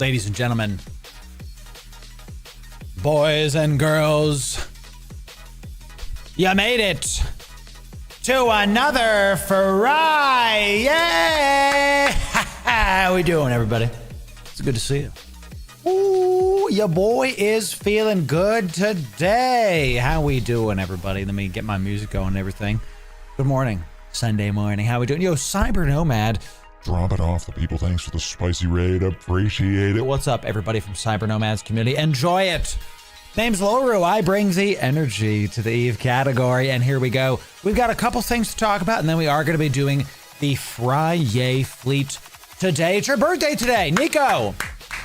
ladies and gentlemen, boys and girls, you made it to another Friyay. Yay! How we doing, everybody? It's good to see you. Ooh, your boy is feeling good today. How we doing, everybody? Let me get my music going and everything. Good morning. Sunday morning. How we doing? Yo, Cyber Nomad. Drop it off, the people. Thanks for the spicy raid. Appreciate it. What's up, everybody from Cyber Nomad's community? Enjoy it. Name's Loru. I bring the energy to the Eve category, and here we go. We've got a couple things to talk about, and then we are going to be doing the Friyay fleet today. It's your birthday today, Nico.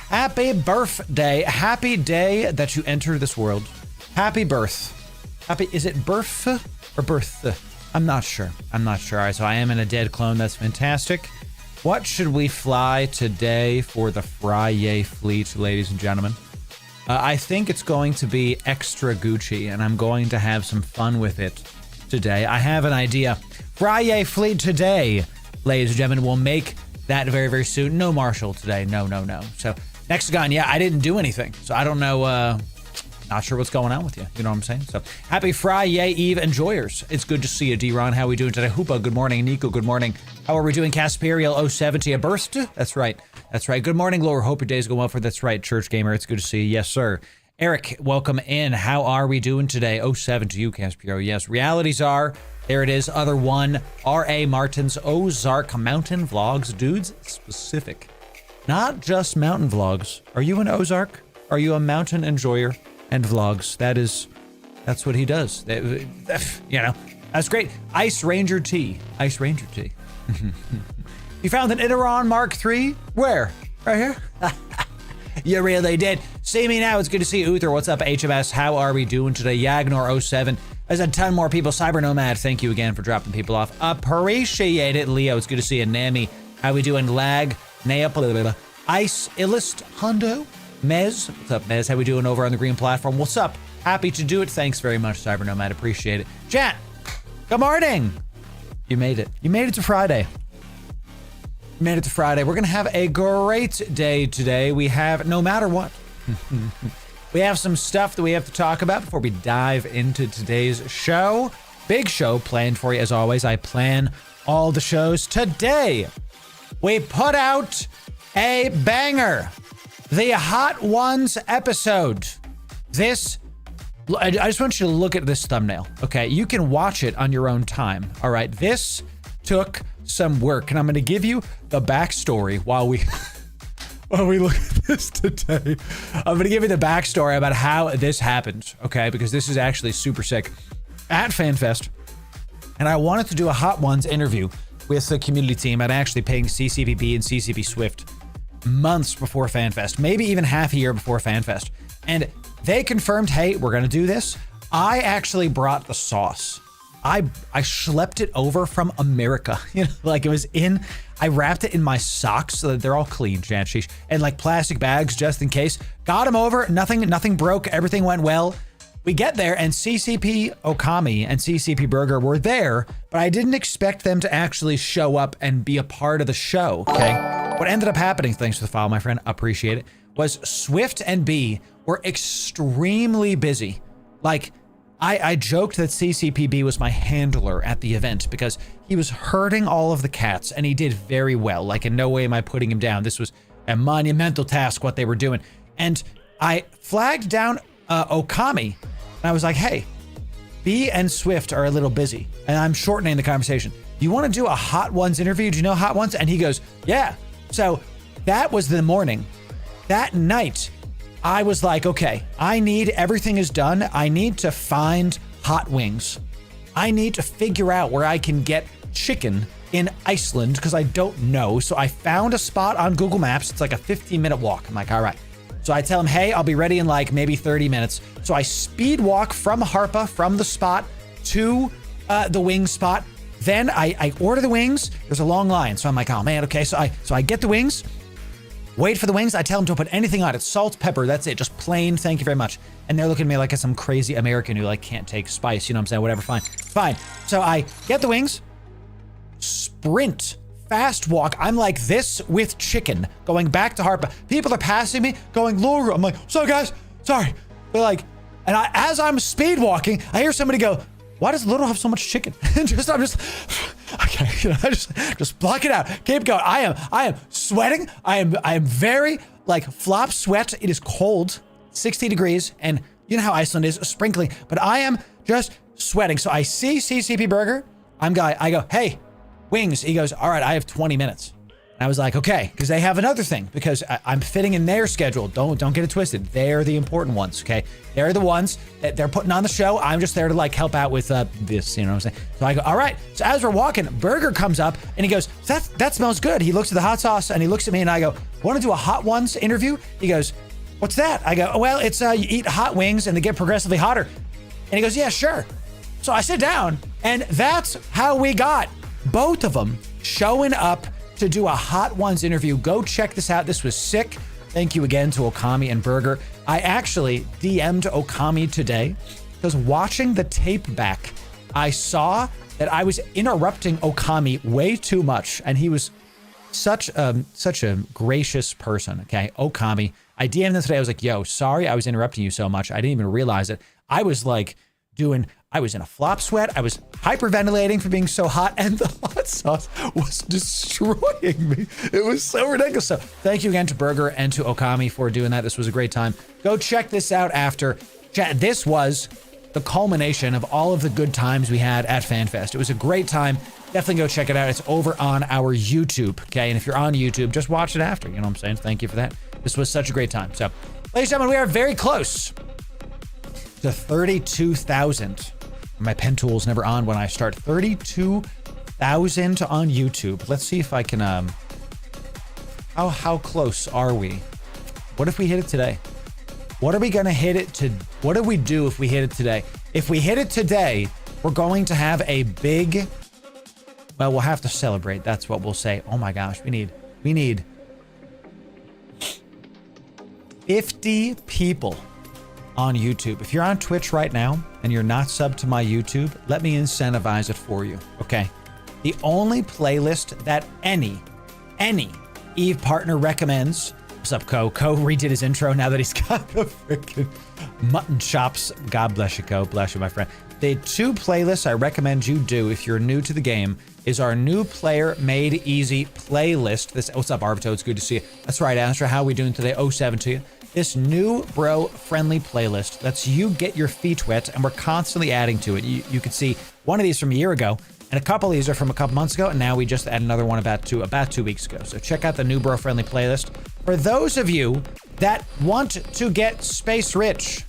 Happy birthday. Happy day that you entered this world. Happy birth. Happy, is it birth or birth? I'm not sure. All right, so I am in a dead clone. That's fantastic. What should we fly today for the Friyay fleet, ladies and gentlemen? I think it's going to be extra Gucci, and I'm going to have some fun with it today. I have an idea. Friyay fleet today, ladies and gentlemen. We'll make that very, very soon. No Marshall today. No. So, Nexagon, yeah, I didn't do anything. So, I don't know, not sure what's going on with you. You know what I'm saying? So, happy Friyay Eve enjoyers. It's good to see you, D-Ron. How are we doing today? Hoopa, good morning. Nico, good morning. How are we doing? Casperial 070, a burst? That's right. Good morning, Lower. Hope your day's going well for. That's right, Church Gamer. It's good to see you. Yes, sir. Eric, welcome in. How are we doing today? 07 to you, Casperial. Yes, realities are, there it is. Other one, R.A. Martin's Ozark Mountain Vlogs. Dudes, specific. Not just mountain vlogs. Are you an Ozark? Are you a mountain enjoyer and vlogs? That's what he does. You know, that's great. Ice Ranger T. You found an Iteron Mark III? Where? Right here? You really did. See me now. It's good to see you, Uther. What's up, HMS? How are we doing today? Yagnor07. There's a ton more people. Cyber Nomad, thank you again for dropping people off. Appreciate it. Leo, it's good to see you. Nami, how we doing? Lag, Naya, Ice, Illust, Hondo, Mez. What's up, Mez? How we doing over on the green platform? What's up? Happy to do it. Thanks very much, Cyber Nomad. Appreciate it. Chat, good morning. You made it. You made it to Friday. We're going to have a great day today. We have, no matter what, we have some stuff that we have to talk about before we dive into today's show. Big show planned for you, as always. I plan all the shows. Today, we put out a banger. The Hot Ones episode. I just want you to look at this thumbnail, okay? You can watch it on your own time, all right? This took some work, and I'm going to give you the backstory while we look at this today. I'm going to give you the backstory about how this happened, okay? Because this is actually super sick. At FanFest, and I wanted to do a Hot Ones interview with the community team. I'd actually paying CCPB and CCP Swift months before FanFest, maybe even half a year before FanFest. And they confirmed, hey, we're going to do this. I actually brought the sauce. I schlepped it over from America. You know, like it was I wrapped it in my socks so that they're all clean, sheesh, and like plastic bags just in case. Got them over, nothing broke, everything went well. We get there and CCP Okami and CCP Burger were there, but I didn't expect them to actually show up and be a part of the show, okay? What ended up happening, thanks for the follow, my friend, appreciate it, was Swift and B were extremely busy. Like, I joked that CCPB was my handler at the event because he was herding all of the cats and he did very well. Like, in no way am I putting him down. This was a monumental task, what they were doing. And I flagged down Okami and I was like, hey, B and Swift are a little busy. And I'm shortening the conversation. Do you want to do a Hot Ones interview? Do you know Hot Ones? And he goes, yeah. So that was the morning. That night, I was like, okay, everything is done. I need to find hot wings. I need to figure out where I can get chicken in Iceland because I don't know. So I found a spot on Google Maps. It's like a 15-minute walk. I'm like, all right. So I tell him, hey, I'll be ready in like maybe 30 minutes. So I speed walk from Harpa, from the spot to the wing spot. Then I order the wings. There's a long line. So I'm like, oh man, okay. So I get the wings. Wait for the wings. I tell them to put anything on it. Salt, pepper, that's it. Just plain, thank you very much. And they're looking at me like some crazy American who like can't take spice. You know what I'm saying? Whatever, fine. So I get the wings, sprint fast walk. I'm like this with chicken going back to Harpa. People are passing me going, Loru. I'm like, so guys, sorry. They're like, and as I'm speed walking, I hear somebody go, why does Loru have so much chicken? I'm just, okay, just block it out. Keep going. I am sweating. I am very like flop sweat. It is cold, 60 degrees. And you know how Iceland is, sprinkling, but I am just sweating. So I see CCP Burger. I go, hey, wings. He goes, all right, I have 20 minutes. And I was like, okay, because they have another thing, because I'm fitting in their schedule. Don't get it twisted. They're the important ones, okay? They're the ones that they're putting on the show. I'm just there to like help out with this, you know what I'm saying? So I go, all right. So as we're walking, Burger comes up and he goes, that smells good. He looks at the hot sauce and he looks at me and I go, want to do a hot ones interview? He goes, what's that? I go, oh, well, it's you eat hot wings and they get progressively hotter. And he goes, yeah, sure. So I sit down and that's how we got both of them showing up to do a Hot Ones interview. Go check this out. This was sick. Thank you again to Okami and Burger. I actually DM'd Okami today because watching the tape back, I saw that I was interrupting Okami way too much. And he was such a gracious person, okay? Okami. I DM'd him today. I was like, yo, sorry I was interrupting you so much. I didn't even realize it. I was like I was in a flop sweat. I was hyperventilating for being so hot, and the hot sauce was destroying me. It was so ridiculous. So thank you again to Burger and to Okami for doing that. This was a great time. Go check this out after. Chat, this was the culmination of all of the good times we had at FanFest. It was a great time. Definitely go check it out. It's over on our YouTube, okay? And if you're on YouTube, just watch it after. You know what I'm saying? Thank you for that. This was such a great time. So, ladies and gentlemen, we are very close to 32,000. My pen tool's never on when I start. 32,000 on YouTube. Let's see if I can, how close are we? What if we hit it today? What are we gonna hit it to? What do we do if we hit it today? If we hit it today, we're going to have a big, well, we'll have to celebrate. That's what we'll say. Oh my gosh, we need 50 people on YouTube. If you're on Twitch right now and you're not subbed to my YouTube, let me incentivize it for you, okay? The only playlist that any Eve partner recommends, what's up, Co redid his intro now that he's got the freaking mutton chops. God bless you, Co. Bless you, my friend. The two playlists I recommend you do if you're new to the game is our new player made easy playlist. What's up, Arbito? It's good to see you. That's right, Astra. How are we doing today? 07 to you. This Newbro friendly playlist lets you get your feet wet, and we're constantly adding to it. You can see one of these from a year ago, and a couple of these are from a couple months ago, and now we just added another one about 2 weeks ago. So check out the Newbro friendly playlist. For those of you that want to get space rich,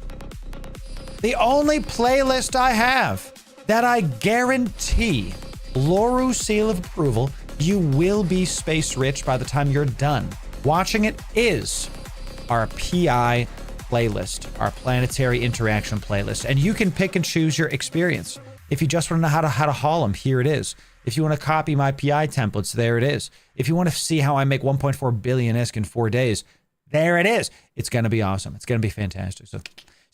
the only playlist I have that I guarantee, Loru seal of approval, you will be space rich by the time you're done watching it, is our PI playlist, our planetary interaction playlist. And you can pick and choose your experience. If you just want to know how to haul them, here it is. If you want to copy my PI templates, there it is. If you want to see how I make 1.4 billion ISK in 4 days, there it is. It's going to be awesome. It's going to be fantastic. So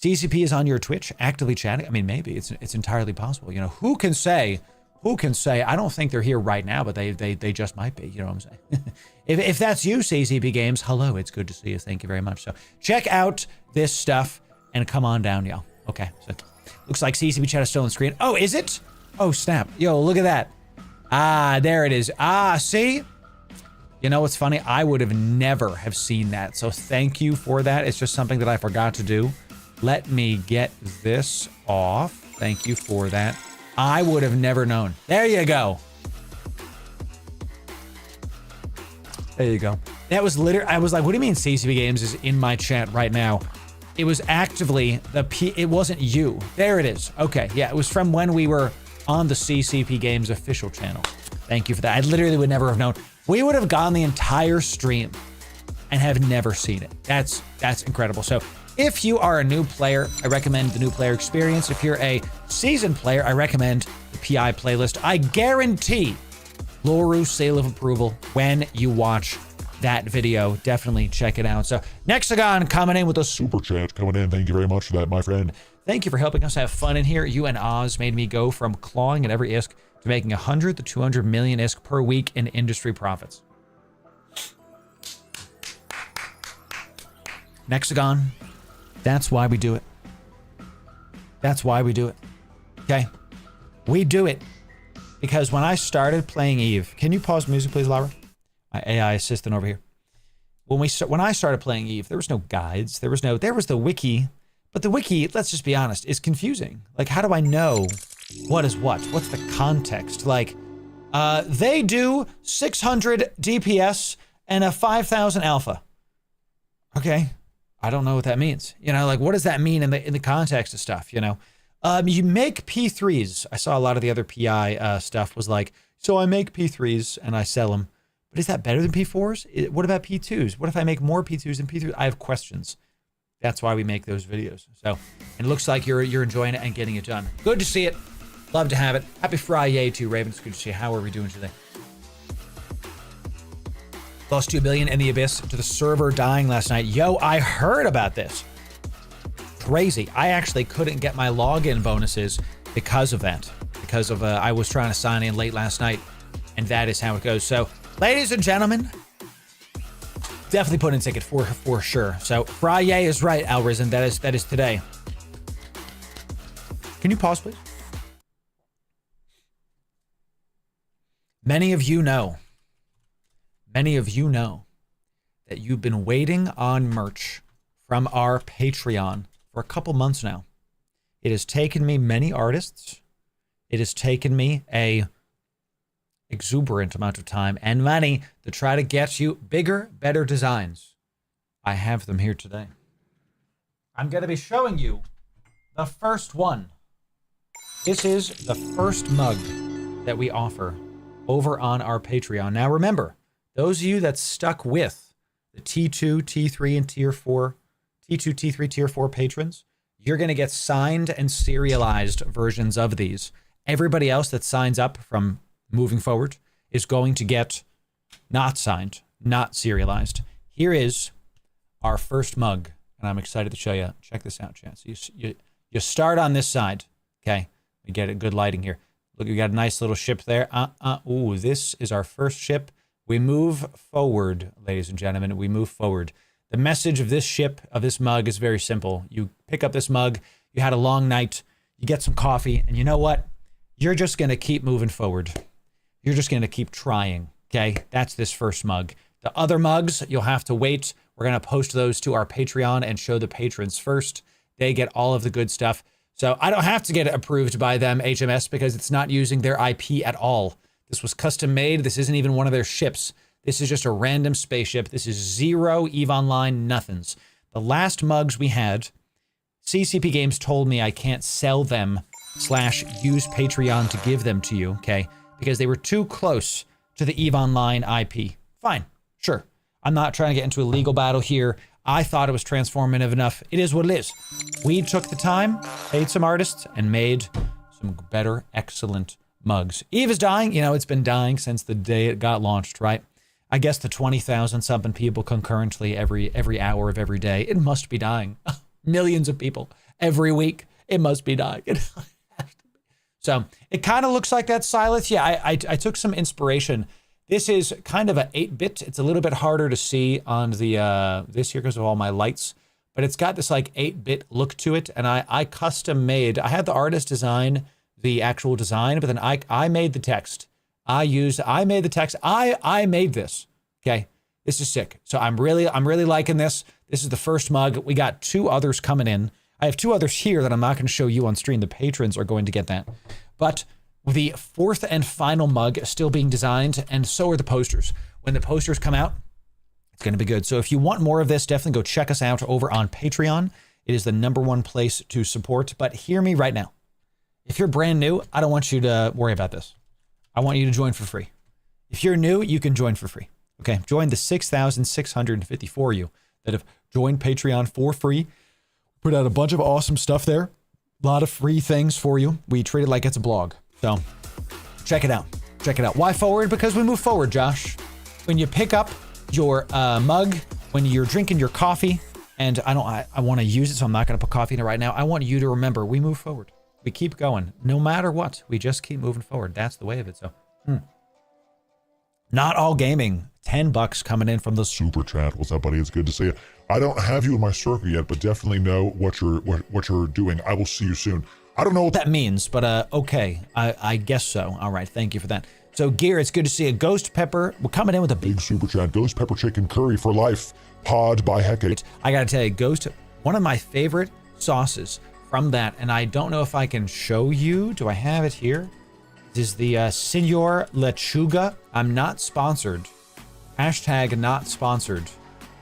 CCP is on your Twitch, actively chatting. I mean, maybe it's entirely possible. You know, who can say? I don't think they're here right now, but they just might be. You know what I'm saying? If that's you, CCP Games, hello. It's good to see you. Thank you very much. So check out this stuff and come on down, y'all. Okay. So looks like CCP chat is still on the screen. Oh, is it? Oh, snap. Yo, look at that. Ah, there it is. Ah, see? You know what's funny? I would have never have seen that. So thank you for that. It's just something that I forgot to do. Let me get this off. Thank you for that. I would have never known. There you go. There you go. That was literally, I was like, what do you mean CCP Games is in my chat right now? It was actively it wasn't you. There it is. Okay, yeah, it was from when we were on the CCP Games official channel. Thank you for that. I literally would never have known. We would have gone the entire stream and have never seen it. That's incredible. So if you are a new player, I recommend the new player experience. If you're a seasoned player, I recommend the PI playlist. I guarantee Loru seal of approval when you watch that video. Definitely check it out. So Nexagon coming in with a Super chat coming in. Thank you very much for that, my friend. Thank you for helping us have fun in here. You and Oz made me go from clawing at every ISK to making 100 to 200 million ISK per week in industry profits. Nexagon, that's why we do it. That's why we do it. Okay? We do it because when I started playing Eve, can you pause music, please, Laura? My AI assistant over here. When I started playing Eve, there was no guides. There was the wiki, but the wiki, let's just be honest, is confusing. Like, how do I know what is what? What's the context? Like, they do 600 DPS and a 5,000 alpha. Okay. I don't know what that means. You know, like, what does that mean in the context of stuff, you know? You make P3s. I saw a lot of the other PI stuff was like, so I make P3s and I sell them. But is that better than P4s? What about P2s? What if I make more P2s than P3s? I have questions. That's why we make those videos. So, and it looks like you're enjoying it and getting it done. Good to see it. Love to have it. Happy Friyay to Raven. It's good to see you. How are we doing today? Lost 2 billion in the abyss to the server dying last night. Yo, I heard about this. Crazy. I actually couldn't get my login bonuses because of that. Because of I was trying to sign in late last night, and that is how it goes. So, ladies and gentlemen, definitely put in a ticket for sure. So, Friyay is right, Alrisen. That is today. Can you pause, please? Many of you know that you've been waiting on merch from our Patreon for a couple months now. It has taken me many artists. It has taken me a exuberant amount of time and money to try to get you bigger, better designs. I have them here today. I'm going to be showing you the first one. This is the first mug that we offer over on our Patreon. Now remember, those of you that stuck with the T2, T3, and Tier 4, T2, T3, Tier 4 patrons, you're going to get signed and serialized versions of these. Everybody else that signs up from moving forward is going to get not signed, not serialized. Here is our first mug, and I'm excited to show you. Check this out, Chance. You start on this side, okay? We get a good lighting here. Look, we got a nice little ship there. Ooh, this is our first ship. We move forward, ladies and gentlemen. We move forward. The message of this ship, of this mug, is very simple. You pick up this mug, you had a long night, you get some coffee, and you know what? You're just going to keep moving forward. You're just going to keep trying, okay? That's this first mug. The other mugs, you'll have to wait. We're going to post those to our Patreon and show the patrons first. They get all of the good stuff. So I don't have to get it approved by them, HMS, because it's not using their IP at all. This was custom made. This isn't even one of their ships. This is just a random spaceship. This is zero EVE Online nothings. The last mugs we had, CCP Games told me I can't sell them / use Patreon to give them to you, okay? Because they were too close to the EVE Online IP. Fine, sure. I'm not trying to get into a legal battle here. I thought it was transformative enough. It is what it is. We took the time, paid some artists, and made some better, excellent mugs. Eve is dying. You know, it's been dying since the day it got launched, right? I guess the 20,000 something people concurrently every hour of every day. It must be dying. Millions of people every week. It must be dying. It has to be. So it kind of looks like that, Silas. Yeah, I took some inspiration. This is kind of a 8-bit. It's a little bit harder to see on the this here because of all my lights, but it's got this like 8-bit look to it. And I custom made. I had the artist design the actual design, but then I made the text. I made the text. I made this. Okay, this is sick. So I'm really liking this. This is the first mug. We got 2 others coming in. I have 2 others here that I'm not going to show you on stream. The patrons are going to get that, but the 4th and final mug is still being designed, and so are the posters. When the posters come out, it's going to be good. So if you want more of this, definitely go check us out over on Patreon. It is the #1 place to support. But hear me right now. If you're brand new, I don't want you to worry about this. I want you to join for free. If you're new, you can join for free. Okay, join the 6,654 you that have joined Patreon for free. Put out a bunch of awesome stuff there. A lot of free things for you. We treat it like it's a blog. So check it out. Check it out. Why forward? Because we move forward, Josh. When you pick up your mug when you're drinking your coffee. And I want to use it, so I'm not going to put coffee in it right now. I want you to remember, we move forward. We keep going. No matter what, we just keep moving forward. That's the way of it. So, Not All Gaming, $10 coming in from the super chat. What's up, buddy? It's good to see you. I don't have you in my circle yet, but definitely know what you're doing. I will see you soon. I don't know what that means, but okay, I guess so. All right, thank you for that. So, Gear, it's good to see you. Ghost Pepper, we're coming in with a big super chat. Ghost Pepper Chicken Curry for life. Pod by Hecate. I gotta tell you, Ghost, one of my favorite sauces from that, and I don't know if I can show you. Do I have it here? This is the Senor Lechuga. I'm not sponsored. Hashtag not sponsored.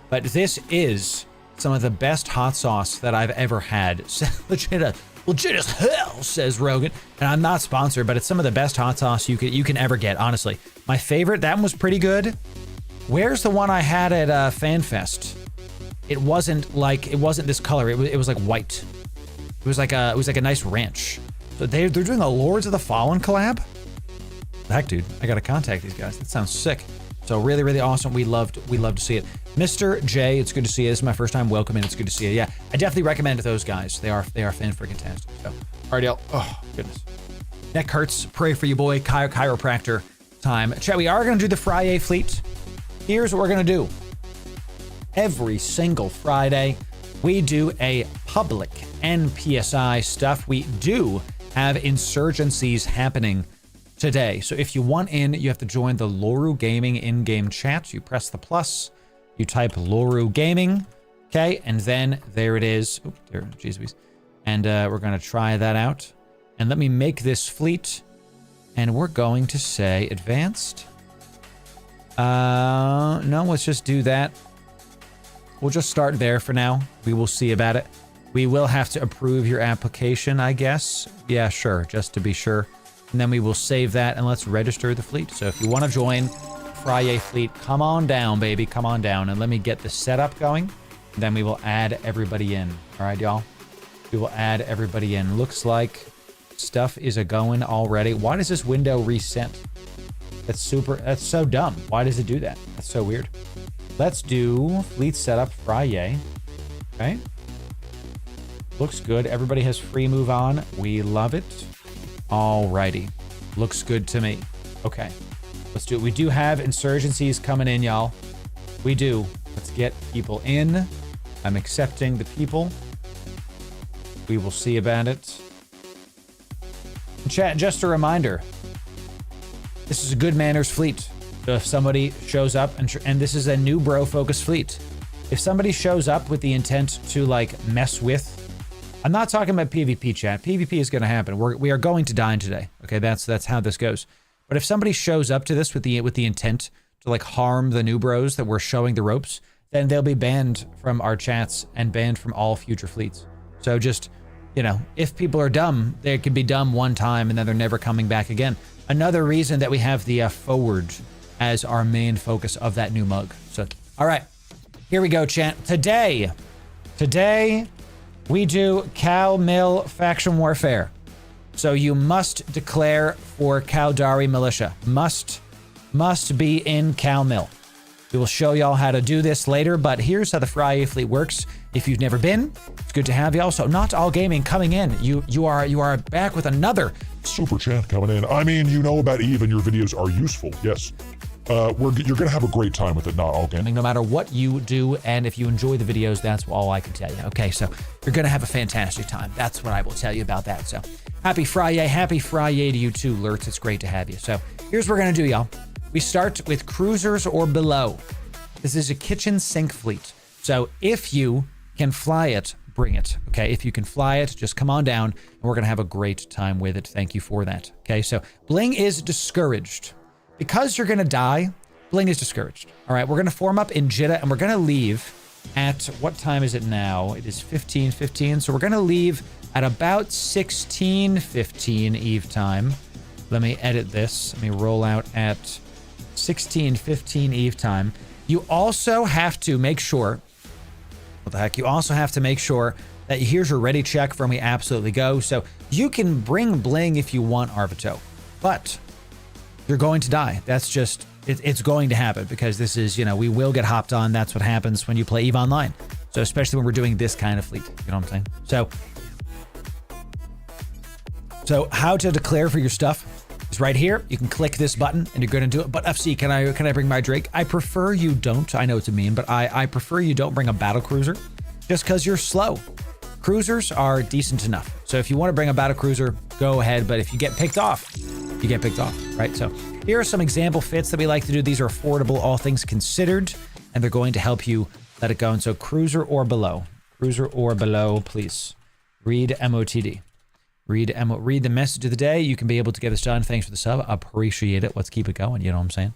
But this is some of the best hot sauce that I've ever had. Legit as hell, says Rogan. And I'm not sponsored, but it's some of the best hot sauce you can ever get, honestly. My favorite, that one was pretty good. Where's the one I had at FanFest? It wasn't this color. It was like white. It was like a nice ranch. So they're doing a Lords of the Fallen collab? Heck, dude, I gotta contact these guys. That sounds sick. So really, really awesome. We love to see it. Mr. J, it's good to see you. This is my first time. Welcome in. It's good to see you. Yeah, I definitely recommend those guys. They are fan-freaking-tastic. So, all right, y'all. Oh, goodness. Neck hurts. Pray for you, boy. Chiropractor time. Chat, we are gonna do the Friyay fleet. Here's what we're gonna do. Every single Friday, we do a public NPSI stuff. We do have insurgencies happening today. So if you want in, you have to join the Loru Gaming in-game chat. You press the plus, you type Loru Gaming, okay? And then there it is. Oops, there, jeez. And we're gonna try that out. And let me make this fleet. And we're going to say advanced. No, let's just do that. We'll just start there for now. We will see about it. We will have to approve your application, I guess. Yeah, sure, just to be sure. And then we will save that and let's register the fleet. So if you want to join Friyay fleet, come on down, baby. Come on down and let me get the setup going. And then we will add everybody in. All right, y'all. We will add everybody in. Looks like stuff is a-going already. Why does this window reset? That's so dumb. Why does it do that? That's so weird. Let's do fleet setup Friyay. Okay. Looks good. Everybody has free move on. We love it. Alrighty. Looks good to me. Okay. Let's do it. We do have insurgencies coming in, y'all. We do. Let's get people in. I'm accepting the people. We will see about it. Chat, just a reminder. This is a good manners fleet. So if somebody shows up, and this is a Newbro focused fleet. If somebody shows up with the intent to like mess with, I'm not talking about PvP, chat. PvP is going to happen. We are going to dine today. Okay, that's how this goes. But if somebody shows up to this with the intent to like harm the Newbros that we're showing the ropes, then they'll be banned from our chats and banned from all future fleets. So just, you know, if people are dumb, they could be dumb one time and then they're never coming back again. Another reason that we have the forward as our main focus of that new mug. So, all right, here we go, chat. Today, we do Cal Mill faction warfare. So you must declare for Caldari militia. Must be in Cal Mill. We will show y'all how to do this later, but here's how the Friyay fleet works. If you've never been, it's good to have y'all. So Not All Gaming coming in. You are back with another super chat coming in. I mean, you know about Eve and your videos are useful. Yes. You're gonna have a great time with it, Not All Gaming. No matter what you do, and if you enjoy the videos, that's all I can tell you. Okay, so you're gonna have a fantastic time. That's what I will tell you about that. So happy Friyay to you too, Lurtz. It's great to have you. So here's what we're gonna do, y'all. We start with cruisers or below. This is a kitchen sink fleet. So if you can fly it, bring it. Okay, if you can fly it, just come on down, and we're gonna have a great time with it. Thank you for that. Okay, so Bling is discouraged. Because you're gonna die, Bling is discouraged. All right, we're gonna form up in Jeddah and we're gonna leave at, what time is it now? It is 15:15, so we're gonna leave at about 16:15 Eve time. Let me edit this. Let me roll out at 16:15 Eve time. You also have to make sure, what the heck? You also have to make sure that here's your ready check from We Absolutely Go. So you can bring Bling if you want, Arvito, but you're going to die. That's just, it's going to happen because this is, you know, we will get hopped on. That's what happens when you play EVE Online. So especially when we're doing this kind of fleet, you know what I'm saying? So how to declare for your stuff is right here. You can click this button and you're going to do it. But FC, can I bring my Drake? I prefer you don't. I know it's a meme, but I prefer you don't bring a battle cruiser just because you're slow. Cruisers are decent enough. So if you want to bring a battle cruiser, go ahead. But if you get picked off, you get picked off, right? So here are some example fits that we like to do. These are affordable, all things considered, and they're going to help you let it go. And so cruiser or below, please. Read MOTD. Read the message of the day. You can be able to get this done. Thanks for the sub. Appreciate it. Let's keep it going. You know what I'm saying?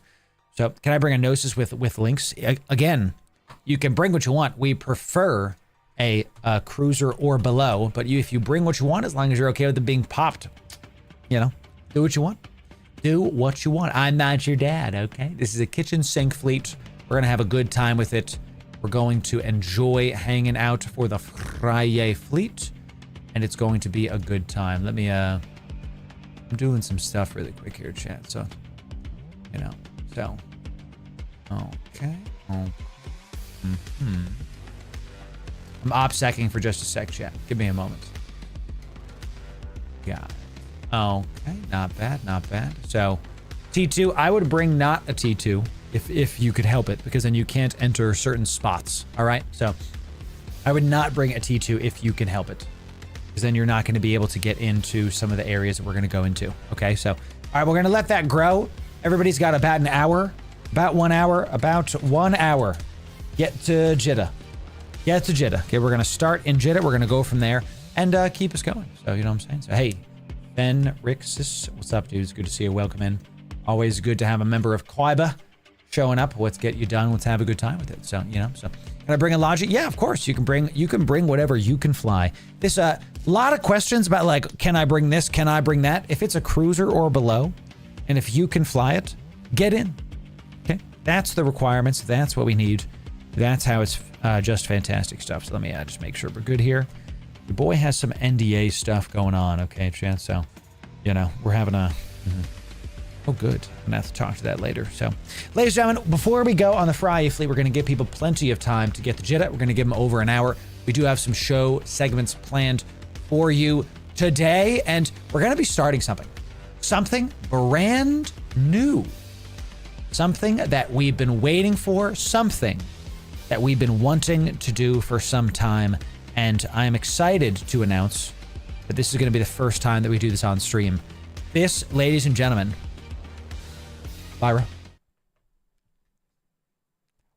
So can I bring a Gnosis with links? Again, you can bring what you want. We prefer a cruiser or below, but if you bring what you want, as long as you're okay with it being popped, you know, do what you want. Do what you want. I'm not your dad, okay? This is a kitchen sink fleet. We're going to have a good time with it. We're going to enjoy hanging out for the Friyay fleet, and it's going to be a good time. Let me, I'm doing some stuff really quick here, chat, so, you know, so, okay. I'm opsecking for just a sec, chat. Give me a moment. Yeah. Okay, not bad, not bad. So, T2, I would bring not a T2 if you could help it, because then you can't enter certain spots, all right? So, I would not bring a T2 if you can help it, because then you're not going to be able to get into some of the areas that we're going to go into, okay? So, all right, we're going to let that grow. Everybody's got about an hour, about 1 hour, Get to Jitta. Get to Jitta. Okay, we're going to start in Jitta. We're going to go from there and keep us going. So, you know what I'm saying? So, hey, Ben Rixis, what's up, dude? It's good to see you. Welcome in. Always good to have a member of KYBERNAUT showing up. Let's get you done. Let's have a good time with it. So, you know, so can I bring a logic? Yeah, of course. You can bring whatever you can fly. This a lot of questions about like, can I bring this? Can I bring that? If it's a cruiser or below, and if you can fly it, get in. Okay, that's the requirements. That's what we need. That's how it's just fantastic stuff. So let me just make sure we're good here. Your boy has some NDA stuff going on, okay, chat? So, you know, we're having a... Oh, good. I'm going to have to talk to that later. So, ladies and gentlemen, before we go on the Friyay fleet, we're going to give people plenty of time to get the Jitta. We're going to give them over an hour. We do have some show segments planned for you today, and we're going to be starting something. Something brand new. Something that we've been waiting for. Something that we've been wanting to do for some time. And I'm excited to announce that this is going to be the first time that we do this on stream. This, ladies and gentlemen, Lyra,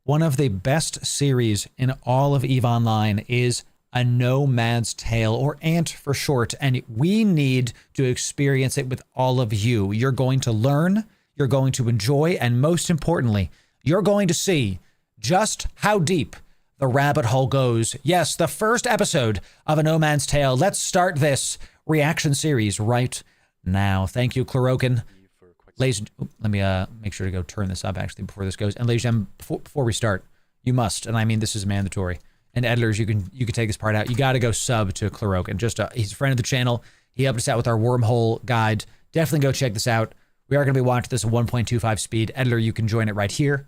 one of the best series in all of EVE Online is A Nomad's Tale, or ANT for short, and we need to experience it with all of you. You're going to learn, you're going to enjoy, and most importantly, you're going to see just how deep the rabbit hole goes. Yes, the first episode of A Nomad's Tale. Let's start this reaction series right now. Thank you, Clarokin. Ladies, let me make sure to go turn this up actually before this goes. And ladies and gentlemen, before we start, you must, and I mean this is mandatory. And editors, you can take this part out. You got to go sub to Clarokin. He's a friend of the channel. He helped us out with our wormhole guide. Definitely go check this out. We are going to be watching this at 1.25 speed. Editor, you can join it right here.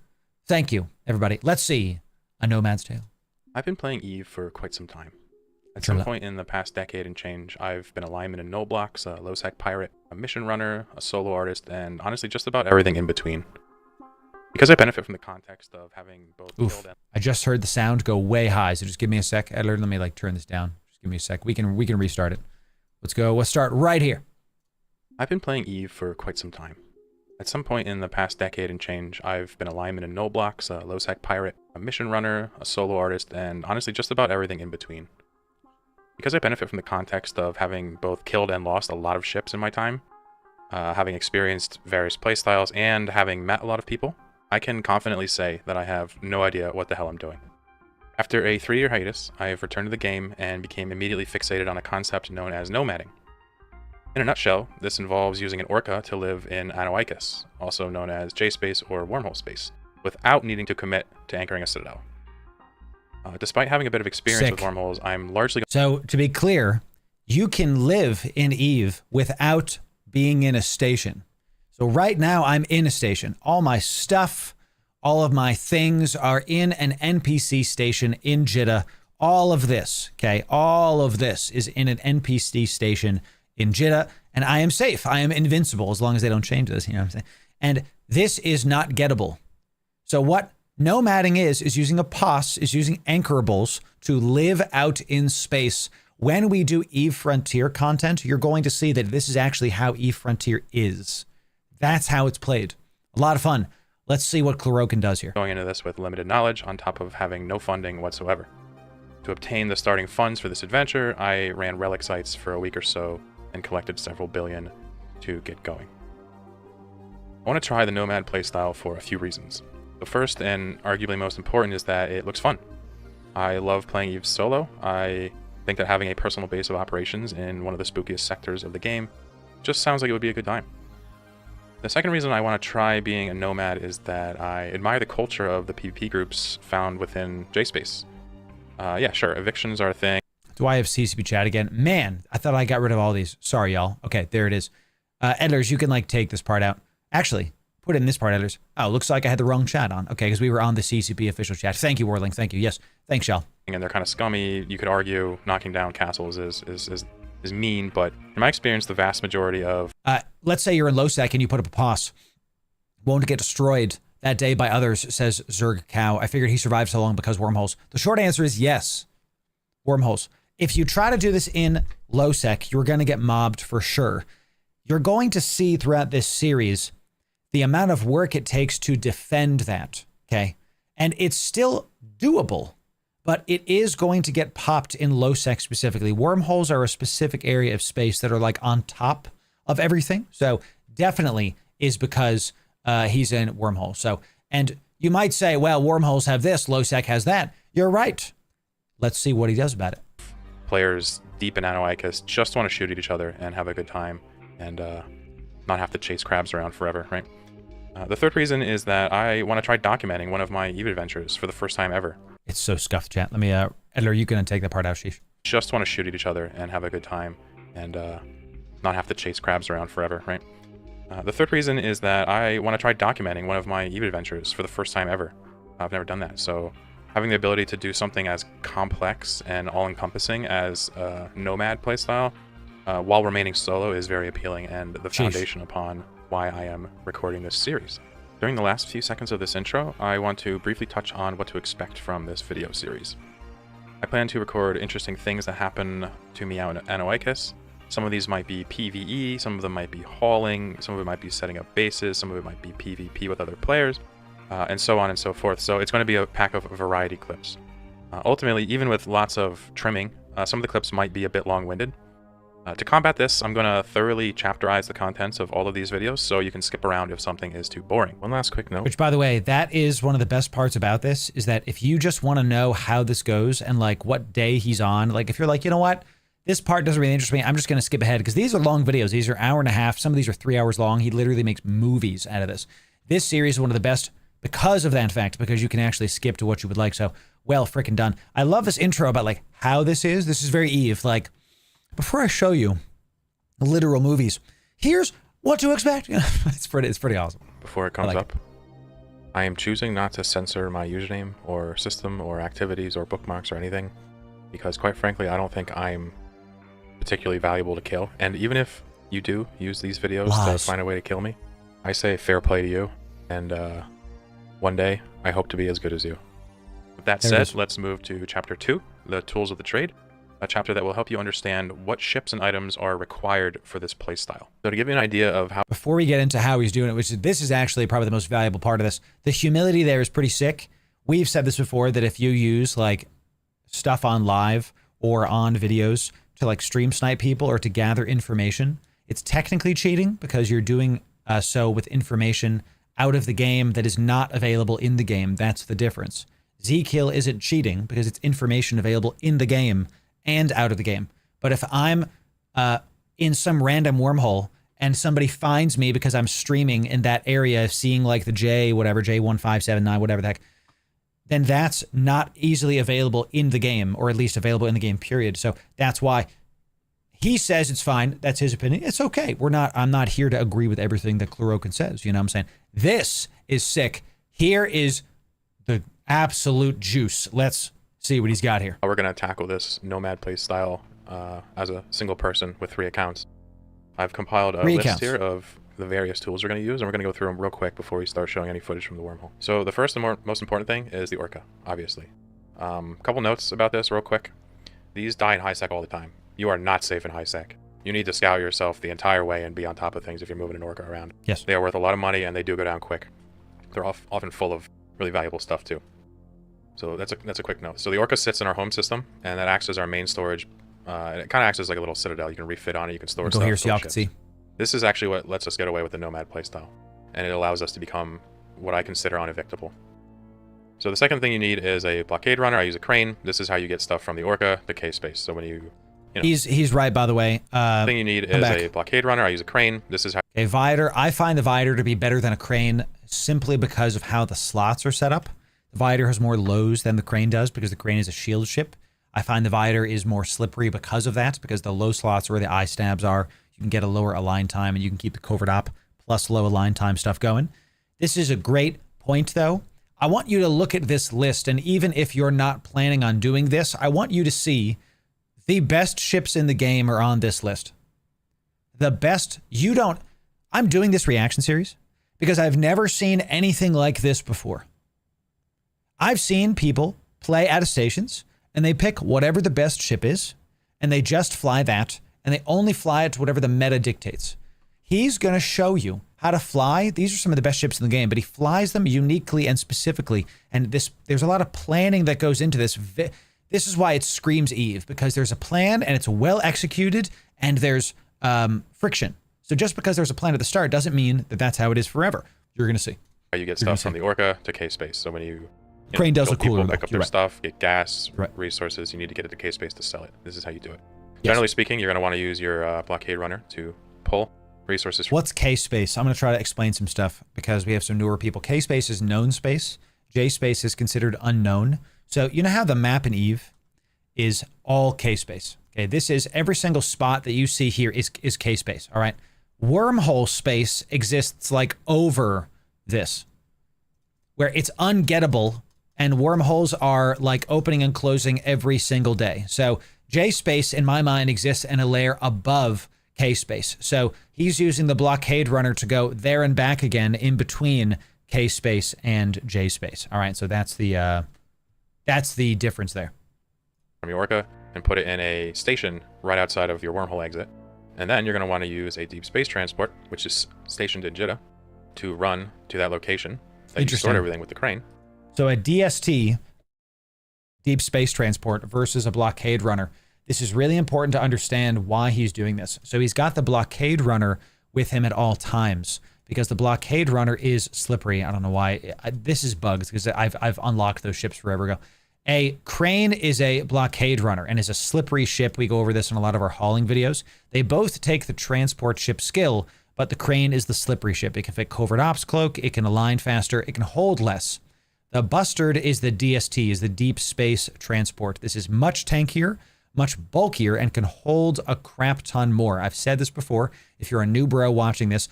Thank you, everybody. Let's see A Nomad's Tale. I've been playing EVE for quite some time. At some point in the past decade and change, I've been a lineman in no blocks, a low-sec pirate, a mission runner, a solo artist, and honestly just about everything in between. Because I benefit from the context of having both killed and... I just heard the sound go way high, so just give me a sec. Editor, let me like turn this down. Just give me a sec. We can restart it. Let's go. Let's start right here. I've been playing EVE for quite some time. At some point in the past decade and change, I've been a lineman in no blocks, a low-sec pirate, a mission runner, a solo artist, and honestly just about everything in between. Because I benefit from the context of having both killed and lost a lot of ships in my time, having experienced various playstyles, and having met a lot of people, I can confidently say that I have no idea what the hell I'm doing. After a 3-year hiatus, I have returned to the game and became immediately fixated on a concept known as nomading. In a nutshell, this involves using an orca to live in Anoikis, also known as J-space or wormhole space, without needing to commit to anchoring a citadel. Despite having a bit of experience with wormholes, I'm largely... So, to be clear, you can live in EVE without being in a station. So So right now I'm in a station. All my stuff, all of my things are in an NPC station in Jeddah. All of this, okay, all of this is in an NPC station in Jeddah, and I am safe. I am invincible as long as they don't change this, you know what I'm saying? And this is not gettable. So what nomading is using a POS, is using anchorables to live out in space. When we do Eve Frontier content, you're going to see that this is actually how Eve Frontier is. That's how it's played. A lot of fun. Let's see what Chlorokin does here. Going into this with limited knowledge on top of having no funding whatsoever. To obtain the starting funds for this adventure, I ran relic sites for a week or so and collected several billion to get going. I want to try the Nomad playstyle for a few reasons. The first and arguably most important is that it looks fun. I love playing Eve solo. I think that having a personal base of operations in one of the spookiest sectors of the game just sounds like it would be a good time. The second reason I want to try being a Nomad is that I admire the culture of the PvP groups found within JSpace. Yeah, sure, evictions are a thing. Do I have CCP chat again? Man, I thought I got rid of all these. Sorry, y'all. Okay, there it is. Edlers, you can like take this part out. Actually, put in this part, Edlers. Oh, looks like I had the wrong chat on. Okay, because we were on the CCP official chat. Thank you, Warling. Thank you. Yes, thanks, y'all. And they're kind of scummy. You could argue knocking down castles is mean, but in my experience, the vast majority of... let's say you're in Losec and you put up a POS. Won't get destroyed that day by others, says Zerg Cow. I figured he survived so long because wormholes. The short answer is yes. Wormholes. If you try to do this in Losec, you're going to get mobbed for sure. You're going to see throughout this series the amount of work it takes to defend that, okay? And it's still doable, but it is going to get popped in Losec specifically. Wormholes are a specific area of space that are like on top of everything. So definitely is because he's in Wormhole. So, and you might say, well, Wormholes have this, Losec has that. You're right. Let's see what he does about it. Players deep in Anoikis just want to shoot at each other and have a good time and not have to chase crabs around forever, right? The third reason is that I want to try documenting one of my Eve adventures for the first time ever. It's so scuffed, chat. Let me, Edler, you can take that part out, Sheesh. Just want to shoot at each other and have a good time and not have to chase crabs around forever, right? The third reason is that I want to try documenting one of my Eve adventures for the first time ever. I've never done that, so having the ability to do something as complex and all-encompassing as a Nomad playstyle while remaining solo is very appealing and the foundation upon why I am recording this series. During the last few seconds of this intro, I want to briefly touch on what to expect from this video series. I plan to record interesting things that happen to me out in Anoikis. Some of these might be PvE, some of them might be hauling, some of it might be setting up bases, some of it might be PvP with other players, and so on and so forth. So it's going to be a pack of variety clips. Ultimately, even with lots of trimming, some of the clips might be a bit long-winded. To combat this, I'm going to thoroughly chapterize the contents of all of these videos so you can skip around if something is too boring. One last quick note. Which, by the way, that is one of the best parts about this, is that if you just want to know how this goes and like what day he's on, like if you're like, you know what, this part doesn't really interest me, I'm just going to skip ahead because these are long videos. These are 1.5 hours. Some of these are 3 hours long. He literally makes movies out of this. This series is one of the best because of that fact, because you can actually skip to what you would like. So, well freaking done. I love this intro about like how this is. This is very Eve. Like, before I show you the literal movies, here's what to expect. It's pretty awesome. Before it comes up, I am choosing not to censor my username or system or activities or bookmarks or anything because, quite frankly, I don't think I'm particularly valuable to kill. And even if you do use these videos to find a way to kill me, I say fair play to you. And one day, I hope to be as good as you. With that said, let's move to Chapter 2, the Tools of the Trade. A chapter that will help you understand what ships and items are required for this playstyle. So to give you an idea of how... Before we get into how he's doing it, this is actually probably the most valuable part of this. The humility there is pretty sick. We've said this before, that if you use like stuff on live or on videos to like stream snipe people or to gather information, it's technically cheating because you're doing so with information out of the game that is not available in the game. That's the difference. Z-Kill isn't cheating because it's information available in the game and out of the game. But if I'm in some random wormhole and somebody finds me because I'm streaming in that area, seeing like the J1579, whatever the heck, then that's not easily available in the game, or at least available in the game, period. So that's why He says it's fine. That's his opinion. It's okay. I'm not here to agree with everything that Chlorokin says. You know what I'm saying? This is sick. Here is the absolute juice. Let's see what he's got here. We're going to tackle this Nomad play style as a single person with 3 accounts. I've compiled a list here of the various tools we're going to use, and we're going to go through them real quick before we start showing any footage from the wormhole. So the first and most important thing is the Orca, obviously. Couple notes about this real quick. These die in high sec all the time. You are not safe in high sec. You need to scout yourself the entire way and be on top of things if you're moving an Orca around. Yes. They are worth a lot of money, and they do go down quick. They're often full of really valuable stuff too. So that's a quick note. So the Orca sits in our home system, and that acts as our main storage. It kind of acts as like a little citadel. You can refit on it. You can store stuff. Go here so y'all can see. This is actually what lets us get away with the Nomad playstyle, and it allows us to become what I consider unevictable. So the second thing you need is a blockade runner. I use a crane. This is how you get stuff from the Orca to K-space. So when you know. He's right, by the way. The thing you need is a blockade runner. I use a crane. This is how. A Vider. I find the Vider to be better than a crane simply because of how the slots are set up. The Vider has more lows than the crane does because the crane is a shield ship. I find the Vider is more slippery because of that, because the low slots where the eye stabs are, you can get a lower align time and you can keep the covert op plus low align time stuff going. This is a great point, though. I want you to look at this list, and even if you're not planning on doing this, I want you to see the best ships in the game are on this list. The best, I'm doing this reaction series because I've never seen anything like this before. I've seen people play at stations and they pick whatever the best ship is and they just fly that, and they only fly it to whatever the meta dictates. He's going to show you how to fly. These are some of the best ships in the game, but he flies them uniquely and specifically. And there's a lot of planning that goes into this. This is why it screams Eve, because there's a plan and it's well executed and there's friction. So just because there's a plan at the start doesn't mean that that's how it is forever. You're going to see. You get stuff from the Orca to K-space. So when you crane does look cooler. Pick up their stuff, get gas, resources, you need to get it to K-space to sell it. This is how you do it. Yes. Generally speaking, you're going to want to use your blockade runner to pull resources. What's K-space? I'm going to try to explain some stuff because we have some newer people. K-space is known space. J-space is considered unknown. So you know how the map in Eve is all K-space. Okay, this is every single spot that you see here is K-space. All right. Wormhole space exists like over this, where it's ungettable, and wormholes are like opening and closing every single day. So J-space, in my mind, exists in a layer above K-space. So he's using the blockade runner to go there and back again in between K-space and J-space. All right, so that's the difference there. From your Orca and put it in a station right outside of your wormhole exit. And then you're going to want to use a deep space transport, which is stationed in Jeddah, to run to that location that you stored everything with the crane. So a DST, deep space transport, versus a blockade runner. This is really important to understand why he's doing this. So he's got the blockade runner with him at all times because the blockade runner is slippery. I don't know why. This is bugs because I've unlocked those ships forever ago. A crane is a blockade runner and is a slippery ship. We go over this in a lot of our hauling videos. They both take the transport ship skill, but the crane is the slippery ship. It can fit covert ops cloak. It can align faster. It can hold less. The bustard is the DST, is the deep space transport. This is much tankier, much bulkier, and can hold a crap ton more. I've said this before. If you're a new bro watching this,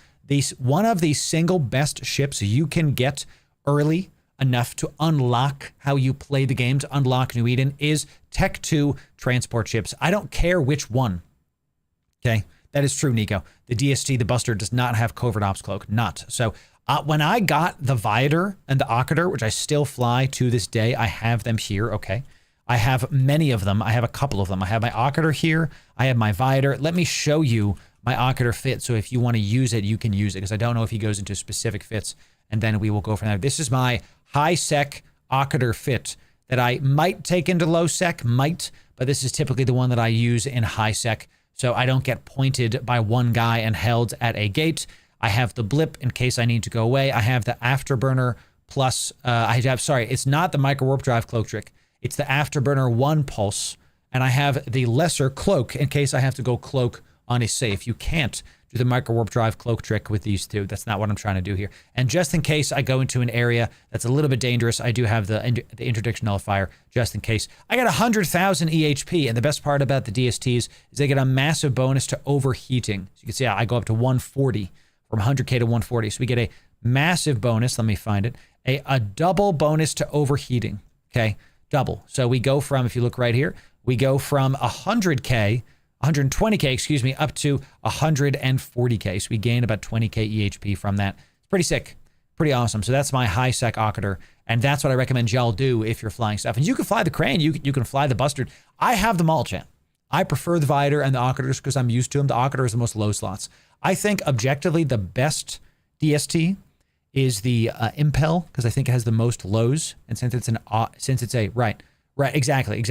one of the single best ships you can get early enough to unlock how you play the game, to unlock New Eden, is Tech 2 transport ships. I don't care which one. Okay, that is true, Nico. The DST, the Buster, does not have covert ops cloak. Not. So when I got the Vider and the Occator, which I still fly to this day, I have them here, okay? I have many of them. I have a couple of them. I have my Occator here. I have my Vider. Let me show you my Occator fit, so if you want to use it, you can use it, because I don't know if he goes into specific fits, and then we will go from there. This is my high-sec Occator fit that I might take into low-sec, but this is typically the one that I use in high-sec, so I don't get pointed by one guy and held at a gate. I have the blip in case I need to go away. I have the afterburner plus, it's not the micro warp drive cloak trick. It's the afterburner 1 pulse, and I have the lesser cloak in case I have to go cloak on a safe. You can't do the micro warp drive cloak trick with these two. That's not what I'm trying to do here. And just in case I go into an area that's a little bit dangerous, I do have the interdiction nullifier just in case. I got 100,000 EHP, and the best part about the DSTs is they get a massive bonus to overheating. So you can see I go up to 140 from 100k to 140. So we get a massive bonus. Let me find it. A double bonus to overheating. Okay, double. So we go from, if you look right here, we go from 120k, excuse me, up to 140k. So we gain about 20k EHP from that. It's pretty sick, pretty awesome. So that's my high sec Occator, and that's what I recommend y'all do if you're flying stuff. And you can fly the Crane, you can fly the Bustard. I have them all, chat. I prefer the Vider and the Occators because I'm used to them. The Occator is the most low slots. I think objectively the best DST is the Impel, because I think it has the most lows, and since it's exactly.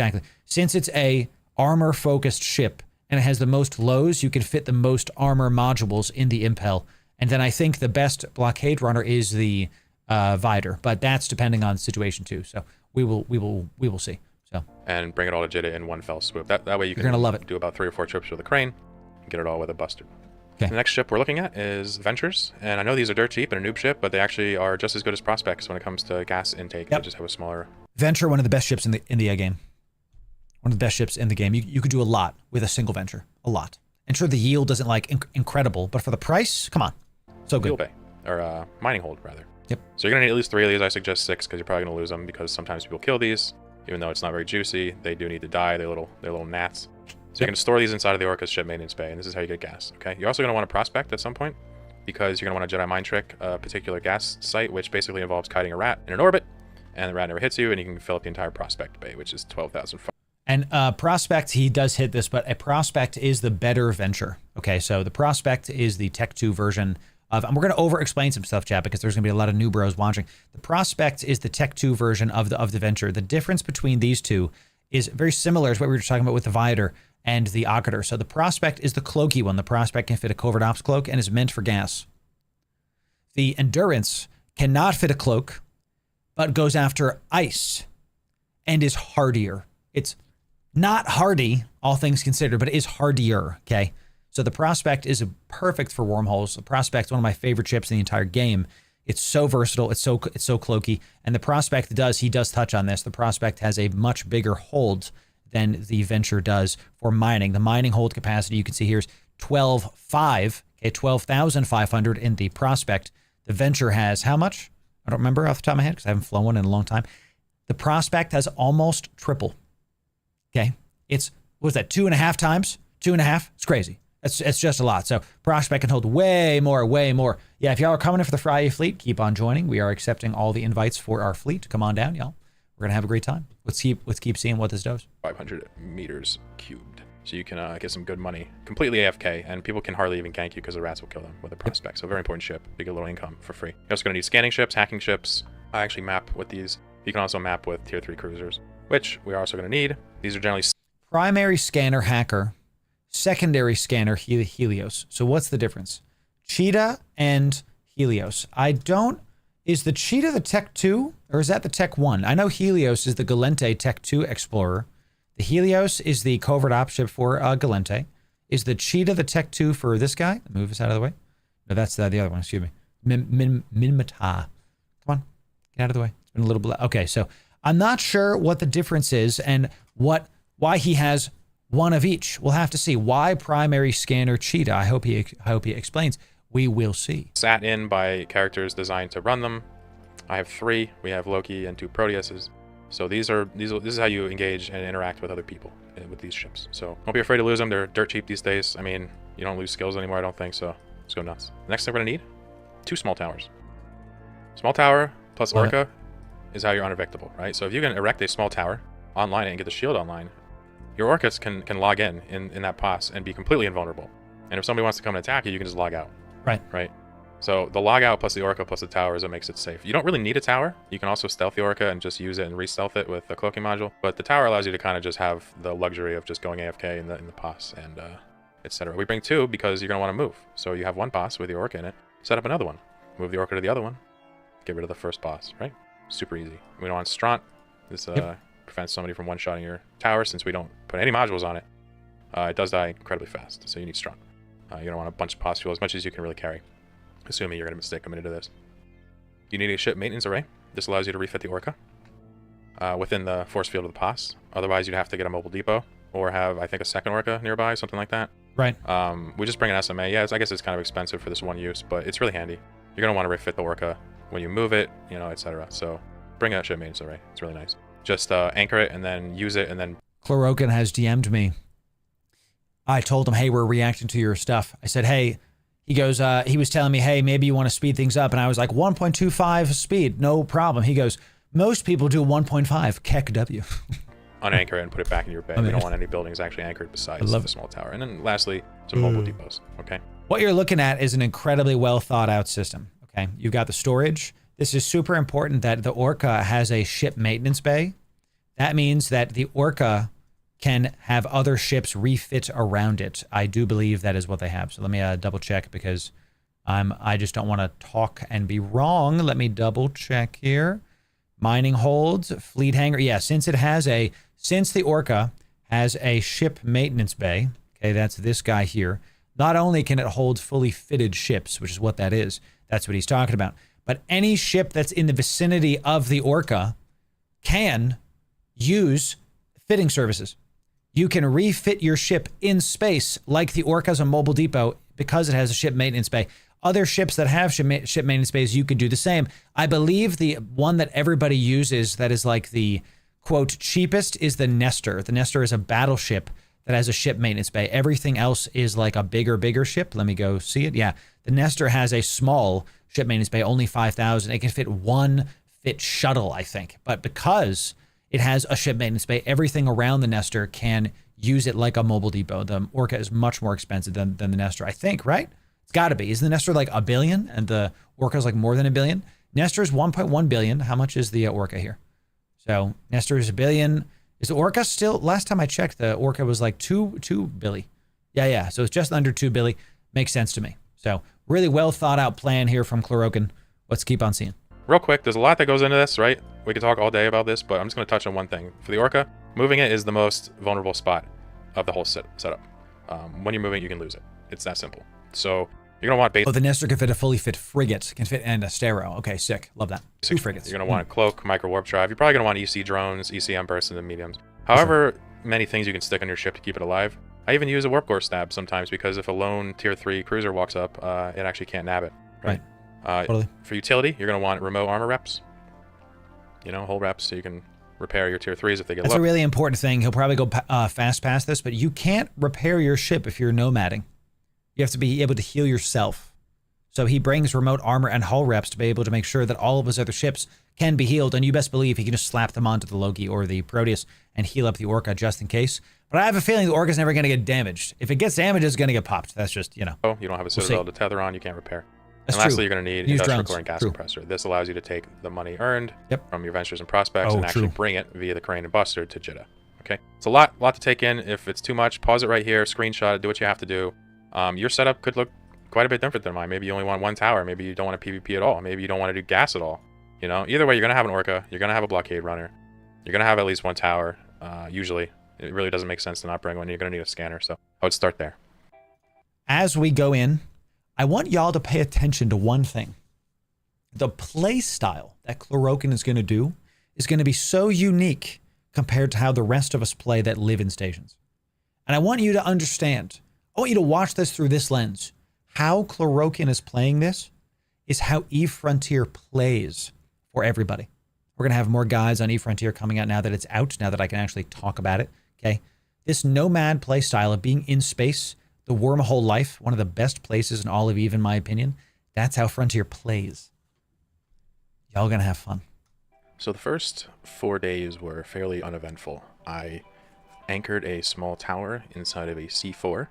Since it's a armor focused ship and it has the most lows, you can fit the most armor modules in the Impel. And then I think the best blockade runner is the Vider, but that's depending on the situation too. So we will see. So and bring it all to Jeddah in one fell swoop. That way you can You're gonna love it. do about 3 or 4 trips with a Crane and get it all with a Bustard. Okay. The next ship we're looking at is Ventures, and I know these are dirt cheap and a noob ship, but they actually are just as good as Prospects when it comes to gas intake. Yep. They just have a smaller. Venture, one of the best ships in the game. One of the best ships in the game. You could do a lot with a single Venture, a lot. And sure, the yield isn't like incredible, but for the price, come on, so good. Fuel bay, or mining hold rather. Yep. So you're gonna need at least 3 of these. I suggest 6 because you're probably gonna lose them because sometimes people kill these, even though it's not very juicy. They do need to die. They're little gnats. So you're going to store these inside of the Orca's ship maintenance bay, and this is how you get gas, okay? You're also going to want to prospect at some point, because you're going to want to Jedi Mind Trick a particular gas site, which basically involves kiting a rat in an orbit, and the rat never hits you, and you can fill up the entire prospect bay, which is 12,000. And prospect, he does hit this, but a prospect is the better Venture, okay? So the prospect is the Tech 2 version of, and we're going to over-explain some stuff, chat, because there's going to be a lot of Newbros watching. The prospect is the Tech 2 version of the Venture. The difference between these two is very similar to what we were just talking about with the Vider and the Occator. So the Prospect is the cloaky one. The Prospect can fit a covert ops cloak and is meant for gas. The Endurance cannot fit a cloak, but goes after ice and is hardier. It's not hardy, all things considered, but it is hardier, okay? So the Prospect is perfect for wormholes. The Prospect's one of my favorite ships in the entire game. It's so versatile. It's so cloaky. And the Prospect he does touch on this. The Prospect has a much bigger hold than the Venture does for mining. The mining hold capacity you can see here is 12,500, okay, 12,500 in the Prospect. The Venture has how much? I don't remember off the top of my head because I haven't flown one in a long time. The Prospect has almost triple. Okay, it's, what was that, 2.5 times? 2.5? It's crazy. It's just a lot. So Prospect can hold way more. Yeah, if y'all are coming in for the Friyay fleet, keep on joining. We are accepting all the invites for our fleet. Come on down, y'all. We're gonna have a great time. Let's keep seeing what this does. 500 meters cubed. So you can get some good money. Completely AFK, and people can hardly even gank you because the rats will kill them with a Prospect. So very important ship. You get a little income for free. You're also gonna need scanning ships, hacking ships. I actually map with these. You can also map with tier 3 cruisers, which we're also gonna need. These are generally primary scanner hacker, secondary scanner Helios. So what's the difference? Cheetah and Helios. Is the Cheetah the Tech 2 or is that the Tech 1? I know Helios is the Galente Tech 2 Explorer. The Helios is the covert op ship for Galente. Is the Cheetah the Tech 2 for this guy? Move us out of the way. No, that's the other one. Excuse me. Minmata. Come on, get out of the way. It's been a little bit. Okay, so I'm not sure what the difference is and why he has one of each. We'll have to see. Why primary scanner Cheetah? I hope he explains. We will see. Sat in by characters designed to run them. I have 3. We have Loki and 2 Proteuses. So this is how you engage and interact with other people with these ships. So don't be afraid to lose them. They're dirt cheap these days. I mean, you don't lose skills anymore, I don't think, so let's go nuts. The next thing we're gonna need, 2 small towers. Small tower plus Orca is how you're unevictable, right? So if you can erect a small tower online and get the shield online, your Orcas can log in that POS and be completely invulnerable. And if somebody wants to come and attack you, you can just log out. Right. So the logout plus the Orca plus the tower is what makes it safe. You don't really need a tower. You can also stealth the Orca and just use it and re-stealth it with the cloaking module. But the tower allows you to kind of just have the luxury of just going AFK in the POS and etc. We bring 2 because you're going to want to move. So you have 1 POS with your Orca in it. Set up another one. Move the Orca to the other one. Get rid of the first POS, right? Super easy. We don't want Stront. This prevents somebody from one-shotting your tower since we don't put any modules on it. It does die incredibly fast, so you need Stront. You don't want a bunch of pos fuel, as much as you can really carry, assuming you're going to stick them into this. You need a ship maintenance array. This allows you to refit the Orca within the force field of the pos. Otherwise, you'd have to get a mobile depot or have, I think, a second Orca nearby, something like that. Right. We just bring an SMA. Yeah, I guess it's kind of expensive for this one use, but it's really handy. You're going to want to refit the Orca when you move it, you know, etc. So bring a ship maintenance array. It's really nice. Just anchor it and then use it and then... Chlorokin has DM'd me. I told him, hey, we're reacting to your stuff. I said, hey, he goes, he was telling me, hey, maybe you want to speed things up. And I was like, 1.25 speed, no problem. He goes, most people do 1.5, Keck W. Unanchor it and put it back in your bay. You don't want any buildings actually anchored besides the small tower. And then lastly, some mobile depots, okay? What you're looking at is an incredibly well thought out system, okay? You've got the storage. This is super important that the Orca has a ship maintenance bay. That means that the Orca can have other ships refit around it. I do believe that is what they have. So let me double check because I just don't want to talk and be wrong. Let me double check here. Mining holds, fleet hangar. Yeah, since the Orca has a ship maintenance bay, okay, that's this guy here. Not only can it hold fully fitted ships, which is what that is, that's what he's talking about, but any ship that's in the vicinity of the Orca can use fitting services. You can refit your ship in space like the Orca's a mobile depot because it has a ship maintenance bay. Other ships that have ship maintenance bays, you can do the same. I believe the one that everybody uses that is like the, quote, cheapest is the Nestor. The Nestor is a battleship that has a ship maintenance bay. Everything else is like a bigger ship. Let me go see it. Yeah, the Nestor has a small ship maintenance bay, only 5,000. It can fit one fit shuttle, I think. But because it has a ship maintenance bay, everything around the Nestor can use it like a mobile depot. The Orca is much more expensive than the Nestor, I think, right? It's got to be. Isn't the Nestor like $1 billion and the Orca is like more than $1 billion? Nestor is 1.1 billion. How much is the Orca here? So Nestor is $1 billion. Is the Orca still? Last time I checked, the Orca was like two billion. Yeah. So it's just under 2 billion. Makes sense to me. So really well thought out plan here from Chlorokin. Let's keep on seeing. Real quick, there's a lot that goes into this, right? We could talk all day about this, but I'm just going to touch on one thing. For the Orca, moving it is the most vulnerable spot of the whole setup. When you're moving, you can lose it. It's that simple. So you're going to want base. Oh, the Nestor can fit a fully fit frigate. Can fit and a Stero. Okay, sick. Love that. 2 frigates. You're going to want a cloak, micro warp drive. You're probably going to want EC drones, ECM bursts, and mediums. However, many things you can stick on your ship to keep it alive. I even use a warp core stab sometimes because if a lone tier 3 cruiser walks up, it actually can't nab it. Right. Totally. For utility, you're going to want remote armor reps. You know, hull reps so you can repair your tier 3s if they get low. That's a really important thing. He'll probably go fast past this, but you can't repair your ship if you're nomading. You have to be able to heal yourself. So he brings remote armor and hull reps to be able to make sure that all of his other ships can be healed, and you best believe he can just slap them onto the Loki or the Proteus and heal up the Orca just in case. But I have a feeling the Orca's never going to get damaged. If it gets damaged, it's going to get popped. That's just, you know. Oh, you don't have a Citadel to tether on, you can't repair. That's and lastly, true. you're going to need Use industrial drones. core and gas True. compressor. This allows you to take the money earned from your ventures and prospects Oh, and actually true. bring it via the crane and buster to Jeddah. Okay, it's a lot to take in. If it's too much, pause it right here, screenshot it, do what you have to do. Your setup could look quite a bit different than mine. Maybe you only want one tower. Maybe you don't want a PvP at all. Maybe you don't want to do gas at all. You know, either way, you're going to have an Orca. You're going to have a blockade runner. You're going to have at least one tower. Usually, it really doesn't make sense to not bring one. You're going to need a scanner. So I would start there. As we go in, I want y'all to pay attention to one thing. The play style that Chlorokin is going to do is going to be so unique compared to how the rest of us play that live in stations. And I want you to understand, I want you to watch this through this lens. How Chlorokin is playing this is how Eve Frontier plays for everybody. We're going to have more guides on Eve Frontier coming out now that it's out, now that I can actually talk about it, okay? This nomad play style of being in space, the wormhole life, one of the best places in all of Eve, in my opinion, that's how Frontier plays. Y'all going to have fun. So the first 4 days were fairly uneventful. I anchored a small tower inside of a C4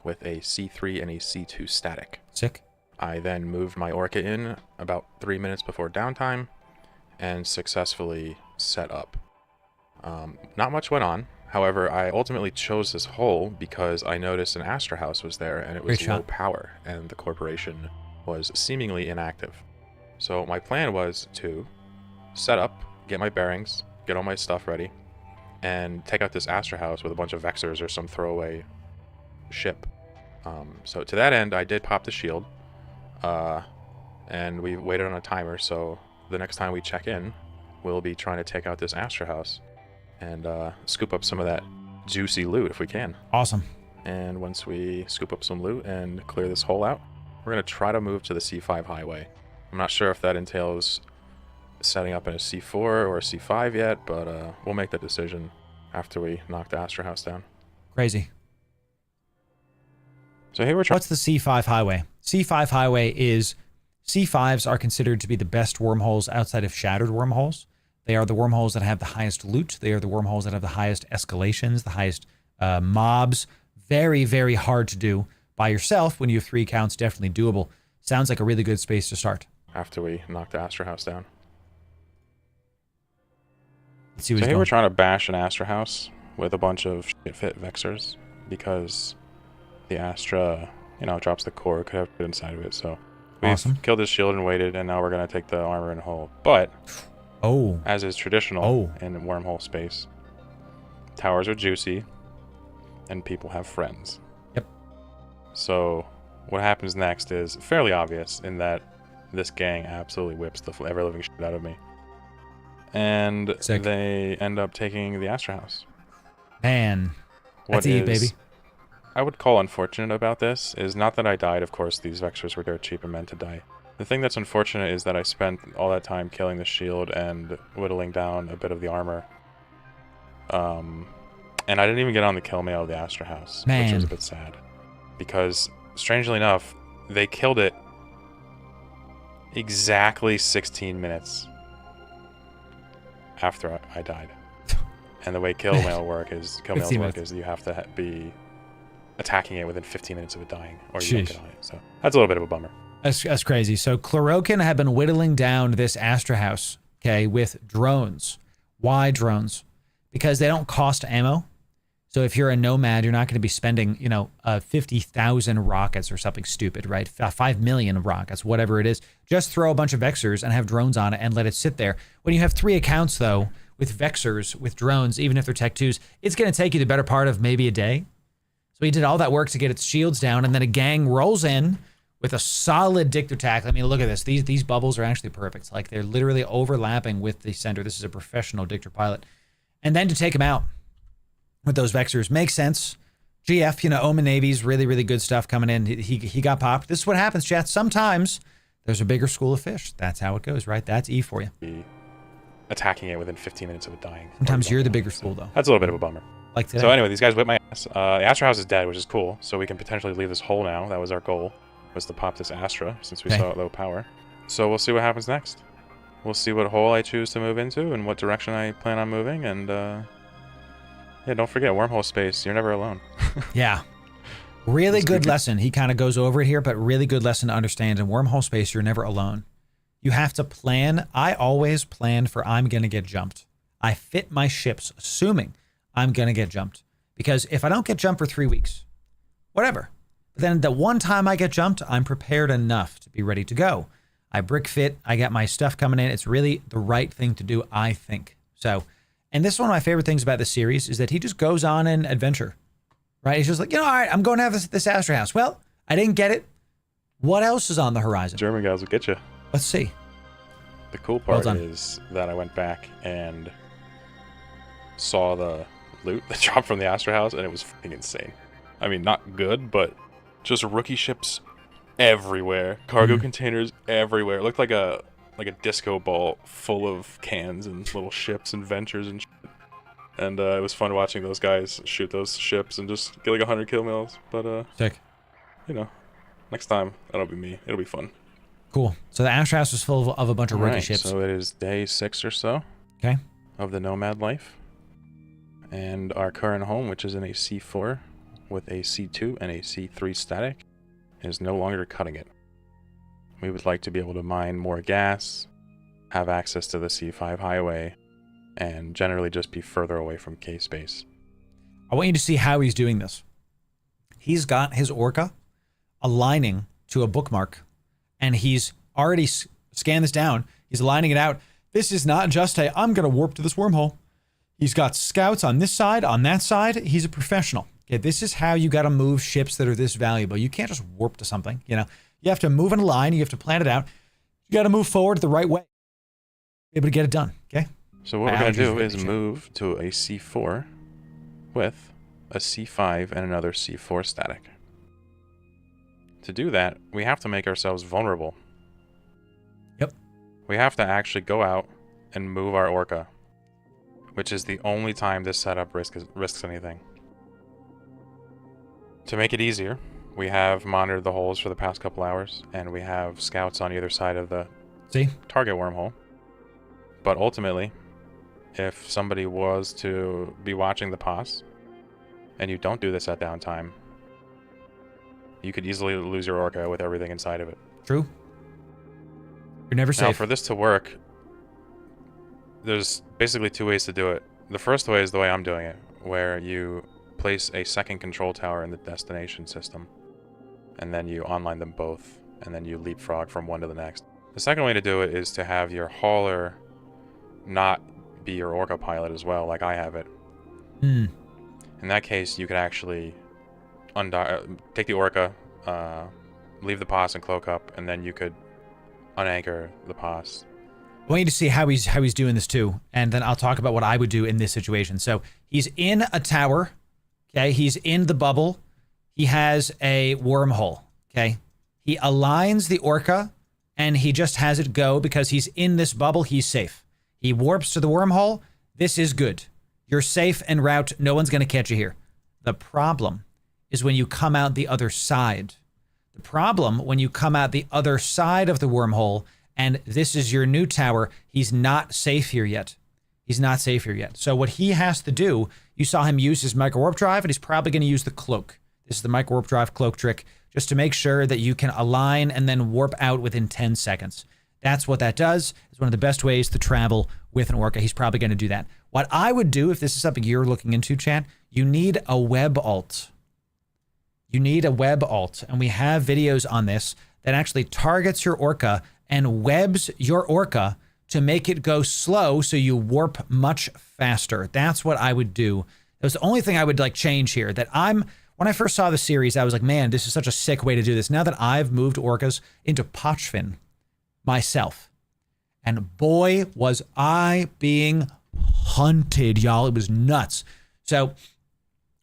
with a C3 and a C2 static. Sick. I then moved my Orca in about 3 minutes before downtime and successfully set up. Not much went on. However, I ultimately chose this hole because I noticed an Astra House was there and it was low power and the corporation was seemingly inactive. So my plan was to set up, get my bearings, get all my stuff ready, and take out this Astra House with a bunch of Vexers or some throwaway ship. So to that end, I did pop the shield, and we waited on a timer. So the next time we check in, we'll be trying to take out this Astra house and scoop up some of that juicy loot if we can. Awesome. And once we scoop up some loot and clear this hole out, we're going to try to move to the C5 highway. I'm not sure if that entails setting up in a C4 or a C5 yet, but we'll make that decision after we knock the Astra house down. Crazy. So here we're trying. What's the C5 highway? C5 highway is, C5s are considered to be the best wormholes outside of shattered wormholes. They are the wormholes that have the highest loot. They are the wormholes that have the highest escalations, the highest mobs. Very, very hard to do by yourself. When you have 3 accounts, definitely doable. Sounds like a really good space to start. After we knock the Astra house down. Let's see what's So here going. we're trying to bash an Astra house with a bunch of shit-fit Vexers because the Astra, you know, drops the core, could have put inside of it. So we've Awesome. killed this shield and waited, and now we're going to take the armor and hull. But, as is traditional in wormhole space, towers are juicy, and people have friends. Yep. So what happens next is fairly obvious in that this gang absolutely whips the ever-living shit out of me. And Sick. they end up taking the Astra house. Man, What that's Eve, baby. I would call unfortunate about this is not that I died. Of course, these Vexers were dirt cheap and meant to die. The thing that's unfortunate is that I spent all that time killing the shield and whittling down a bit of the armor. And I didn't even get on the kill mail of the Astra house, which was a bit sad. Because, strangely enough, they killed it exactly 16 minutes after I died. And the way kill mails work is you have to be attacking it within 15 minutes of it dying, or you don't get on it. So that's a little bit of a bummer. That's crazy. So Chlorokin had been whittling down this Astra house, okay, with drones. Why drones? Because they don't cost ammo. So if you're a Nomad, you're not going to be spending, 50,000 rockets or something stupid, right? 5 million rockets, whatever it is. Just throw a bunch of Vexers and have drones on it and let it sit there. When you have 3 accounts, though, with Vexers, with drones, even if they're Tech 2s, it's going to take you the better part of maybe a day. So he did all that work to get its shields down, and then a gang rolls in with a solid Dictor tackle. I mean, look at this. These bubbles are actually perfect. Like, they're literally overlapping with the center. This is a professional Dictor pilot. And then to take him out with those Vexers makes sense. GF, Omen Navy's really, really good stuff coming in. He got popped. This is what happens, chat. Sometimes there's a bigger school of fish. That's how it goes, right? That's E for you. Attacking it within 15 minutes of it dying. Sometimes you're the bigger school, though. That's a little bit of a bummer. Like today. So anyway, these guys whipped my ass. The Astra house is dead, which is cool. So we can potentially leave this hole now. That was our goal, was to pop this Astra, since we saw it low power. So we'll see what happens next. We'll see what hole I choose to move into and what direction I plan on moving. And yeah, don't forget, wormhole space, you're never alone. Yeah. Really good lesson. He kind of goes over it here, but really good lesson to understand. In wormhole space, you're never alone. You have to plan. I always plan for I'm going to get jumped. I fit my ships assuming I'm going to get jumped. Because if I don't get jumped for 3 weeks, whatever. But then the one time I get jumped, I'm prepared enough to be ready to go. I brick fit. I got my stuff coming in. It's really the right thing to do, I think. So, and this is one of my favorite things about the series is that he just goes on an adventure, right? He's just like, all right, I'm going to have this Astra house. Well, I didn't get it. What else is on the horizon? German guys will get you. Let's see. The cool part is that I went back and saw the loot that dropped from the Astra house, and it was fucking insane. I mean, not good, but just rookie ships everywhere, cargo containers everywhere. It looked like a disco ball full of cans and little ships and ventures and shit. And it was fun watching those guys shoot those ships and just get like 100 kill mills. But sick. Next time that'll be me. It'll be fun. Cool. So the Astra house was full of a bunch of rookie ships. So it is day 6 or so. Okay. Of the Nomad life. And our current home, which is in a C4 with a C2 and a C3 static, is no longer cutting it. We would like to be able to mine more gas, have access to the C5 highway, and generally just be further away from K-space. I want you to see how he's doing this. He's got his Orca aligning to a bookmark, and he's already scanned this down. He's aligning it out. This is not just I'm going to warp to this wormhole. He's got scouts on this side, on that side. He's a professional. Okay, this is how you got to move ships that are this valuable. You can't just warp to something, you know. You have to move in a line. You have to plan it out. You got to move forward the right way. Be able to get it done, okay? So what we're going to do is move to a C4 with a C5 and another C4 static. To do that, we have to make ourselves vulnerable. Yep. We have to actually go out and move our Orca, which is the only time this setup risks anything. To make it easier, we have monitored the holes for the past couple hours, and we have scouts on either side of the target wormhole. But ultimately, if somebody was to be watching the POS, and you don't do this at downtime, you could easily lose your Orca with everything inside of it. True. You're never safe. Now, for this to work, there's basically two ways to do it. The first way is the way I'm doing it, where you place a second control tower in the destination system, and then you online them both, and then you leapfrog from one to the next. The second way to do it is to have your hauler not be your Orca pilot as well, like I have it. In that case, you could actually take the Orca, leave the POS and cloak up, and then you could unanchor the POS. I want you to see how he's doing this too, and then I'll talk about what I would do in this situation. So he's in a tower, okay? He's in the bubble. He has a wormhole, okay? He aligns the Orca, and he just has it go because he's in this bubble. He's safe. He warps to the wormhole. This is good. You're safe en route. No one's going to catch you here. The problem is when you come out the other side. The problem when you come out the other side of the wormhole, and this is your new tower, he's not safe here yet. He's not safe here yet. So what he has to do, you saw him use his micro warp drive, and he's probably going to use the cloak. This is the micro warp drive cloak trick, just to make sure that you can align and then warp out within 10 seconds. That's what that does. It's one of the best ways to travel with an Orca. He's probably going to do that. What I would do, if this is something you're looking into, chat, you need a web alt. You need a web alt, and we have videos on this that actually targets your Orca and webs your Orca to make it go slow so you warp much faster. That's what I would do. That was the only thing I would like change here. When I first saw the series, I was like, man, this is such a sick way to do this. Now that I've moved Orcas into Pochfin myself, and boy, was I being hunted, y'all. It was nuts. So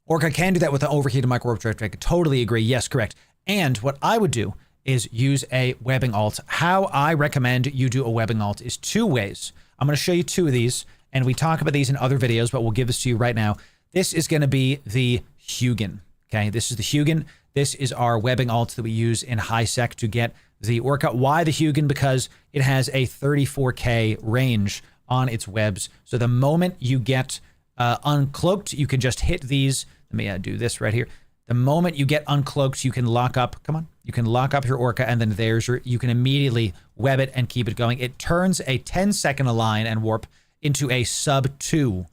Orca can do that with an overheated micro warp drive. I could totally agree. Yes, correct. And what I would do is use a webbing alt. How I recommend you do a webbing alt is two ways. I'm going to show you two of these, and we talk about these in other videos, but we'll give this to you right now. This is going to be the Hugin. Okay, this is the Hugin. This is our webbing alt that we use in high sec to get the Orca. Why the Hugin? Because it has a 34K range on its webs. So the moment you get uncloaked, you can just hit these. Let me do this right here. The moment you get uncloaked, you can lock up. Come on. You can lock up your Orca, and then you can immediately web it and keep it going. It turns a 10-second align and warp into a sub-2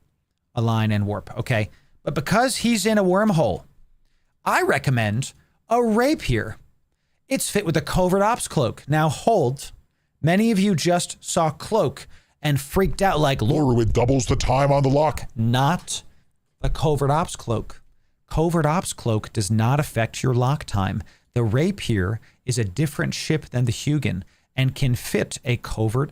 align and warp. Okay. But because he's in a wormhole, I recommend a rapier. It's fit with a covert ops cloak. Now hold. Many of you just saw cloak and freaked out like, Loru, it doubles the time on the lock. Not the covert ops cloak. Covert ops cloak does not affect your lock time. The rapier is a different ship than the Hugin and can fit a covert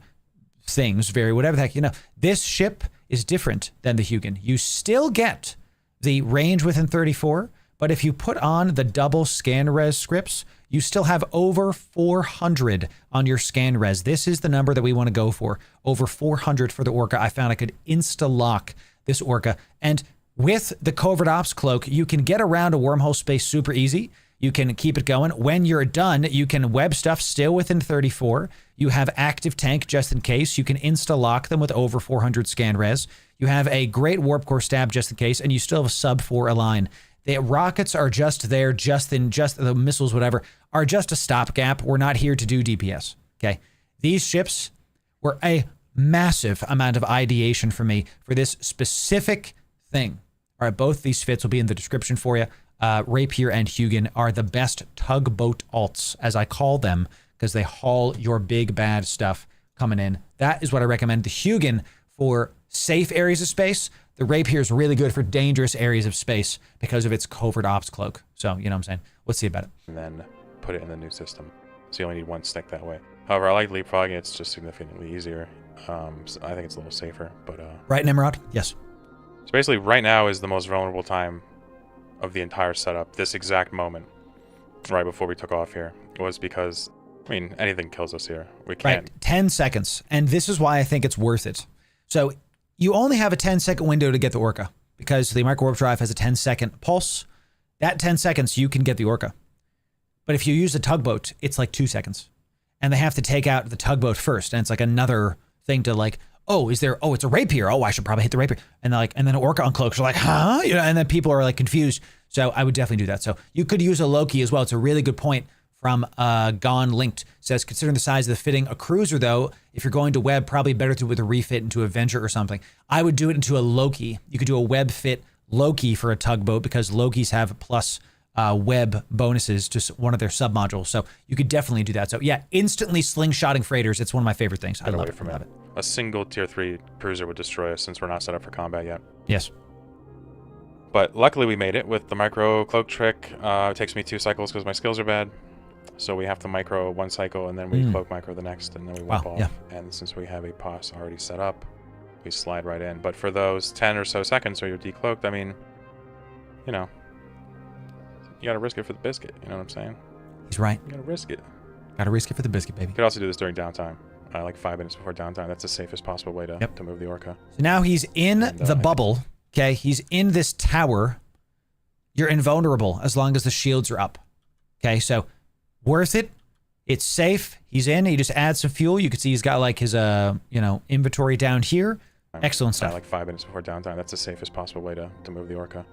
things, whatever the heck, you know. This ship is different than the Hugin. You still get the range within 34, but if you put on the double scan res scripts, you still have over 400 on your scan res. This is the number that we want to go for. Over 400 for the Orca. I found I could insta-lock this Orca. And with the covert ops cloak, you can get around a wormhole space super easy. You can keep it going. When you're done, you can web stuff still within 34. You have active tank just in case. You can insta-lock them with over 400 scan res. You have a great warp core stab just in case, and you still have a sub-4 align. The rockets are just there, just the missiles, whatever, are just a stopgap. We're not here to do DPS, okay? These ships were a massive amount of ideation for me for this specific thing. All right, both these fits will be in the description for you. Rapier and Hugin are the best tugboat alts, as I call them, because they haul your big bad stuff coming in. That is what I recommend. The Hugin for safe areas of space. The rapier is really good for dangerous areas of space because of its covert ops cloak. So, you know what I'm saying? Let's see about it. And then put it in the new system. So you only need one stick that way. However, I like leapfrogging. It's just significantly easier. So I think it's a little safer. But right, Nimrod? Yes. So basically, right now is the most vulnerable time of the entire setup. This exact moment, right before we took off here, was because, I mean, anything kills us here. We can't. Right, 10 seconds. And this is why I think it's worth it. So you only have a 10-second window to get the orca because the micro warp drive has a 10-second pulse. That 10 seconds, you can get the orca. But if you use a tugboat, it's like 2 seconds. And they have to take out the tugboat first. And it's like another thing to like, oh, it's a rapier. Oh, I should probably hit the rapier. And then an orca uncloaks. You're like, huh? You know, and then people are like confused. So I would definitely do that. So you could use a Loki as well. It's a really good point from Gone Linked. Says, considering the size of the fitting, a cruiser though, if you're going to web, probably better to do with a refit into a Venture or something. I would do it into a Loki. You could do a web fit Loki for a tugboat because Lokis have plus web bonuses to one of their submodules. So you could definitely do that. So yeah, instantly slingshotting freighters. It's one of my favorite things. I love it. A single tier 3 cruiser would destroy us since we're not set up for combat yet. Yes. But luckily we made it with the micro cloak trick. It takes me 2 cycles because my skills are bad. So we have to micro 1 cycle and then we cloak micro the next and then we whip off. Yeah. And since we have a POS already set up, we slide right in. But for those 10 or so seconds where you're decloaked, I mean, you know, you gotta risk it for the biscuit. You know what I'm saying? He's right. You gotta risk it. Gotta risk it for the biscuit, baby. You could also do this during downtime. Like 5 minutes before downtime. That's the safest possible way to move the orca. So now he's in the bubble. Okay, he's in this tower. You're invulnerable as long as the shields are up. Okay, so worth it. It's safe. He's in. He just adds some fuel. You can see he's got like his inventory down here. Excellent stuff. Like 5 minutes before downtime. That's the safest possible way to move the orca.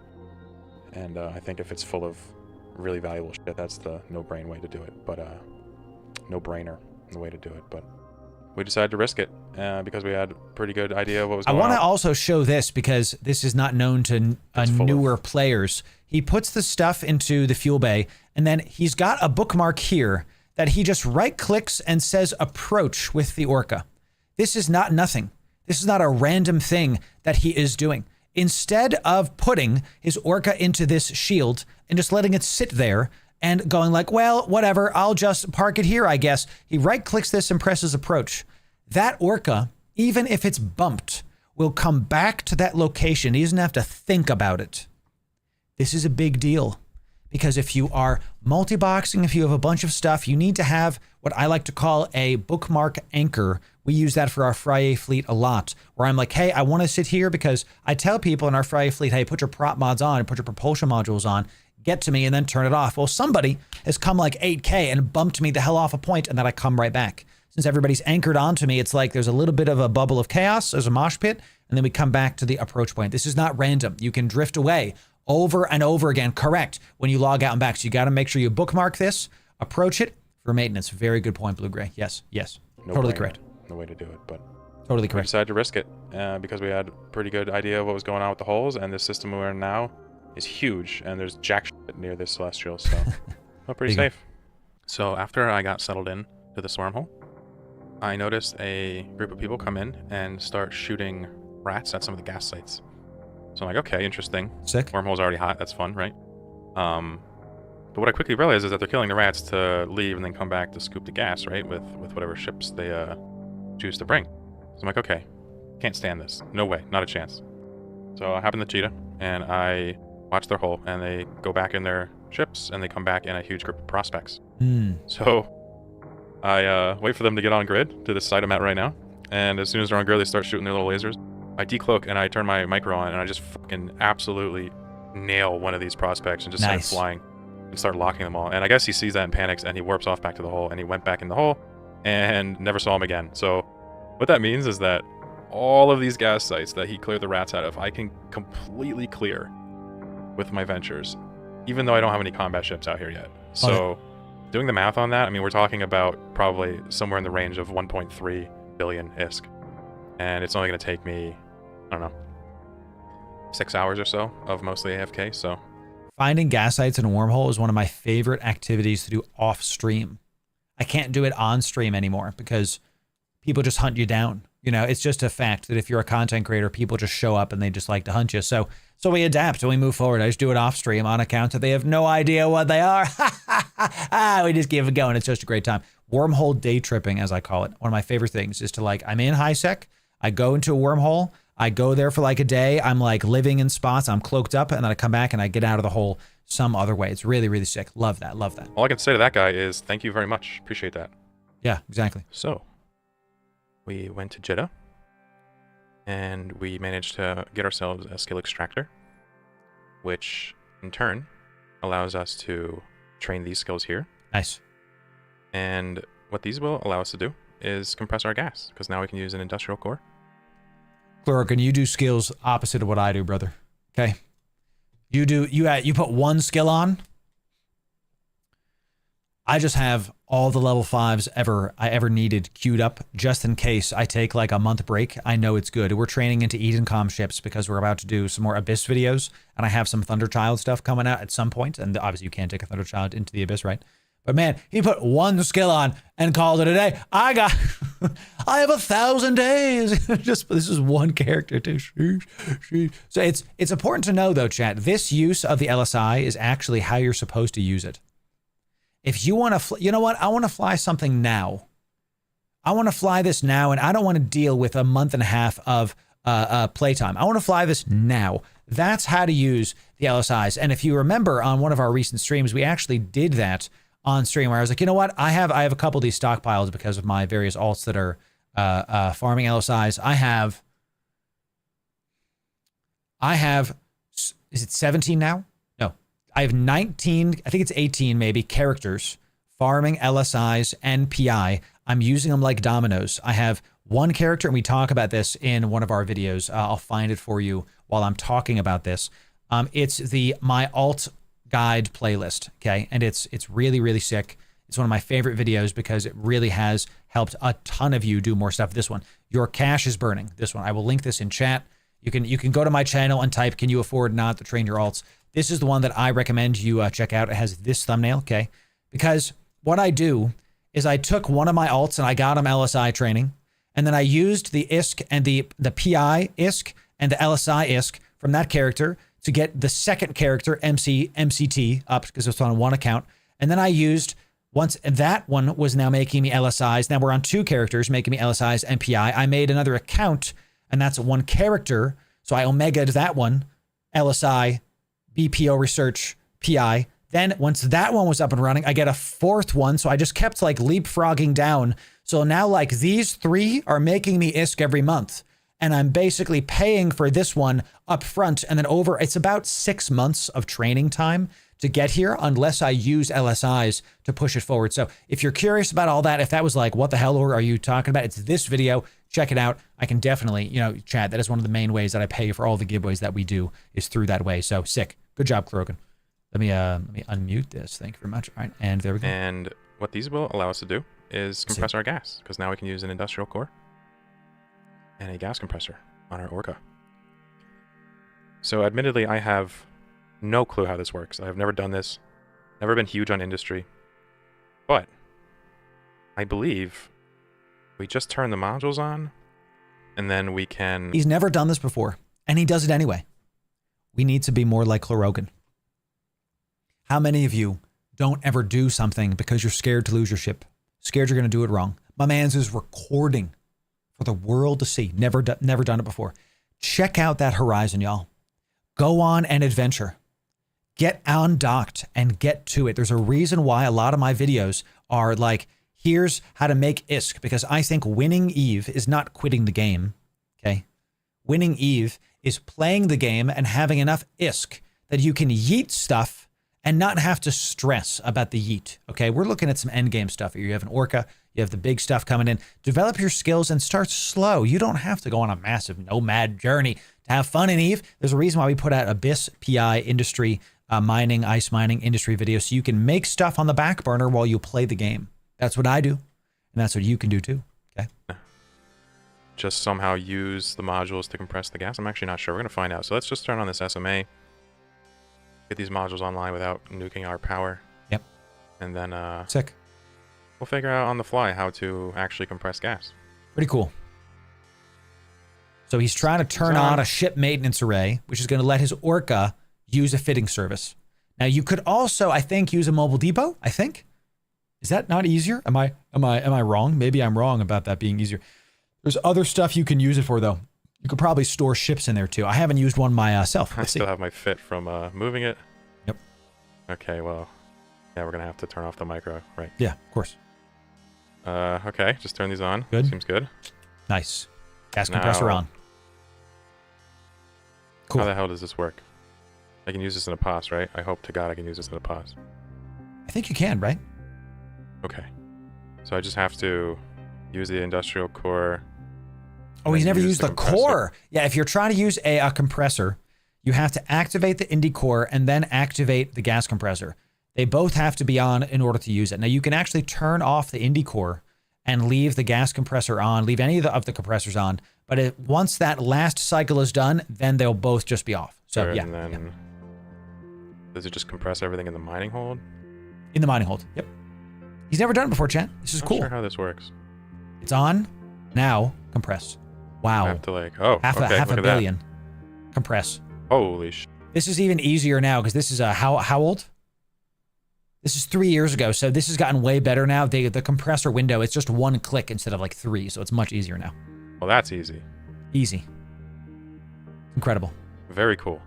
And I think if it's full of really valuable shit, that's the no-brain way to do it. But no-brainer the way to do it. But we decided to risk it because we had a pretty good idea of what was going on. I want to also show this because this is not known to newer players. He puts the stuff into the fuel bay, and then he's got a bookmark here that he just right-clicks and says approach with the orca. This is not nothing. This is not a random thing that he is doing. Instead of putting his orca into this shield and just letting it sit there and going like, well, whatever, I'll just park it here, I guess. He right-clicks this and presses approach. That orca, even if it's bumped, will come back to that location. He doesn't have to think about it. This is a big deal because if you are multi-boxing, if you have a bunch of stuff, you need to have what I like to call a bookmark anchor. We use that for our Friyay fleet a lot, where I'm like, hey, I want to sit here because I tell people in our Friyay fleet, hey, put your prop mods on and put your propulsion modules on, get to me and then turn it off. Well, somebody has come like 8K and bumped me the hell off a point and then I come right back. Since everybody's anchored onto me, it's like there's a little bit of a bubble of chaos, there's a mosh pit, and then we come back to the approach point. This is not random. You can drift away over and over again, correct, when you log out and back. So you got to make sure you bookmark this, approach it for maintenance. Very good point, Blue Gray. Yes, yes, totally correct. No way to do it, but totally correct. We decided to risk it because we had a pretty good idea of what was going on with the holes, and this system we're in now is huge, and there's jack shit near this celestial, so well, pretty safe. So after I got settled in to this wormhole, I noticed a group of people come in and start shooting rats at some of the gas sites. So I'm like, okay, interesting. Sick. Wormhole's already hot. That's fun, right? But what I quickly realized is that they're killing the rats to leave and then come back to scoop the gas, right? With whatever ships they choose to bring. So I'm like, okay, can't stand this. No way, not a chance. So I hop in the cheetah and I watch their hole, and they go back in their ships and they come back in a huge group of prospects. So I wait for them to get on grid to this site I'm at right now, and as soon as they're on grid, they start shooting their little lasers. I decloak and I turn my micro on, and I just fucking absolutely nail one of these prospects and just start flying and start locking them all. And I guess he sees that and panics, and he warps off back to the hole, and he went back in the hole and never saw him again. So what that means is that all of these gas sites that he cleared the rats out of, I can completely clear with my ventures, even though I don't have any combat ships out here yet. So doing the math on that, I mean, we're talking about probably somewhere in the range of 1.3 billion ISK. And it's only going to take me, I don't know, 6 hours or so of mostly AFK, so. Finding gas sites in a wormhole is one of my favorite activities to do off stream. I can't do it on stream anymore because people just hunt you down. You know, it's just a fact that if you're a content creator, people just show up and they just like to hunt you. So we adapt and we move forward. I just do it off stream on accounts that they have no idea what they are. We just keep it going. It's just a great time. Wormhole day tripping, as I call it. One of my favorite things is to like, I'm in high sec. I go into a wormhole. I go there for like a day. I'm like living in spots. I'm cloaked up and then I come back and I get out of the hole some other way. It's really, really sick. Love that. Love that. All I can say to that guy is thank you very much. Appreciate that. Yeah, exactly. So we went to Jeddah and we managed to get ourselves a skill extractor, which in turn allows us to train these skills here. Nice. And what these will allow us to do is compress our gas, because now we can use an industrial core. Chlorokin, you do skills opposite of what I do, brother. Okay. You put one skill on. I just have all the level 5s I ever needed queued up just in case I take like a month break. I know it's good. We're training into Eden Com ships because we're about to do some more Abyss videos, and I have some Thunderchild stuff coming out at some point. And obviously you can't take a Thunderchild into the Abyss, right? But man, he put one skill on and called it a day. I have 1,000 days. Just this is one character too. So it's important to know though, chat. This use of the LSI is actually how you're supposed to use it. If you want to, you know what? I want to fly something now. I want to fly this now, and I don't want to deal with a month and a half of playtime. I want to fly this now. That's how to use the LSIs. And if you remember on one of our recent streams, we actually did that on stream where I was like, you know what? I have a couple of these stockpiles because of my various alts that are farming LSIs. I have, is it 17 now? No, I have 19, I think it's 18 maybe, characters farming LSIs and PI. I'm using them like dominoes. I have one character, and we talk about this in one of our videos. I'll find it for you while I'm talking about this. It's the My Alt Guide playlist, okay? And it's really, really sick. It's one of my favorite videos because it really has helped a ton of you do more stuff. This one, Your Cash is Burning. This one, I will link this in chat. You can go to my channel and type, can you afford not to train your alts? This is the one that I recommend you check out. It has this thumbnail, okay? Because what I do is I took one of my alts and I got him LSI training, and then I used the ISK and the PI ISK and the LSI ISK from that character to get the second character, MCT, up because it's on one account. And then I used, once that one was now making me LSIs, now we're on two characters making me LSIs and PI. I made another account, and that's one character. So I omega'd that one, LSI, BPO research, PI. Then once that one was up and running, I get a fourth one. So I just kept like leapfrogging down. So now like these three are making me ISK every month. And I'm basically paying for this one up front, and then over, it's about 6 months of training time to get here unless I use LSIs to push it forward. So if you're curious about all that, if that was like, what the hell are you talking about? It's this video. Check it out. I can definitely, chat. That is one of the main ways that I pay for all the giveaways that we do is through that way. So sick. Good job, Krogan. Let me unmute this. Thank you very much. All right, and there we go. And what these will allow us to do is compress our gas, because now we can use an industrial core and a gas compressor on our Orca. So admittedly, I have no clue how this works. I've never done this, never been huge on industry, but I believe we just turn the modules on and then we can... He's never done this before, and he does it anyway. We need to be more like Chlorogan. How many of you don't ever do something because you're scared to lose your ship? Scared you're going to do it wrong? My man's is recording for the world to see. Never done it before. Check out that horizon, y'all. Go on an adventure. Get undocked and get to it. There's a reason why a lot of my videos are like, here's how to make ISK, because I think winning Eve is not quitting the game, okay? Winning Eve is playing the game and having enough ISK that you can yeet stuff and not have to stress about the yeet, okay? We're looking at some endgame stuff here. You have an Orca, you have the big stuff coming in. Develop your skills and start slow. You don't have to go on a massive nomad journey to have fun in Eve. There's a reason why we put out Abyss, PI, industry, mining, ice mining, industry videos, so you can make stuff on the back burner while you play the game. That's what I do, and that's what you can do too, okay? Just somehow use the modules to compress the gas? I'm actually not sure. We're going to find out. So let's just turn on this SMA. Get these modules online without nuking our power. Yep. And then sick. We'll figure out on the fly how to actually compress gas. Pretty cool. So he's trying to turn on a ship maintenance array, which is going to let his Orca use a fitting service. Now you could also, I think, use a mobile depot. I think. Is that not easier? Am I wrong? Maybe I'm wrong about that being easier. There's other stuff you can use it for though. You could probably store ships in there too. I haven't used one myself. I still have my fit from moving it. Yep. Okay, well, yeah, we're gonna have to turn off the micro, right? Yeah, of course. Okay, just turn these on. Good. Seems good. Nice. Gas compressor on. Cool. How the hell does this work? I can use this in a pause, right? I hope to God I can use this in a pause. I think you can, right? Okay. So I just have to use the industrial core. Oh, he's never used the core. Yeah, if you're trying to use a compressor, you have to activate the Indy core and then activate the gas compressor. They both have to be on in order to use it. Now, you can actually turn off the Indy core and leave the gas compressor on, leave any of the compressors on. But once that last cycle is done, then they'll both just be off. So, sure, yeah. And then does it just compress everything in the mining hold? In the mining hold, yep. He's never done it before, chat. This is cool. Not sure how this works. It's on. Now, compress. Wow. I have to like, oh, half okay, a look at billion. that. Compress. Holy sh! This is even easier now because this is how old? This is 3 years ago, so this has gotten way better now. The compressor window, it's just one click instead of like 3, so it's much easier now. Well, that's easy. Easy. Incredible. Very cool.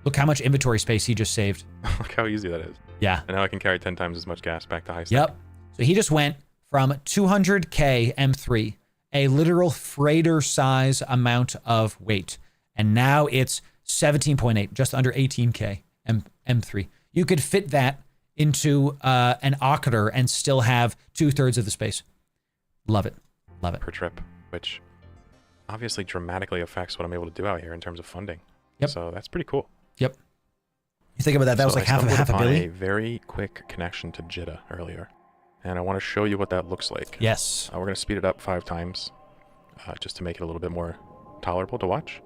Look how much inventory space he just saved. Look how easy that is. Yeah. And now I can carry 10 times as much gas back to high stack. Yep. So he just went from 200K M3, a literal freighter size amount of weight, and now it's 17.8, just under 18K M3. You could fit that into an Ocketer and still have 2/3 of the space. Love it. Love it. Per trip, which obviously dramatically affects what I'm able to do out here in terms of funding. Yep. So that's pretty cool. Yep. You think about that, that was like half a billion? A very quick connection to Jitta earlier, and I want to show you what that looks like. Yes. We're going to speed it up 5 times just to make it a little bit more tolerable to watch.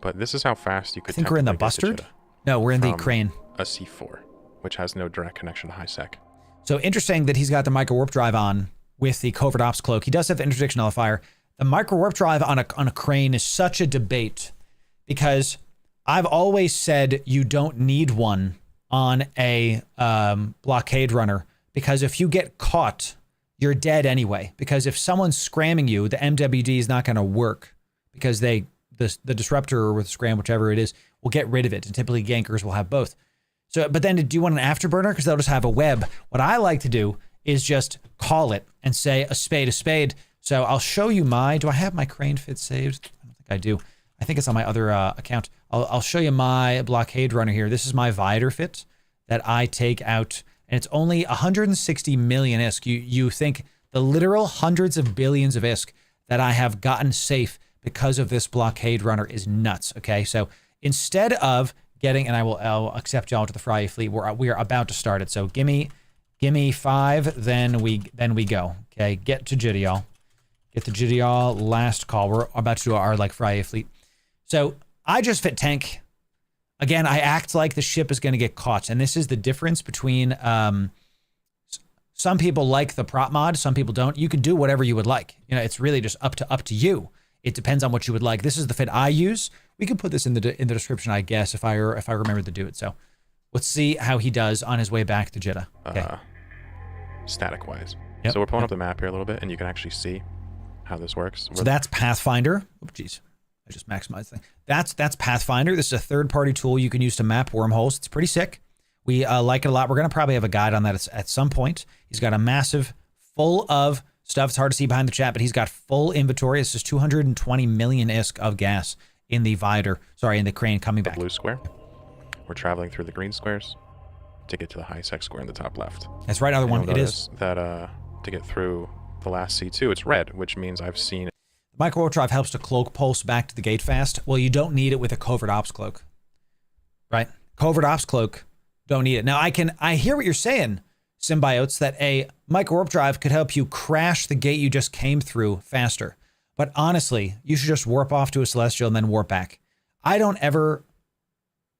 But this is how fast you could. I think we're in the Bustard? No, we're in the Crane. A C4, which has no direct connection to high sec. So interesting that he's got the micro warp drive on with the covert ops cloak. He does have the interdiction nullifier. The micro warp drive on a Crane is such a debate because I've always said you don't need one on a blockade runner because if you get caught, you're dead anyway. Because if someone's scramming you, the MWD is not going to work because the disruptor or the scram, whichever it is, will get rid of it. And typically gankers will have both. So, but then do you want an afterburner? Because they'll just have a web. What I like to do is just call it and say a spade, a spade. So I'll show you do I have my Crane fit saved? I don't think I do. I think it's on my other account. I'll show you my blockade runner here. This is my Vider fit that I take out, and it's only 160 million ISK. You think the literal hundreds of billions of ISK that I have gotten safe because of this blockade runner is nuts. Okay, so instead of getting, and I'll accept y'all to the Friyay fleet. We are about to start it. So give me 5, then we go. Okay, get to Jitty, y'all. Get to Jitty, y'all. Last call. We're about to do our like Friyay fleet. So I just fit tank. Again, I act like the ship is going to get caught. And this is the difference between some people like the prop mod, some people don't. You can do whatever you would like. You know, it's really just up to you. It depends on what you would like. This is the fit I use. We can put this in the description, I guess, if I remember to do it. So let's see how he does on his way back to Jitta. Okay. Static wise. Yep. So we're pulling up the map here a little bit, and you can actually see how this works. So that's Pathfinder. Oh, geez. I just maximized the thing. That's Pathfinder. This is a third-party tool you can use to map wormholes. It's pretty sick. We like it a lot. We're going to probably have a guide on that at some point. He's got a massive, full of stuff. It's hard to see behind the chat, but he's got full inventory. This is 220 million ISK of gas in the Vider. Sorry, in the Crane coming back. Blue square. We're traveling through the green squares to get to the high sec square in the top left. That's right, other one. It is. That to get through the last C2, it's red, which means I've seen it. Micro warp drive helps to cloak pulse back to the gate fast. Well, you don't need it with a covert ops cloak, right? Covert ops cloak, don't need it. Now, I hear what you're saying, Symbiotes, that a micro warp drive could help you crash the gate you just came through faster. But honestly, you should just warp off to a Celestial and then warp back. I don't ever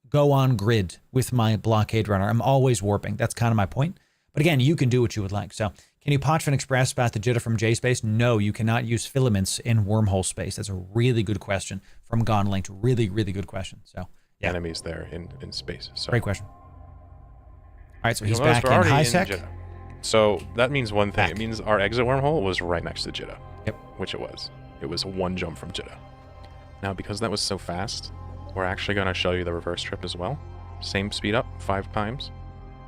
go on grid with my blockade runner. I'm always warping. That's kind of my point. But again, you can do what you would like. So can you Potchman Express about the jitter from J-Space? No, you cannot use filaments in wormhole space. That's a really good question from Gone Linked. Really, really good question. So yeah. Enemies there in space. So. Great question. All right, so he's You'll notice back we're in already high in sec. Jitta. So that means one thing. Back. It means our exit wormhole was right next to Jitta. Yep. Which it was. It was one jump from Jitta. Now, because that was so fast, we're actually going to show you the reverse trip as well. Same speed up, 5 times.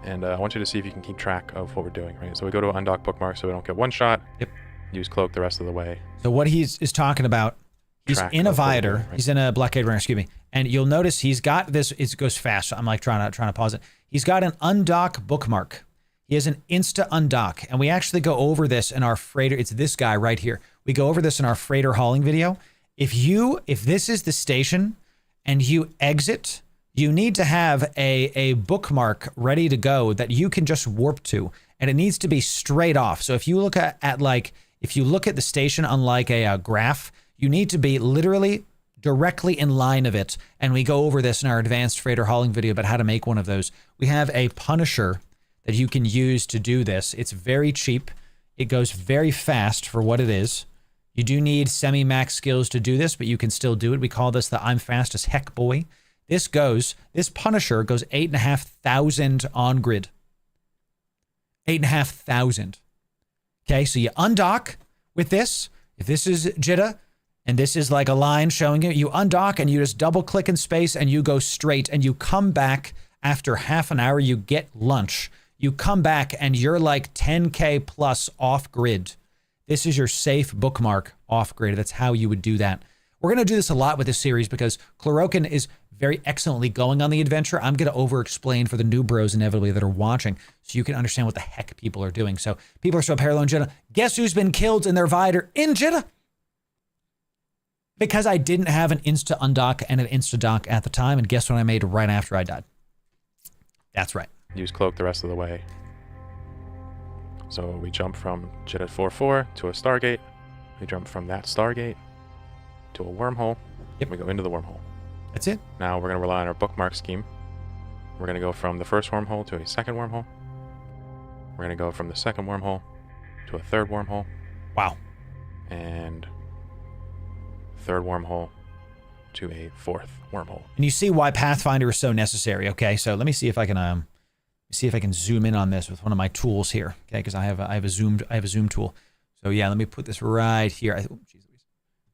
And I want you to see if you can keep track of what we're doing, right? So we go to undock bookmark so we don't get one shot. Yep. Use cloak the rest of the way. So what is talking about, he's Track in a of what we're Viator. doing, right? He's in a blockade runner, excuse me. And you'll notice he's got this, it goes fast. So I'm like trying to pause it. He's got an undock bookmark. He has an insta undock. And we actually go over this in our freighter. It's this guy right here. We go over this in our freighter hauling video. If this is the station and you exit, you need to have a bookmark ready to go that you can just warp to, and it needs to be straight off. So if you look if you look at the station on like a graph, you need to be literally directly in line of it. And we go over this in our advanced freighter hauling video about how to make one of those. We have a Punisher that you can use to do this. It's very cheap. It goes very fast for what it is. You do need semi-max skills to do this, but you can still do it. We call this the I'm fast as heck boy. This Punisher goes 8,500 on grid. 8,500. Okay, so you undock with this. If this is Jitta, and this is like a line showing you undock and you just double click in space and you go straight and you come back after half an hour, you get lunch. You come back and you're like 10K plus off grid. This is your safe bookmark off grid. That's how you would do that. We're going to do this a lot with this series because Chlorokin is very excellently going on the adventure. I'm going to over-explain for the new bros inevitably that are watching so you can understand what the heck people are doing. So people are still parallel in Jitta. Guess who's been killed in their Viator in Jitta? Because I didn't have an insta undock and an insta dock at the time, and guess what I made right after I died? That's right. Use cloak the rest of the way. So we jump from Jitta 4-4 to a Stargate. We jump from that Stargate to a wormhole. Yep. We go into the wormhole. That's it. Now we're going to rely on our bookmark scheme. We're going to go from the first wormhole to a second wormhole. We're going to go from the second wormhole to a third wormhole. Wow. And third wormhole to a fourth wormhole. And you see why Pathfinder is so necessary. Okay, so let me see if I can zoom in on this with one of my tools here. Okay, because I have a zoom tool. So yeah, let me put this right here.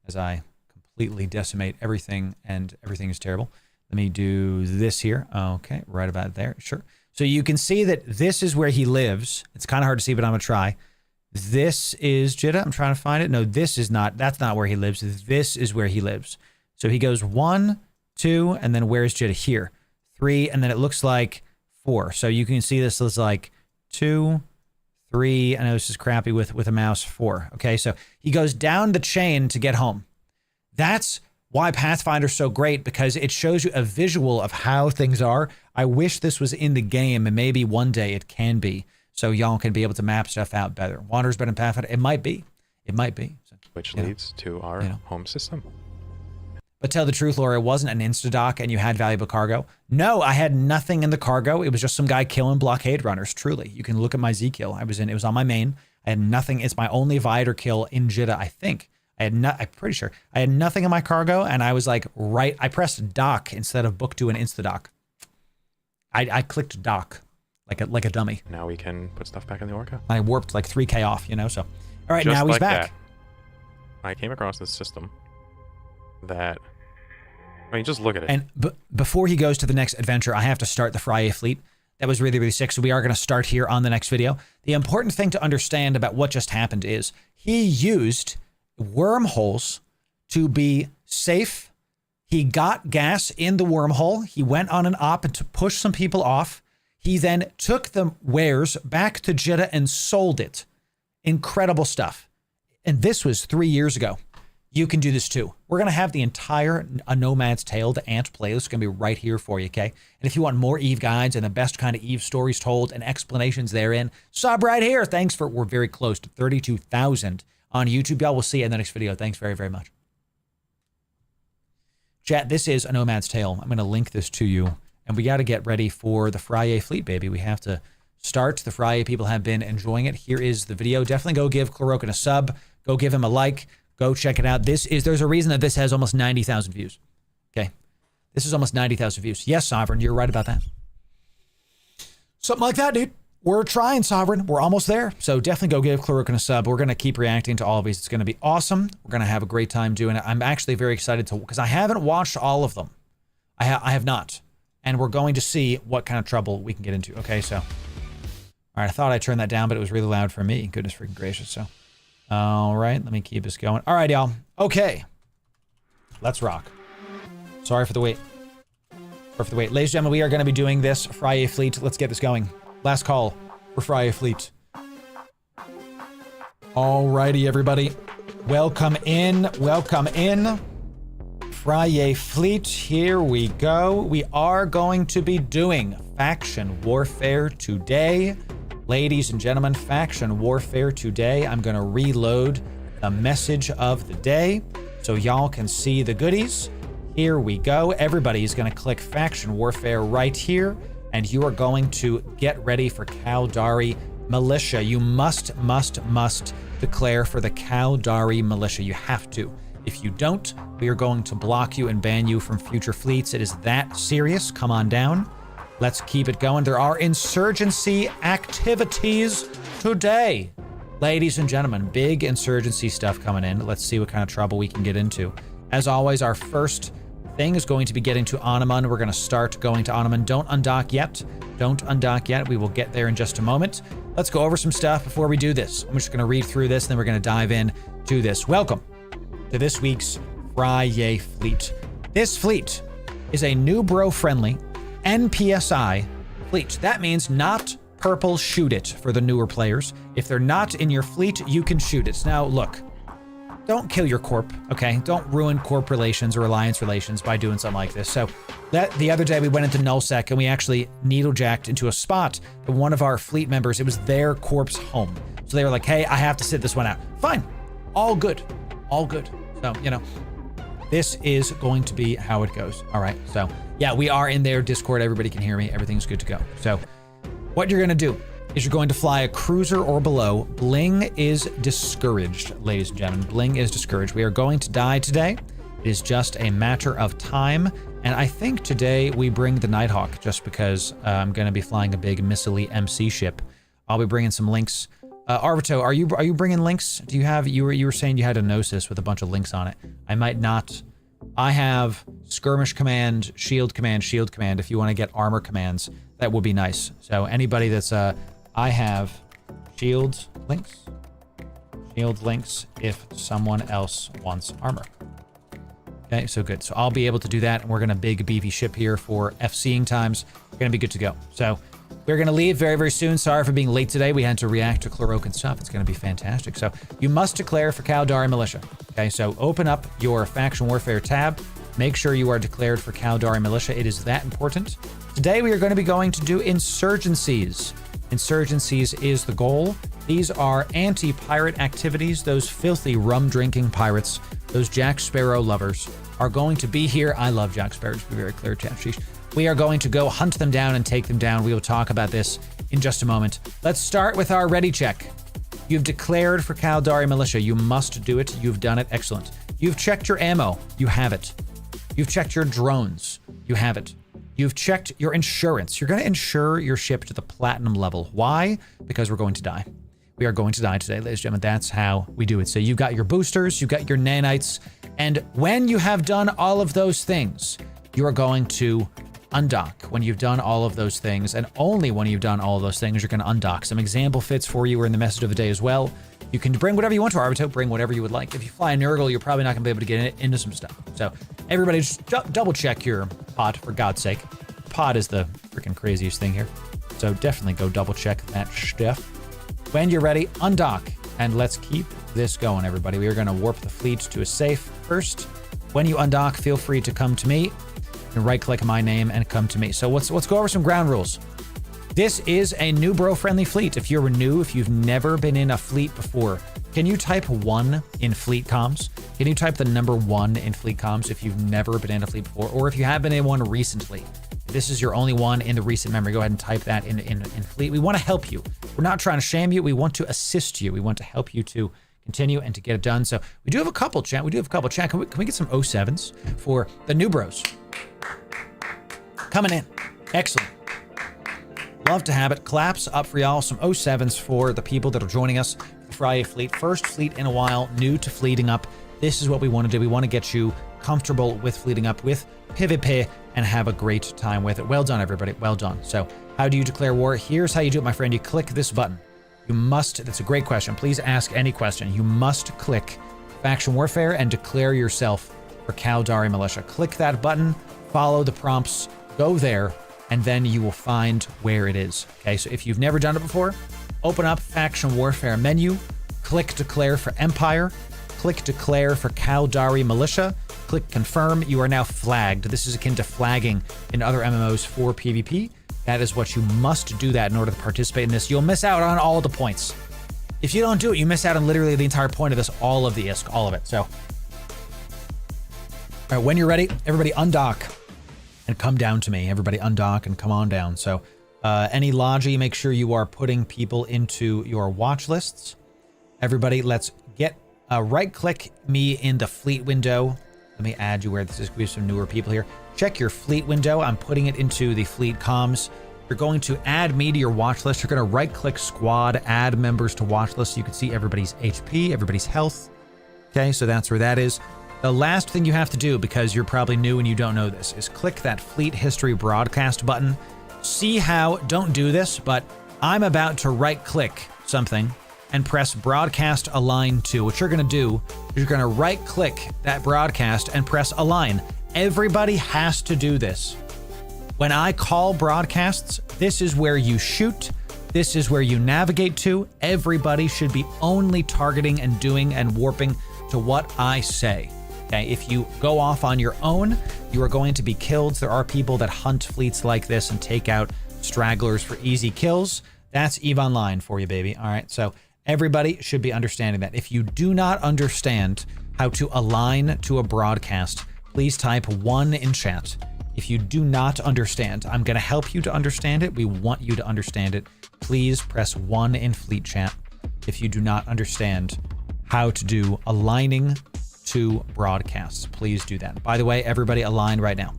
As I completely decimate everything and everything is terrible. Let me do this here. Okay, right about there. Sure. So you can see that this is where he lives. It's kind of hard to see, but I'm gonna try. This is Jitta. I'm trying to find it. No, this is not. That's not where he lives. This is where he lives. So he goes 1, 2, and then where's Jitta? Here. 3, and then it looks like 4. So you can see this is like 2, 3. I know this is crappy with a mouse. 4. Okay, so he goes down the chain to get home. That's why Pathfinder's so great, because it shows you a visual of how things are. I wish this was in the game, and maybe one day it can be, so y'all can be able to map stuff out better. Wander's better than Pathfinder. It might be. It might be. So, which leads to our home system. But tell the truth, Laura, it wasn't an insta-dock and you had valuable cargo. No, I had nothing in the cargo. It was just some guy killing blockade runners, truly. You can look at my Z kill. It was on my main. I had nothing. It's my only Viator kill in Jitta, I think. I'm pretty sure. I had nothing in my cargo, and I was like, I pressed dock instead of book to an insta-dock. I clicked dock like a dummy. Now we can put stuff back in the Orca. I warped like 3K off, so. All right, Just now he's like back. That, I came across this system that, just look at it. And before he goes to the next adventure, I have to start the Friyay fleet. That was really, really sick, so we are going to start here on the next video. The important thing to understand about what just happened is he used wormholes to be safe. He got gas in the wormhole. He went on an op and to push some people off. He then took the wares back to Jitta and sold it. Incredible stuff. And this was 3 years ago. You can do this too. We're going to have the entire A Nomad's Tale, the Ant playlist, is going to be right here for you, okay? And if you want more Eve guides and the best kind of Eve stories told and explanations therein, sub right here. Thanks for, we're very close to 32,000 on YouTube. Y'all will see you in the next video. Thanks very, very much. Chat, this is A Nomad's Tale. I'm going to link this to you. And we got to get ready for the Friyay fleet, baby. We have to start. The Friyay people have been enjoying it. Here is the video. Definitely go give Claroken a sub. Go give him a like. Go check it out. There's a reason that this has almost 90,000 views. Okay. This is almost 90,000 views. Yes, Sovereign, you're right about that. Something like that, dude. We're trying, Sovereign. We're almost there. So definitely go give Claroken a sub. We're going to keep reacting to all of these. It's going to be awesome. We're going to have a great time doing it. I'm actually very excited to, because I haven't watched all of them. I have not. And we're going to see what kind of trouble we can get into. Okay, so. All right, I thought I turned that down, but it was really loud for me. Goodness freaking gracious. So, all right, let me keep this going. All right, y'all. Okay. Let's rock. Sorry for the wait. Sorry for the wait. Ladies and gentlemen, we are going to be doing this Friyay fleet. Let's get this going. Last call for Friyay fleet. Alrighty, everybody. Welcome in. Welcome in. Friyay fleet, here we go. We are going to be doing faction warfare today. Ladies and gentlemen, faction warfare today. I'm going to reload the message of the day so y'all can see the goodies. Here we go. Everybody's going to click faction warfare right here, and you are going to get ready for Caldari militia. You must declare for the Caldari militia. You have to. If you don't, we are going to block you and ban you from future fleets. It is that serious. Come on down. Let's keep it going. There are insurgency activities today. Ladies and gentlemen, big insurgency stuff coming in. Let's see what kind of trouble we can get into. As always, our first thing is going to be getting to Onaman. We're going to start going to Onaman. Don't undock yet. Don't undock yet. We will get there in just a moment. Let's go over some stuff before we do this. I'm just going to read through this, and then we're going to dive in to this. Welcome to this week's Friyay fleet. This fleet is a Newbro friendly Npsi fleet. That means not purple shoot it for the newer players. If they're not in your fleet, you can shoot it. Now look, don't kill your corp, okay? Don't ruin corp relations or alliance relations by doing something like this. So the other day we went into nullsec and we actually needlejacked into a spot that one of our fleet members, it was their corp's home. So they were like, hey, I have to sit this one out. Fine, all good, all good. So, you know, this is going to be how it goes. All right, so yeah, we are in their Discord. Everybody can hear me. Everything's good to go. So what you're gonna do is you're going to fly a cruiser or below. Bling is discouraged, ladies and gentlemen. Bling is discouraged. We are going to die today. It is just a matter of time. And I think today we bring the Nighthawk just because I'm gonna be flying a big missile MC ship. I'll be bringing some links. Arvito, are you bringing links? Do you have, you were saying you had a Gnosis with a bunch of links on it. I might not. I have skirmish command, shield command, shield command. If you want to get armor commands, that would be nice. So anybody that's, I have shield links if someone else wants armor. Okay, so good. So I'll be able to do that, and we're gonna big beefy ship here for FCing times. We're gonna be good to go. So we're going to leave very, very soon. Sorry for being late today. We had to react to Claroken stuff. It's going to be fantastic. So you must declare for Caldari Militia. Okay, so open up your Faction Warfare tab. Make sure you are declared for Caldari Militia. It is that important. Today we are going to be going to do insurgencies. Insurgencies is the goal. These are anti-pirate activities. Those filthy rum-drinking pirates, those Jack Sparrow lovers, are going to be here. I love Jack Sparrow, to be very clear, chat. Sheesh. We are going to go hunt them down and take them down. We will talk about this in just a moment. Let's start with our ready check. You've declared for Caldari Militia. You must do it. You've done it. Excellent. You've checked your ammo. You have it. You've checked your drones. You have it. You've checked your insurance. You're going to insure your ship to the platinum level. Why? Because we're going to die. We are going to die today, ladies and gentlemen. That's how we do it. So you've got your boosters, you've got your nanites, and when you have done all of those things, you are going to undock. When you've done all of those things, and only when you've done all of those things, you're going to undock. Some example fits for you are in the message of the day as well. You can bring whatever you want to Arbito, bring whatever you would like. If you fly a Nurgle, you're probably not going to be able to get into some stuff. So everybody just double check your pod, for God's sake. Pod is the freaking craziest thing here. So definitely go double check that stuff. When you're ready, undock, and let's keep this going, everybody. We are going to warp the fleet to a safe first. When you undock, feel free to come to me. And right-click my name and come to me. So let's go over some ground rules. This is a Newbro friendly fleet. If you're new, if you've never been in a fleet before, can you type 1 in fleet comms? Can you type the number 1 in fleet comms if you've never been in a fleet before, or if you have been in one recently? this is your only one in the recent memory, go ahead and type that in fleet. We want to help you. We're not trying to shame you. We want to assist you. We want to help you to continue and to get it done. So we do have a couple, chat. Can we get some 07s for the Newbros? Coming in. Excellent. Love to have it. Claps up for y'all. Some 07s for the people that are joining us. The Friyay fleet. First fleet in a while. New to fleeting up. This is what we want to do. We want to get you comfortable with fleeting up with PvP and have a great time with it. Well done, everybody. Well done. So how do you declare war? Here's how you do it, my friend. You click this button. You must, that's a great question. Please ask any question. You must click Faction Warfare and declare yourself for Caldari Militia. Click that button, follow the prompts, go there, and then you will find where it is. Okay, so if you've never done it before, open up Faction Warfare menu, click Declare for Empire, click Declare for Caldari Militia, click Confirm. You are now flagged. This is akin to flagging in other MMOs for PvP. That is what you must do that in order to participate in this. You'll miss out on all the points. If you don't do it, you miss out on literally the entire point of this, all of the ISK, all of it. So, all right, when you're ready, everybody undock and come down to me. Everybody undock and come on down. So, any Logi, make sure you are putting people into your watch lists. Everybody, let's get right-click me in the fleet window. Let me add you where this is. We have some newer people here. Check your fleet window. I'm putting it into the fleet comms. You're going to add me to your watch list. You're going to right-click squad, add members to watch list. So you can see everybody's HP, everybody's health. Okay, so that's where that is. The last thing you have to do, because you're probably new and you don't know this, is click that fleet history broadcast button. See how, don't do this, but I'm about to right-click something and press broadcast align to. What you're going to do is you're going to right-click that broadcast and press align. Everybody has to do this. When I call broadcasts, this is where you shoot. This is where you navigate to. Everybody should be only targeting and doing and warping to what I say. Okay, if you go off on your own, you are going to be killed. There are people that hunt fleets like this and take out stragglers for easy kills. That's EVE Online for you, baby. All right, so everybody should be understanding that. If you do not understand how to align to a broadcast, please type 1 in chat. If you do not understand, I'm going to help you to understand it. We want you to understand it. Please press 1 in fleet chat if you do not understand how to do aligning to broadcasts. Please do that. By the way, everybody align right now.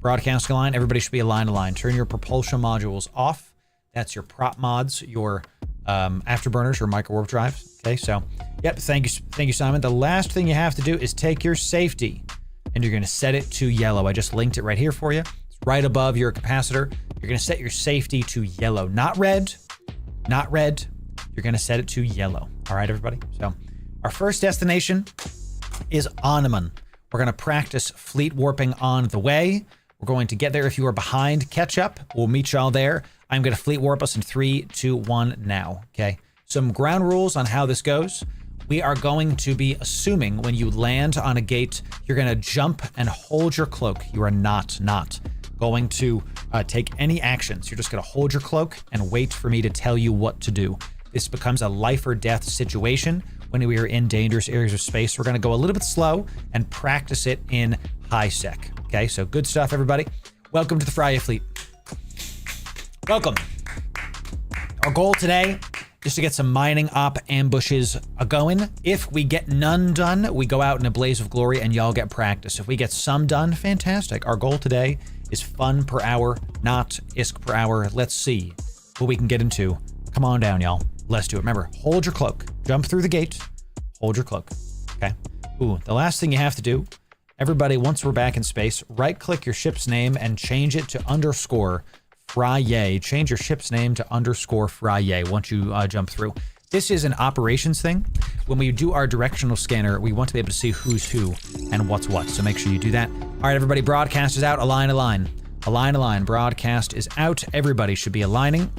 Broadcast align. Everybody should be aligned. Turn your propulsion modules off. That's your prop mods, your afterburners, your micro warp drives. Okay, so yep. Thank you, Simon. The last thing you have to do is take your safety, and you're going to set it to yellow. I just linked it right here for you. It's right above your capacitor. You're going to set your safety to yellow, not red, not red. You're going to set it to yellow. All right, everybody. So our first destination is Onaman. We're going to practice fleet warping on the way. We're going to get there. If you are behind, catch up. We'll meet y'all there. I'm going to fleet warp us in 3, 2, 1 now. Okay. Some ground rules on how this goes. We are going to be assuming when you land on a gate, you're going to jump and hold your cloak. You are not going to take any actions. You're just going to hold your cloak and wait for me to tell you what to do. This becomes a life or death situation when we are in dangerous areas of space. We're going to go a little bit slow and practice it in high sec. Okay, so good stuff, everybody. Welcome to the Friyay fleet. Welcome. Our goal today is to get some mining op ambushes going. If we get none done, we go out in a blaze of glory and y'all get practice. If we get some done, fantastic. Our goal today is fun per hour, not ISK per hour. Let's see what we can get into. Come on down, y'all. Let's do it. Remember, hold your cloak. Jump through the gate. Hold your cloak. Okay. Ooh, the last thing you have to do, everybody, once we're back in space, right-click your ship's name and change it to _ Friyay. Change your ship's name to _ Friyay once you jump through. This is an operations thing. When we do our directional scanner, we want to be able to see who's who and what's what. So make sure you do that. All right, everybody, broadcast is out. Align. Align. Broadcast is out. Everybody should be aligning.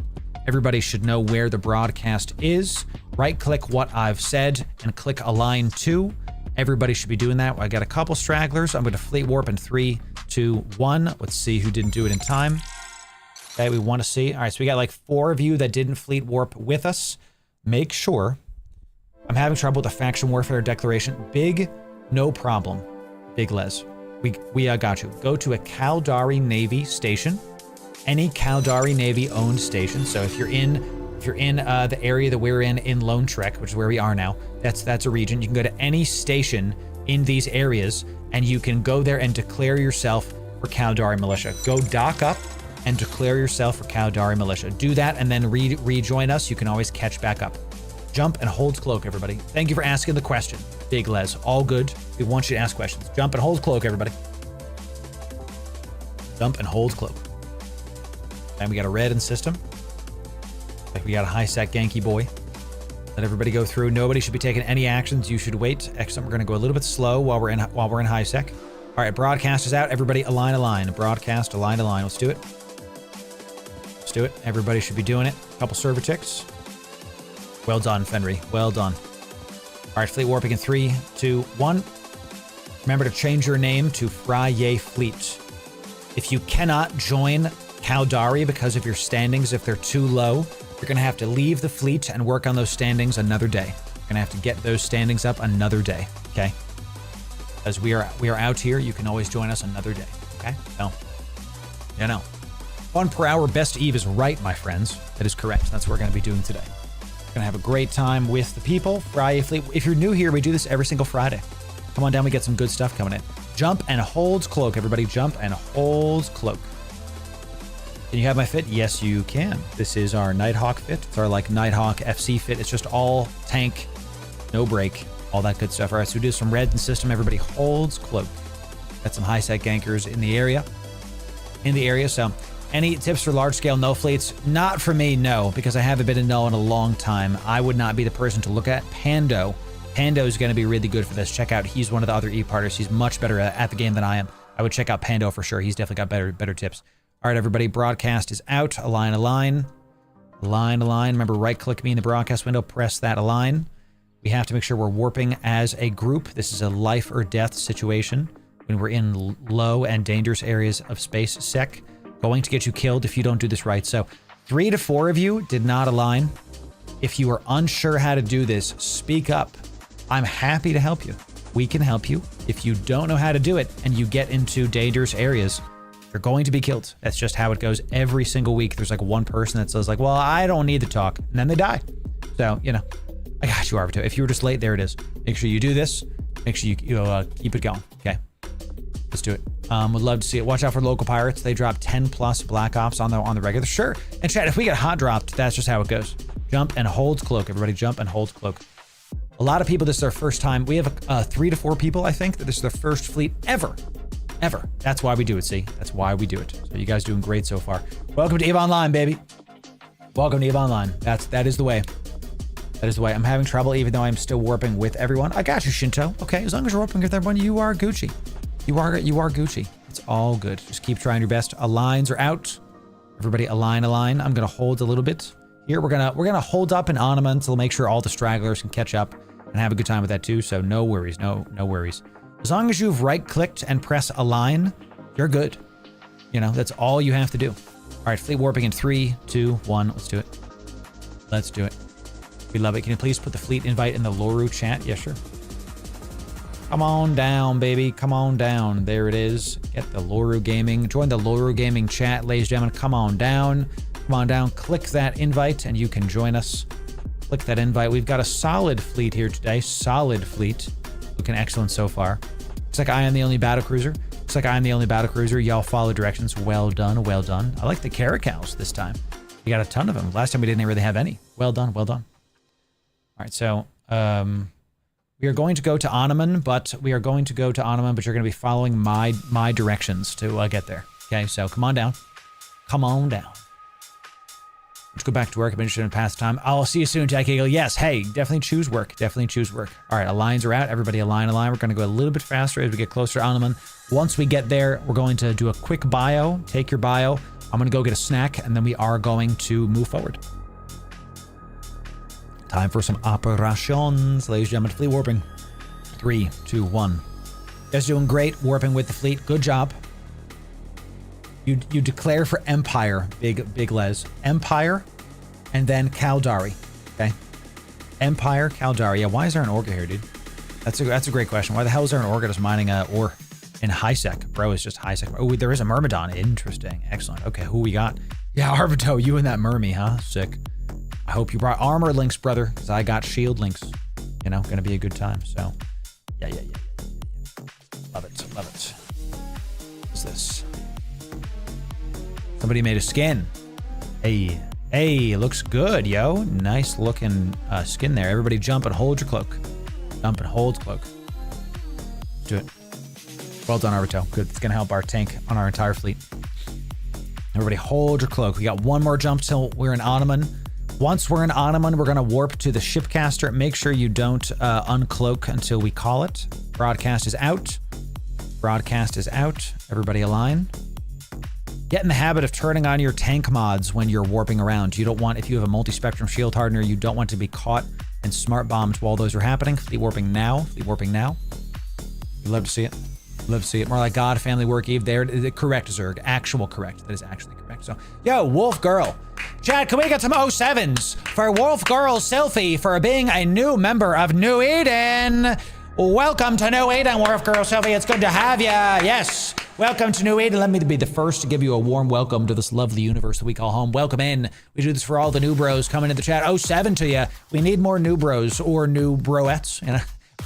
Everybody should know where the broadcast is. Right-click what I've said and click align to. Everybody should be doing that. I got a couple stragglers. I'm going to fleet warp in 3, 2, 1. Let's see who didn't do it in time. Okay, we want to see. All right, so we got like 4 of you that didn't fleet warp with us. Make sure. I'm having trouble with the faction warfare declaration. Big, no problem. Big Les. We got you. Go to a Caldari Navy station. any Caldari Navy owned station. So if you're in the area that we're in Lone Trek, which is where we are now, that's a region. You can go to any station in these areas, and you can go there and declare yourself for Caldari Militia. Go dock up and declare yourself for Caldari Militia. Do that and then rejoin us. You can always catch back up. Jump and hold cloak, everybody. Thank you for asking the question, Big Les. All good. We want you to ask questions. Jump and hold cloak, everybody. Jump and hold cloak. And we got a red in system. Like we got a high sec Genki boy. Let everybody go through. Nobody should be taking any actions. You should wait. Excellent. We're gonna go a little bit slow while we're in high sec. All right, broadcast is out. Everybody align. Broadcast, align. Let's do it. Let's do it. Everybody should be doing it. A couple server ticks. Well done, Fenry. Well done. All right, fleet warping in 3, 2, 1. Remember to change your name to Friyay Fleet. If you cannot join Caldari because of your standings, if they're too low, you're going to have to leave the fleet and work on those standings another day. You're going to have to get those standings up another day, okay? As we are out here, you can always join us another day, okay? So, you know. 1 per hour best Eve is right, my friends. That is correct. That's what we're going to be doing today. Gonna have a great time with the people. Friyay Fleet. If you're new here, we do this every single Friday. Come on down, we get some good stuff coming in. Jump and hold cloak, everybody. Jump and hold cloak. Can you have my fit? Yes, you can. This is our Nighthawk fit. It's our like Nighthawk FC fit. It's just all tank, no break, all that good stuff. All right, so we do some red in system. Everybody holds cloak. Got some high sec gankers in the area. So any tips for large-scale no fleets? Not for me, no, because I haven't been a no in a long time. I would not be the person to look at. Pando is going to be really good for this. Check out, he's one of the other E-parters. He's much better at the game than I am. I would check out Pando for sure. He's definitely got better tips. All right, everybody, broadcast is out. Align. Remember, right-click me in the broadcast window, press that align. We have to make sure we're warping as a group. This is a life or death situation when we're in low and dangerous areas of space sec. Going to get you killed if you don't do this right. So 3 to 4 of you did not align. If you are unsure how to do this, speak up. I'm happy to help you. We can help you. If you don't know how to do it and you get into dangerous areas, you're going to be killed. That's just how it goes every single week. There's like one person that says like, well, I don't need the talk. And then they die. So, you know, I got you, Arvito. If you were just late, there it is. Make sure you do this. Make sure you keep it going. Okay. Let's do it. Would love to see it. Watch out for local pirates. They drop 10 plus Black Ops on the regular. Sure. And chat, if we get hot dropped, that's just how it goes. Jump and hold cloak. Everybody jump and hold cloak. A lot of people, this is their first time. We have 3 to 4 people, I think, that this is their first fleet ever. That's why we do it, see? That's why we do it. So you guys doing great so far. Welcome to EVE Online, baby. Welcome to EVE Online. That is the way. That is the way. I'm having trouble even though I'm still warping with everyone. I got you, Shinto. Okay, as long as you're warping with everyone, you are Gucci. You are Gucci. It's all good. Just keep trying your best. Aligns are out. Everybody align. I'm gonna hold a little bit. Here we're gonna hold up in Anima until make sure all the stragglers can catch up and have a good time with that too. So no worries, no worries. As long as you've right-clicked and press align, you're good. You know, that's all you have to do. All right, fleet warping in 3, 2, 1. Let's do it. Let's do it. We love it. Can you please put the fleet invite in the Loru chat? Yeah, sure. Come on down, baby. Come on down. There it is. Get the Loru Gaming. Join the Loru Gaming chat, ladies and gentlemen. Come on down. Come on down. Click that invite and you can join us. Click that invite. We've got a solid fleet here today. Solid fleet. Looking excellent so far. Looks like I am the only battle cruiser. Y'all follow directions. Well done. Well done. I like the caracals this time. We got a ton of them. Last time we didn't really have any. Well done. Well done. All right. So, we are going to go to Animan, but you're going to be following my directions to get there. Okay, so come on down. Come on down. Let's go back to work. I'm interested in pastime. I'll see you soon, Jack Eagle. Yes, hey, definitely choose work. Definitely choose work. All right, aligns are out. Everybody align. We're going to go a little bit faster as we get closer to Animan. Once we get there, we're going to do a quick bio. Take your bio. I'm going to go get a snack, and then we are going to move forward. Time for some operations, ladies and gentlemen. Fleet warping. 3, 2, 1. You guys doing great. Warping with the fleet. Good job. You declare for Empire, big Les. Empire, and then Caldari. Okay. Empire, Caldari. Yeah. Why is there an Orga here, dude? That's a great question. Why the hell is there an Orga just mining ore? in high sec. Bro is just high sec. Oh, there is a Myrmidon. Interesting. Excellent. Okay, who we got? Yeah, Arvito, you and that Mermy, huh? Sick. I hope you brought armor links, brother, because I got shield links. You know, gonna be a good time. So, yeah. Love it, love it. What's this? Somebody made a skin. Hey, looks good, yo. Nice looking skin there. Everybody jump and hold your cloak. Jump and hold cloak. Do it. Well done, Arvito. Good. It's gonna help our tank on our entire fleet. Everybody hold your cloak. We got one more jump till we're in Ottoman. Once we're in Ottoman, we're gonna warp to the shipcaster. Make sure you don't uncloak until we call it. Broadcast is out. Broadcast is out. Everybody align. Get in the habit of turning on your tank mods when you're warping around. You don't want, if you have a multi-spectrum shield hardener, you don't want to be caught and smart bombed while those are happening. Fleet warping now. Fleet warping now. You'd love to see it. Love to see it. More like God, family work, Eve. There, correct, Zerg. Actual correct. That is actually correct. So, yo, Wolf Girl. Chad, can we get some 07s for Wolf Girl Selfie for being a new member of New Eden? Welcome to New Eden, Wolf Girl Selfie. It's good to have ya. Yes. Welcome to New Eden. Let me be the first to give you a warm welcome to this lovely universe that we call home. Welcome in. We do this for all the new bros coming in the chat. 07 to you. We need more new bros or new broettes. You know?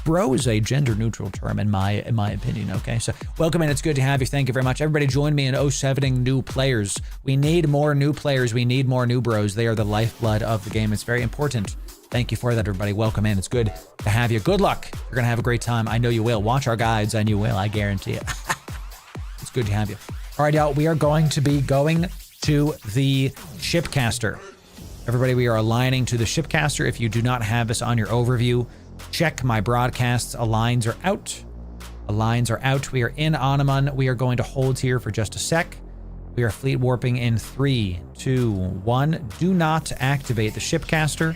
Bro is a gender-neutral term in my opinion, okay? So welcome in. It's good to have you. Thank you very much. Everybody join me in 07ing new players. We need more new players. We need more new bros. They are the lifeblood of the game. It's very important. Thank you for that, everybody. Welcome in. It's good to have you. Good luck. You're going to have a great time. I know you will. Watch our guides and you will. I guarantee it. It's good to have you. All right, y'all. We are going to be going to the shipcaster. Everybody, we are aligning to the shipcaster. If you do not have this on your overview, check my broadcasts. Aligns are out. Aligns are out. We are in Ottoman. We are going to hold here for just a sec. We are fleet warping in 3, 2, 1. Do not activate the shipcaster.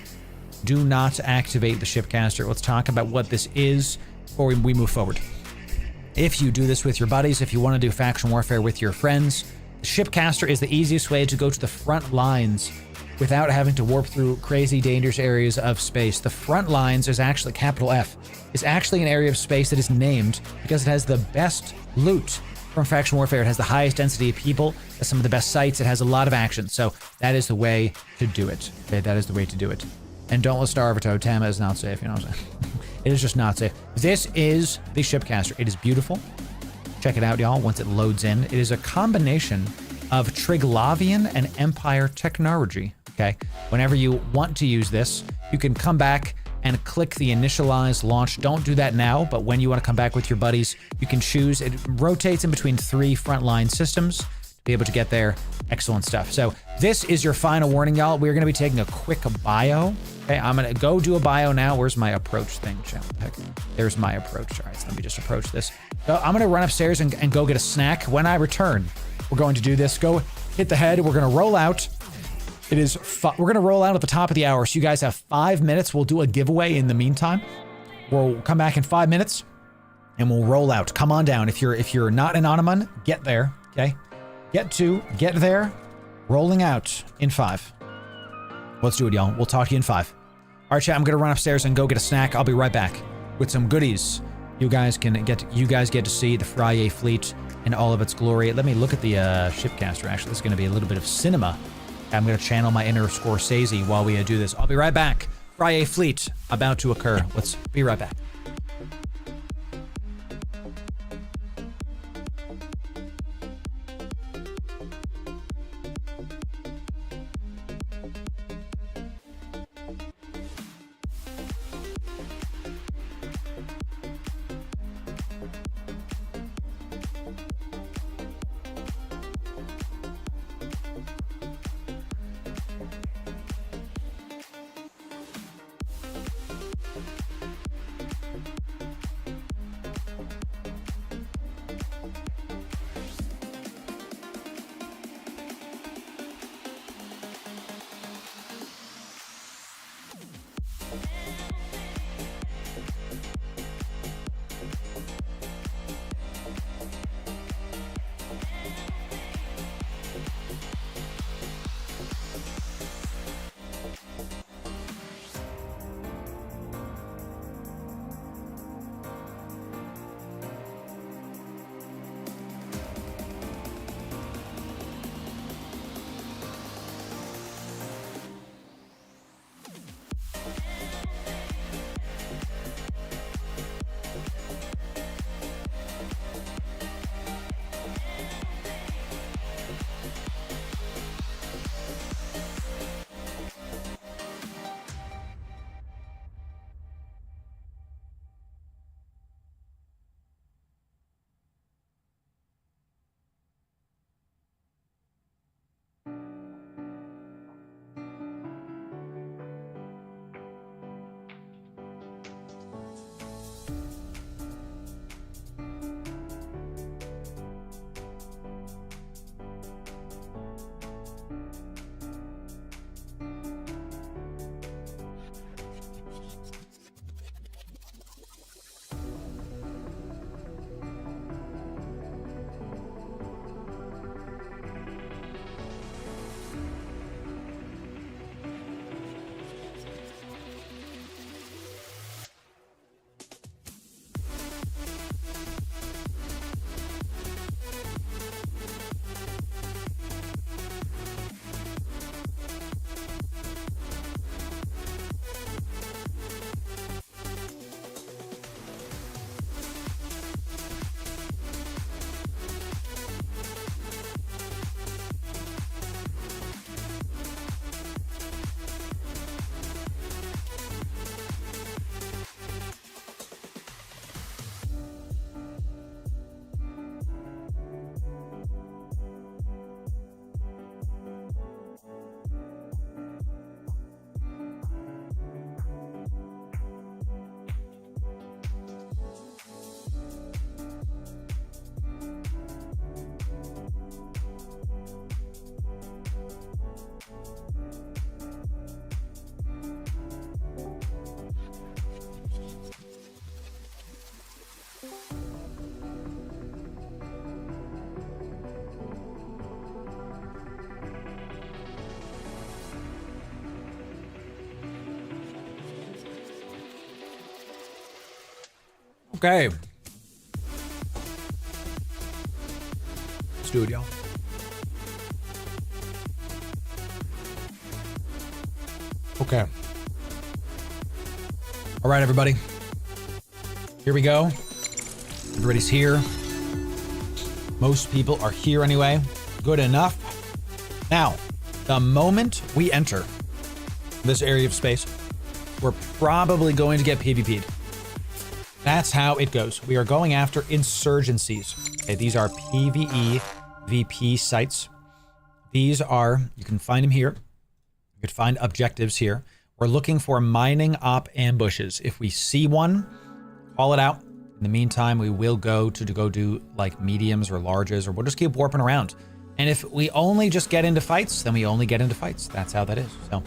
Do not activate the shipcaster. Let's talk about what this is before we move forward. If you do this with your buddies, if you want to do faction warfare with your friends, the shipcaster is the easiest way to go to the front lines without having to warp through crazy dangerous areas of space. The front lines is actually, capital F, is actually an area of space that is named because it has the best loot from faction warfare. It has the highest density of people, has some of the best sites, it has a lot of action. So that is the way to do it. Okay, that is the way to do it. And don't listen to Arvito. Tama is not safe, you know what I'm saying? It is just not safe. This is the shipcaster. It is beautiful. Check it out, y'all, once it loads in. It is a combination of Triglavian and Empire technology, okay? Whenever you want to use this, you can come back and click the initialize launch. Don't do that now, but when you want to come back with your buddies, you can choose. It rotates in between 3 frontline systems to be able to get there. Excellent stuff. So this is your final warning, y'all. We're going to be taking a quick bio. Okay, I'm going to go do a bio now. Where's my approach thing? Heck, there's my approach. All right, so let me just approach this. So I'm going to run upstairs and go get a snack. When I return, we're going to do this. Go hit the head. We're going to roll out. We're going to roll out at the top of the hour. So you guys have 5 minutes. We'll do a giveaway in the meantime. We'll come back in 5 minutes and we'll roll out. Come on down. If you're not in Ottoman, get there. Okay. Get there. Rolling out in 5. Let's do it, y'all. We'll talk to you in 5. All right, chat. I'm going to run upstairs and go get a snack. I'll be right back with some goodies. You guys get to see the Friyay fleet in all of its glory. Let me look at the shipcaster. Actually, it's going to be a little bit of cinema. I'm going to channel my inner Scorsese while we do this. I'll be right back. Friyay fleet about to occur. Let's be right back. Okay. Let's do it, y'all. Okay. All right, everybody. Here we go. Everybody's here. Most people are here anyway. Good enough. Now, the moment we enter this area of space, we're probably going to get PvP'd. That's how it goes. We are going after insurgencies. Okay, these are PvE VP sites. These are, you can find them here. You can find objectives here. We're looking for mining op ambushes. If we see one, call it out. In the meantime, we will go do like mediums or larges, or we'll just keep warping around. And if we only just get into fights, then we only get into fights. That's how that is. So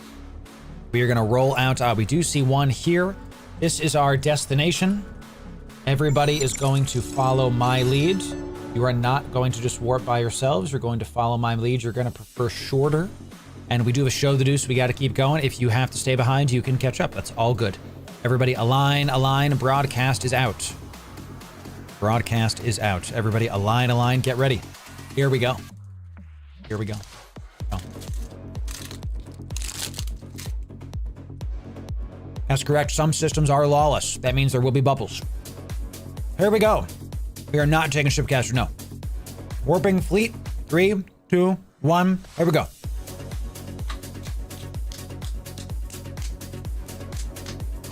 we are going to roll out. We do see one here. This is our destination. Everybody is going to follow my lead. You are not going to just warp by yourselves. You're going to follow my lead. You're going to prefer shorter. And we do have a show to do, so we got to keep going. If you have to stay behind, you can catch up. That's all good. Everybody align, align. Broadcast is out. Broadcast is out. Everybody align, align. Get ready. Here we go. Here we go. Oh. That's correct. Some systems are lawless. That means there will be bubbles. Here we go. We are not taking shipcaster, no. Warping fleet. 3, 2, 1. Here we go.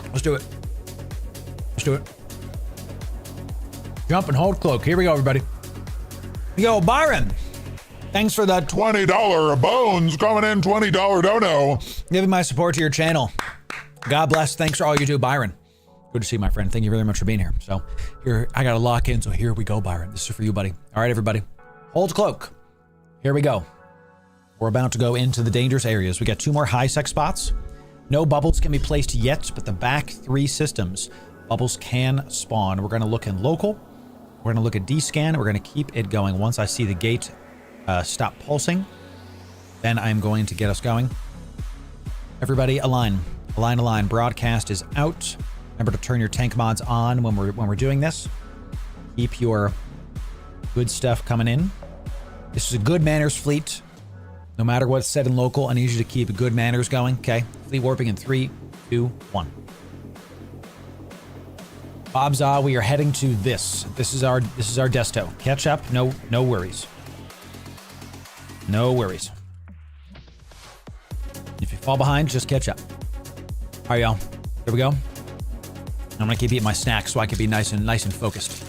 Let's do it. Let's do it. Jump and hold cloak. Here we go, everybody. Yo, Byron. Thanks for the $20 bones coming in. $20 dono. giving my support to your channel. God bless. Thanks for all you do, Byron. Good to see you, my friend. Thank you very much for being here. So here, I got to lock in. So here we go, Byron. This is for you, buddy. All right, everybody. Hold cloak. Here we go. We're about to go into the dangerous areas. We got 2 more high sec spots. No bubbles can be placed yet, but the back 3 systems, bubbles can spawn. We're going to look in local. We're going to look at D-scan. We're going to keep it going. Once I see the gate stop pulsing, then I'm going to get us going. Everybody align. Align, align. Broadcast is out. Remember to turn your tank mods on when we're doing this. Keep your good stuff coming in. This is a good manners fleet. No matter what's said in local, I need you to keep good manners going. Okay. Fleet warping in 3, 2, 1. Bobza, we are heading to this. This is our desto. Catch up. No worries. No worries. If you fall behind, just catch up. All right, y'all. Here we go. I'm gonna keep eating my snacks so I can be nice and focused.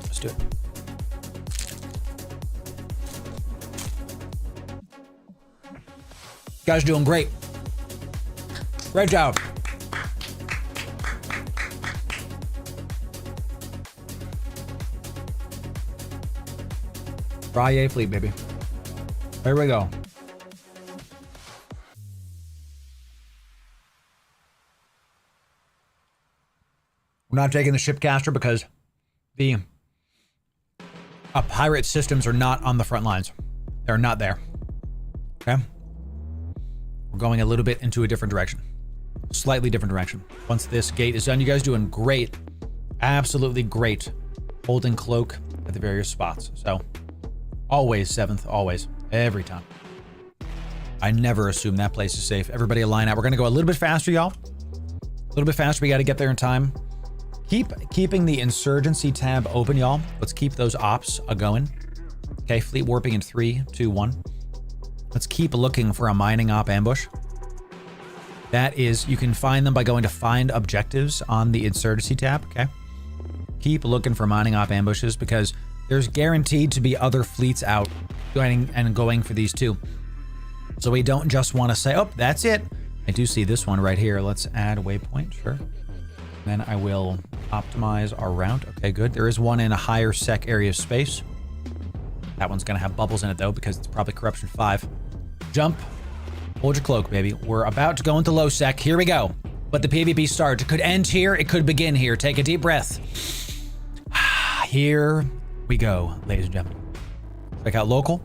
Let's do it. You guys are doing great. Great job. Friyay fleet, baby. Here we go. We're not taking the shipcaster because the pirate systems are not on the front lines. They're not there. Okay? We're going a little bit into a different direction. Slightly different direction. Once this gate is done, you guys doing great. Absolutely great. Holding cloak at the various spots. So, always 7th, always. Every time. I never assume that place is safe. Everybody align out. We're going to go a little bit faster, y'all. A little bit faster. We got to get there in time. Keeping the insurgency tab open, y'all. Let's keep those ops going. Okay, fleet warping in 3, 2, 1. Let's keep looking for a mining op ambush. That is, you can find them by going to find objectives on the insurgency tab, okay? Keep looking for mining op ambushes because there's guaranteed to be other fleets out going for these too. So we don't just want to say, oh, that's it. I do see this one right here. Let's add a waypoint, sure. Then I will optimize our route. Okay, good. There is one in a higher sec area of space. That one's going to have bubbles in it, though, because it's probably Corruption 5. Jump. Hold your cloak, baby. We're about to go into low sec. Here we go. But the PvP starts. It could end here. It could begin here. Take a deep breath. Here we go, ladies and gentlemen. Check out local.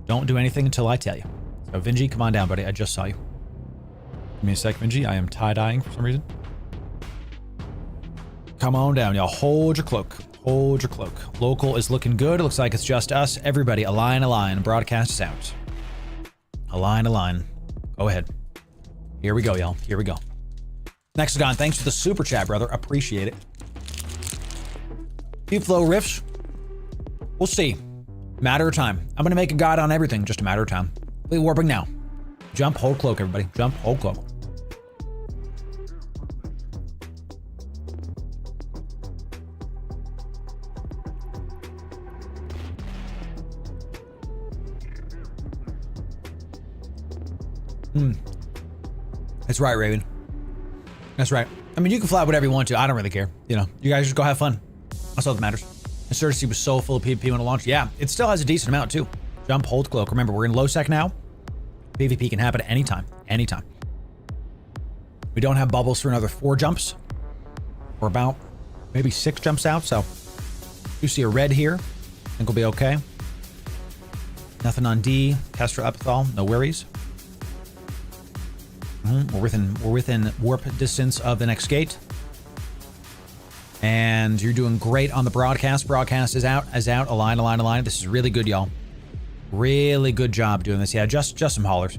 Don't do anything until I tell you. So, Vinji, come on down, buddy. I just saw you. Give me a sec, Vinji. I am tie-dyeing for some reason. Come on down, y'all. Hold your cloak. Hold your cloak. Local is looking good. It looks like it's just us. Everybody, align, align. Broadcast is out. Align, align. Go ahead. Here we go, y'all. Here we go. Nexagon, thanks for the super chat, brother. Appreciate it. Deep flow riffs. We'll see. Matter of time. I'm gonna make a god on everything. Just a matter of time. Fleet warping now. Jump, hold cloak, everybody. Jump, hold cloak. That's right, Raven. That's right. I mean, you can fly whatever you want to. I don't really care. You know, you guys just go have fun. That's all that matters. Insurgency was so full of PvP when it launched. Yeah, it still has a decent amount too. Jump, hold, cloak. Remember, we're in low sec now. PvP can happen at any time. Anytime. We don't have bubbles for another 4 jumps. We're about maybe 6 jumps out, so you see a red here. I think we'll be okay. Nothing on D. Kestra Epithal, no worries. We're within warp distance of the next gate. And you're doing great on the broadcast. Broadcast is out, align, align, align. This is really good, y'all. Really good job doing this. Yeah, just some haulers.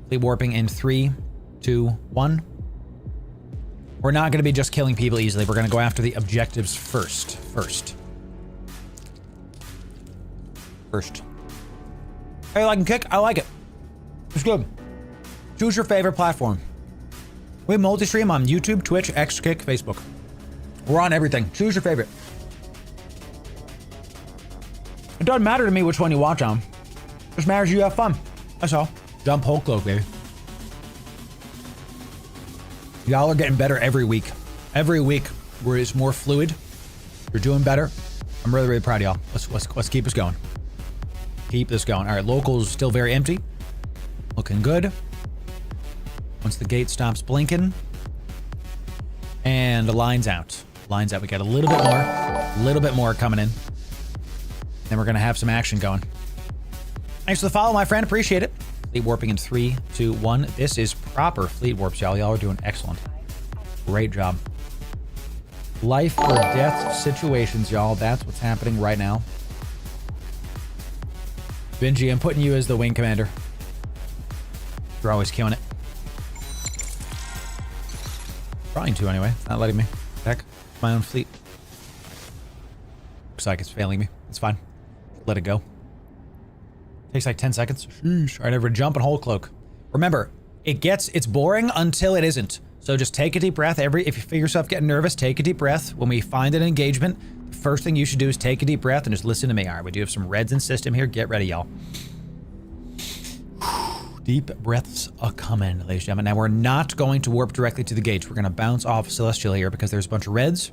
Fleet warping in 3, 2, 1. We're not going to be just killing people easily. We're going to go after the objectives first. Hey, like and kick? I like it. It's good. Choose your favorite platform. We multi-stream on YouTube, Twitch, X, Kick, Facebook. We're on everything. Choose your favorite. It doesn't matter to me which one you watch on. It just matters you have fun. That's all. Jump, hold, cloak, baby. Y'all are getting better every week. Every week, where it's more fluid. You're doing better. I'm really, really proud of y'all. Let's keep this going. Keep this going. All right, local's still very empty. Looking good. Once the gate stops blinking. And the line's out. Line's out. We got a little bit more coming in. Then we're gonna have some action going. Thanks for the follow, my friend. Appreciate it. Fleet warping in 3, 2, 1. This is proper fleet warps, y'all. Y'all are doing excellent. Great job. Life or death situations, y'all. That's what's happening right now. Benji, I'm putting you as the wing commander. You're always killing it. Trying to anyway. It's not letting me. Heck, my own fleet. Looks like it's failing me. It's fine. Let it go. Takes like 10 seconds. Sheesh. All right, everyone, jump and hold cloak. Remember, it's boring until it isn't. So just take a deep breath. If you feel yourself getting nervous, take a deep breath. When we find an engagement, the first thing you should do is take a deep breath and just listen to me. All right, we do have some reds in system here. Get ready, y'all. Deep breaths are coming, ladies and gentlemen. Now, we're not going to warp directly to the gates. We're going to bounce off Celestial here because there's a bunch of reds.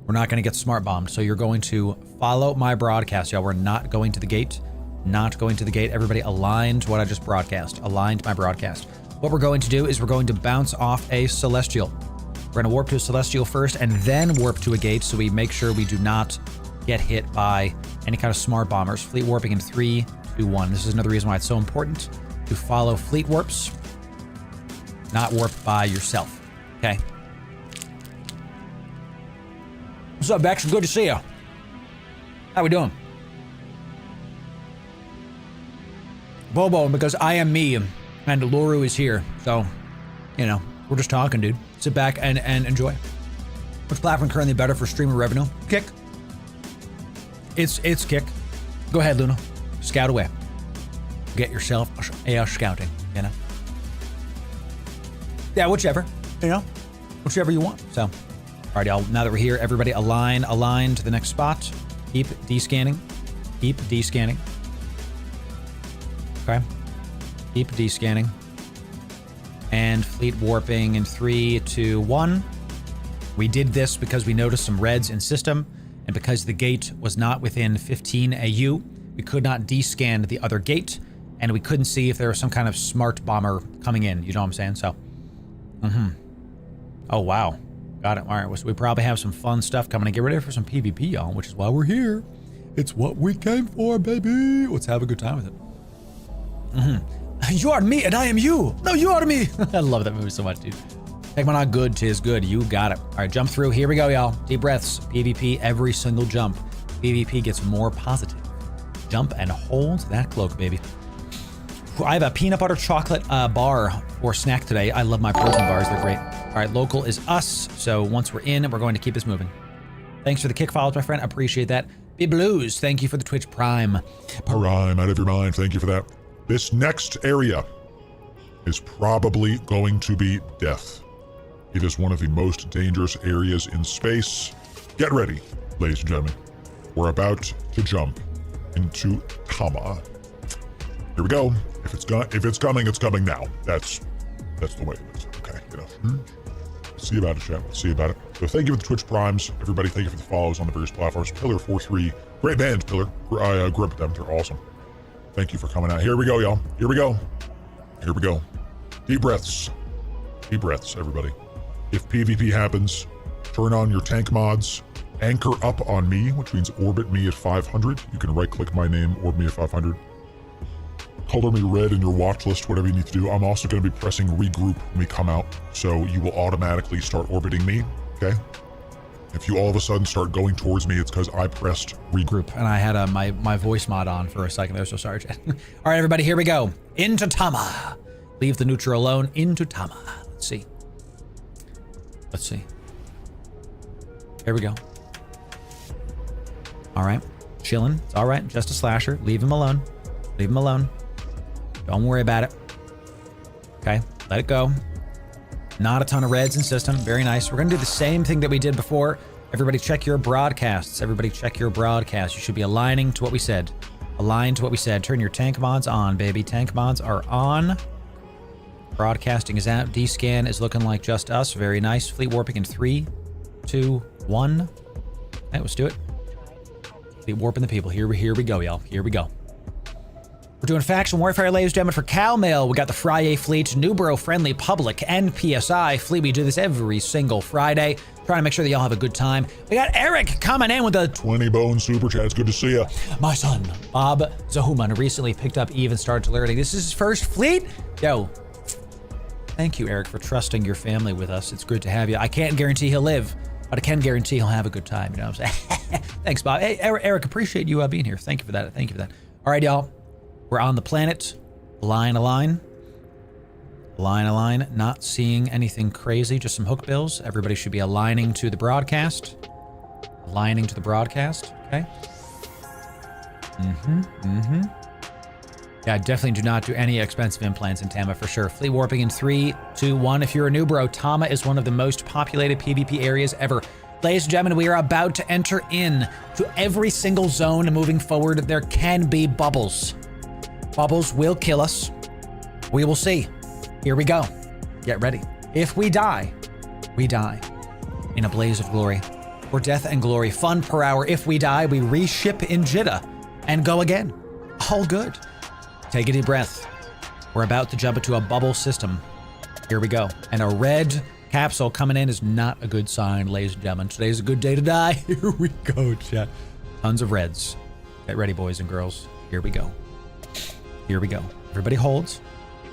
We're not going to get smart bombed. So you're going to follow my broadcast, y'all. We're not going to the gate. Not going to the gate. Everybody aligned to what I just broadcast. Aligned my broadcast. What we're going to do is we're going to bounce off a Celestial. We're going to warp to a Celestial first and then warp to a gate so we make sure we do not get hit by any kind of smart bombers. Fleet warping in 3, 2, 1. This is another reason why it's so important to follow fleet warps, not warp by yourself. Okay. What's up, Bex? Good to see you. How we doing? Bobo, because I am me and Loru is here. So, you know, we're just talking, dude. Sit back and enjoy. Which platform currently better for streamer revenue? Kick. It's Kick. Go ahead, Luna. Scout away. Get yourself a scouting, you know? Yeah, whichever, you know? Whichever you want. So, all right, y'all, now that we're here, everybody align to the next spot. Keep descanning. Keep descanning. Okay. Keep descanning. And fleet warping in 3, 2, 1. We did this because we noticed some reds in system, and because the gate was not within 15 AU, we could not descan the other gate, and we couldn't see if there was some kind of smart bomber coming in. You know what I'm saying? So, Oh, wow. Got it. All right, so we probably have some fun stuff coming to get ready for some PvP, y'all, which is why we're here. It's what we came for, baby. Let's have a good time with it. You are me and I am you. No, you are me. I love that movie so much, dude. Tekmanaut good, tis good. You got it. All right, jump through. Here we go, y'all. Deep breaths. PvP every single jump. PvP gets more positive. Jump and hold that cloak, baby. I have a peanut butter chocolate bar for snack today. I love my protein bars. They're great. All right, local is us. So once we're in, we're going to keep this moving. Thanks for the kick follows, my friend. Appreciate that. Be Blues, thank you for the Twitch Prime. Prime, out of your mind. Thank you for that. This next area is probably going to be death. It is one of the most dangerous areas in space. Get ready, ladies and gentlemen. We're about to jump into Tama. Here we go. If it's coming, it's coming now. That's the way it is. Okay, you know. See about it, chat. See about it. So thank you for the Twitch Primes. Everybody, thank you for the follows on the various platforms. Pillar43, great band, Pillar. I grew up with them. They're awesome. Thank you for coming out. Here we go, y'all. Here we go. Here we go. Deep breaths. Deep breaths, everybody. If PvP happens, turn on your tank mods, anchor up on me, which means orbit me at 500. You can right-click my name, orbit me at 500. Color me red in your watch list, whatever you need to do. I'm also going to be pressing regroup when we come out, so you will automatically start orbiting me, okay? If you all of a sudden start going towards me, it's because I pressed regroup. And I had my voice mod on for a second there, so sorry, Chad. All right, everybody, here we go. Into Tama. Leave the neutral alone. Into Tama. Let's see. Let's see. Here we go. All right. Chilling. It's all right. Just a slasher. Leave him alone. Leave him alone. Don't worry about it. Okay. Let it go. Not a ton of reds in system. Very nice. We're going to do the same thing that we did before. Everybody check your broadcasts. Everybody check your broadcasts. You should be aligning to what we said. Align to what we said. Turn your tank mods on, baby. Tank mods are on. Broadcasting is out. D-scan is looking like just us. Very nice. Fleet warping in 3, 2, 1. Okay, let's do it. Fleet warping the people. Here we go, y'all. Here we go. We're doing faction warfare, ladies and gentlemen, for Cal Mail. We got the Friyay fleet, Newbro, Friendly, Public, Npsi fleet. We do this every single Friday. Trying to make sure that y'all have a good time. We got Eric coming in with a 20 bone super chat. It's good to see ya. My son, Bob Zahuman, recently picked up Eve and started learning. This is his first fleet. Yo, thank you, Eric, for trusting your family with us. It's good to have you. I can't guarantee he'll live, but I can guarantee he'll have a good time. You know what I'm saying? Thanks, Bob. Hey, Eric, appreciate you being here. Thank you for that. Thank you for that. All right, y'all. We're on the planet. Line. Not seeing anything crazy, just some hook bills. Everybody should be aligning to the broadcast. Aligning to the broadcast, okay? Yeah, definitely do not do any expensive implants in Tama for sure. Fleet warping in 3, 2, 1. If you're a Newbro, Tama is one of the most populated PvP areas ever. Ladies and gentlemen, we are about to enter in to every single zone moving forward. There can be bubbles. Bubbles will kill us. We will see. Here we go. Get ready. If we die, we die in a blaze of glory. For death and glory, fun per hour. If we die, we reship in Jeddah and go again. All good. Take a deep breath. We're about to jump into a bubble system. Here we go. And a red capsule coming in is not a good sign, ladies and gentlemen. Today's a good day to die. Here we go, chat. Tons of reds. Get ready, boys and girls. Here we go. Here we go. Everybody holds.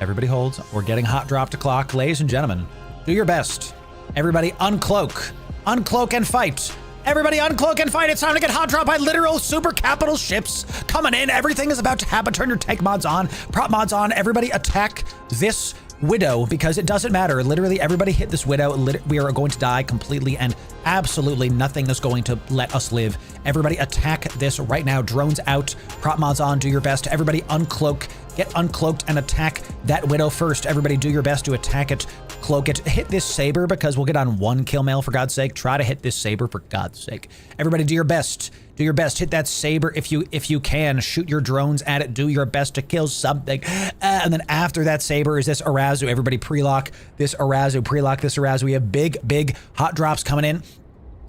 Everybody holds. We're getting hot drop to clock. Ladies and gentlemen, do your best. Everybody uncloak. Uncloak and fight. Everybody uncloak and fight. It's time to get hot drop by literal super capital ships coming in. Everything is about to happen. Turn your tank mods on. Prop mods on. Everybody attack this widow because it doesn't matter. Literally everybody hit this widow. We are going to die completely and absolutely nothing is going to let us live. Everybody attack this right now. Drones out. Prop mods on. Do your best. Everybody uncloak. Get uncloaked and attack that widow first. Everybody do your best to attack it. Cloak it. Hit this saber because we'll get on 1 kill mail for God's sake. Try to hit this saber for God's sake. Everybody do your best. Do your best. Hit that saber if you can. Shoot your drones at it. Do your best to kill something. And then after that saber is this Arazu. Everybody pre-lock this Arazu. Pre-lock this Arazu. We have big hot drops coming in.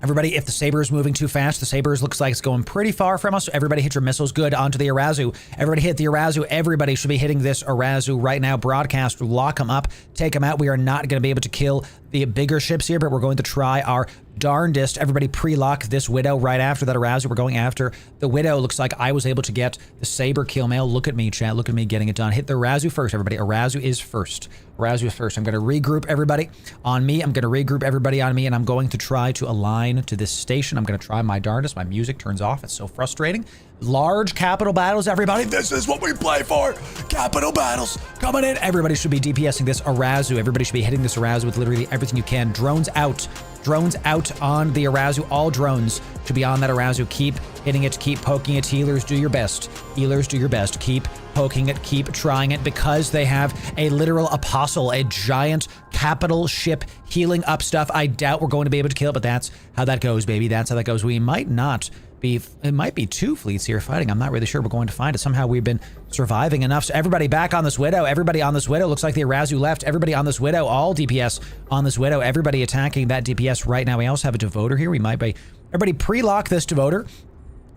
Everybody, if the saber is moving too fast, the saber looks like it's going pretty far from us. So everybody hit your missiles good onto the Arazu. Everybody hit the Arazu. Everybody should be hitting this Arazu right now. Broadcast, lock them up, take them out. We are not going to be able to kill the bigger ships here, but we're going to try our darndest. Everybody pre-lock this Widow right after that Arousal. We're going after the Widow. Looks like I was able to get the Saber kill mail. Look at me, chat. Look at me getting it done. Hit the Arousal first, everybody. Arousal is first. Arousal is first. I'm going to regroup everybody on me. I'm going to regroup everybody on me, and I'm going to try to align to this station. I'm going to try my darndest. My music turns off. It's so frustrating. Large capital battles, everybody. This is what we play for. Capital battles coming in. Everybody should be DPSing this Arousal. Everybody should be hitting this Arousal with literally everything you can. Drones out. Drones out on the Arousal. All drones should be on that Arousal. Keep hitting it. Keep poking it. Healers, do your best. Healers, do your best. Keep poking it. Keep trying it, because they have a literal apostle, a giant capital ship healing up stuff. I doubt we're going to be able to kill it, but that's how that goes, baby. That's how that goes. We might not be, it might be 2 fleets here fighting. I'm not really sure. We're going to find it. Somehow we've been surviving enough. So everybody back on this Widow. Everybody on this Widow. Looks like the Arousal left. Everybody on this Widow. All DPS on this Widow. Everybody attacking that DPS right now. We also have a Devoter here. We might be, everybody pre-lock this Devoter,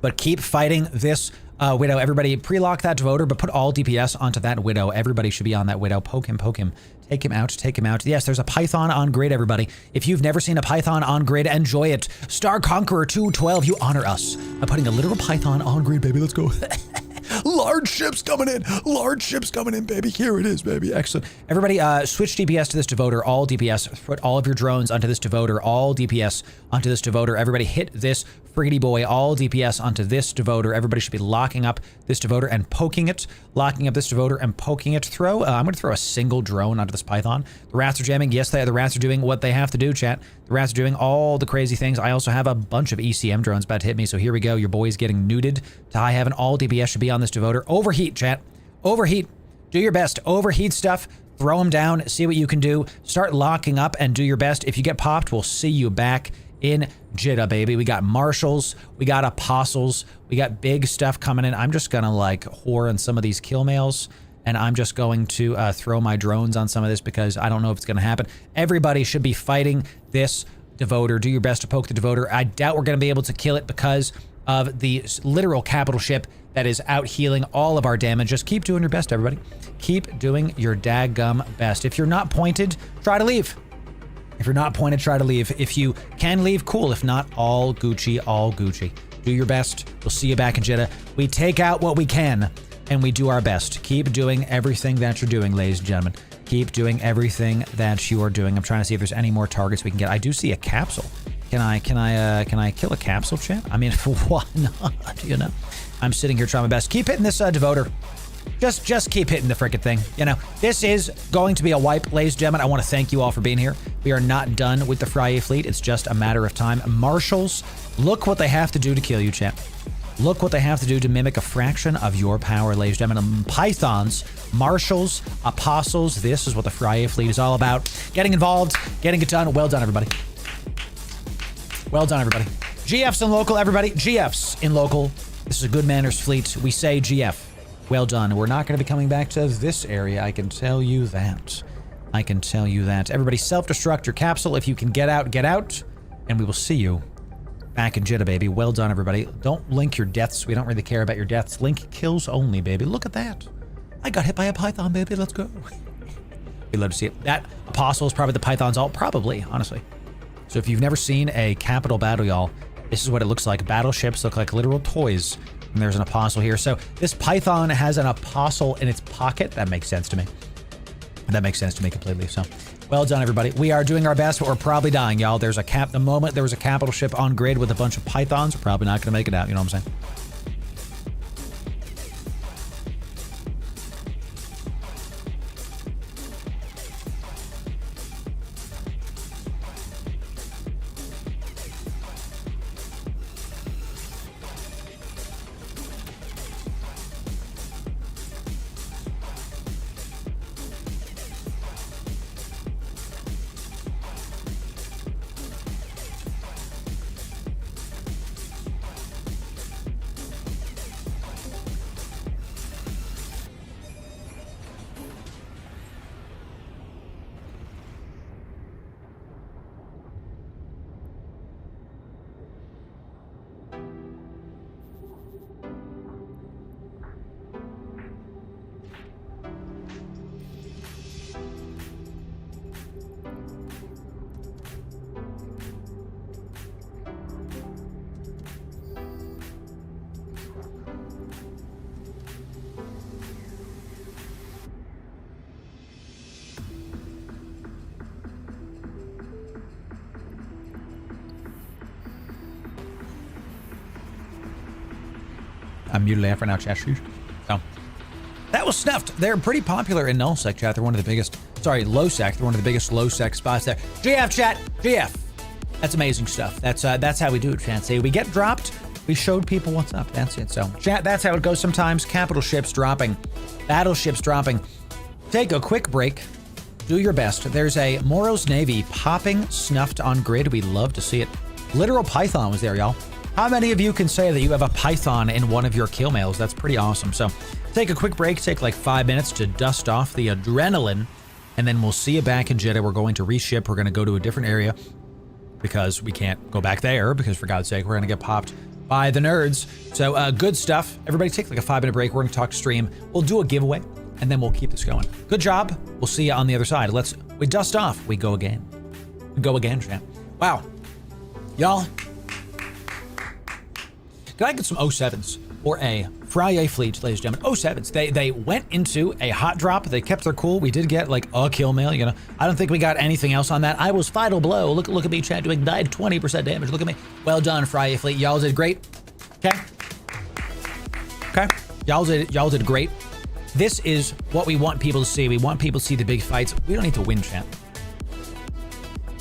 but keep fighting this Widow. Everybody pre-lock that Devoter, but put all DPS onto that Widow. Everybody should be on that Widow. Poke him, poke him. Take him out, take him out. Yes, there's a Python on grid, everybody. If you've never seen a Python on grid, enjoy it. Star Conqueror 212, you honor us by putting a literal Python on grid, baby. Let's go. Large ships coming in. Large ships coming in, baby. Here it is, baby. Excellent. Everybody, switch DPS to this Devoter. All DPS. Put all of your drones onto this Devoter. All DPS onto this Devoter. Everybody hit this Friggity boy. All DPS onto this Devoter. Everybody should be locking up this Devoter and poking it. Locking up this Devoter and poking it. I'm going to throw a single drone onto this Python. The rats are jamming. Yes, the rats are doing what they have to do, chat. The rats are doing all the crazy things. I also have a bunch of ECM drones about to hit me, so here we go. Your boy's getting nuded to high heaven. All DPS should be on this Devoter. Overheat, chat. Overheat. Do your best. Overheat stuff. Throw them down. See what you can do. Start locking up and do your best. If you get popped, we'll see you back in Jitta, baby. We got marshals. We got apostles. We got big stuff coming in. I'm just gonna like whore on some of these kill mails, and I'm just going to throw my drones on some of this because I don't know if it's gonna happen. Everybody should be fighting this Devoter. Do your best to poke the Devoter. I doubt we're gonna be able to kill it because of the literal capital ship that is out healing all of our damage. Just keep doing your best, everybody. Keep doing your daggum best. If you're not pointed, try to leave. If you're not pointed, try to leave. If you can leave, cool. If not, all Gucci, all Gucci. Do your best. We'll see you back in Jitta. We take out what we can, and we do our best. Keep doing everything that you're doing, ladies and gentlemen. Keep doing everything that you are doing. I'm trying to see if there's any more targets we can get. I do see a capsule. Can I kill a capsule, chat? I mean, why not? You know, I'm sitting here trying my best. Keep hitting this Devoter. Just keep hitting the frickin' thing. You know, this is going to be a wipe, ladies and gentlemen. I want to thank you all for being here. We are not done with the Friyay fleet. It's just a matter of time. Marshals, look what they have to do to kill you, chat. Look what they have to do to mimic a fraction of your power, ladies and gentlemen. Pythons, marshals, apostles. This is what the Friyay fleet is all about. Getting involved, getting it done. Well done, everybody. Well done, everybody. GFs in local, everybody. GFs in local. This is a good manners fleet. We say GF. Well done. We're not going to be coming back to this area. I can tell you that. I can tell you that. Everybody self-destruct your capsule. If you can get out, get out. And we will see you back in Jitta, baby. Well done, everybody. Don't link your deaths. We don't really care about your deaths. Link kills only, baby. Look at that. I got hit by a Python, baby. Let's go. We'd love to see it. That apostle is probably the Python's alt. Probably, honestly. So if you've never seen a capital battle, y'all, this is what it looks like. Battleships look like literal toys. And there's an apostle here. So this Python has an apostle in its pocket. That makes sense to me. That makes sense to me completely. So well done, everybody. We are doing our best, but we're probably dying, y'all. There's a the moment there was a capital ship on grid with a bunch of Pythons, we're probably not going to make it out. You know what I'm saying? I'm muted after now, chat. So that was Snuffed. They're pretty popular in nullsec, chat. They're one of the biggest. Sorry, lowsec. They're one of the biggest lowsec spots there. GF, chat. GF. That's amazing stuff. That's how we do it, chat. Say we get dropped. We showed people what's up. That's it. So, chat, that's how it goes sometimes. Capital ships dropping. Battleships dropping. Take a quick break. Do your best. There's a Moros Navy popping Snuffed on grid. We love to see it. Literal Python was there, y'all. How many of you can say that you have a Python in one of your kill mails? That's pretty awesome. So, take a quick break. Take like 5 minutes to dust off the adrenaline. And then we'll see you back in Jeddah. We're going to reship. We're going to go to a different area because we can't go back there because, for God's sake, we're going to get popped by the nerds. So good stuff. Everybody take like a 5-minute break. We're gonna talk stream. We'll do a giveaway and then we'll keep this going. Good job. We'll see you on the other side. We dust off. We go again. We go again, champ. Wow. Y'all. Can I get some 07s or a Friyay fleet, ladies and gentlemen? 07s. They went into a hot drop. They kept their cool. We did get like a kill mail, you know. I don't think we got anything else on that. I was Final Blow. Look at me, chat, doing 20% damage. Look at me. Well done, Friyay fleet. Y'all did great. Okay. Okay. Y'all did great. This is what we want people to see. We want people to see the big fights. We don't need to win, chat.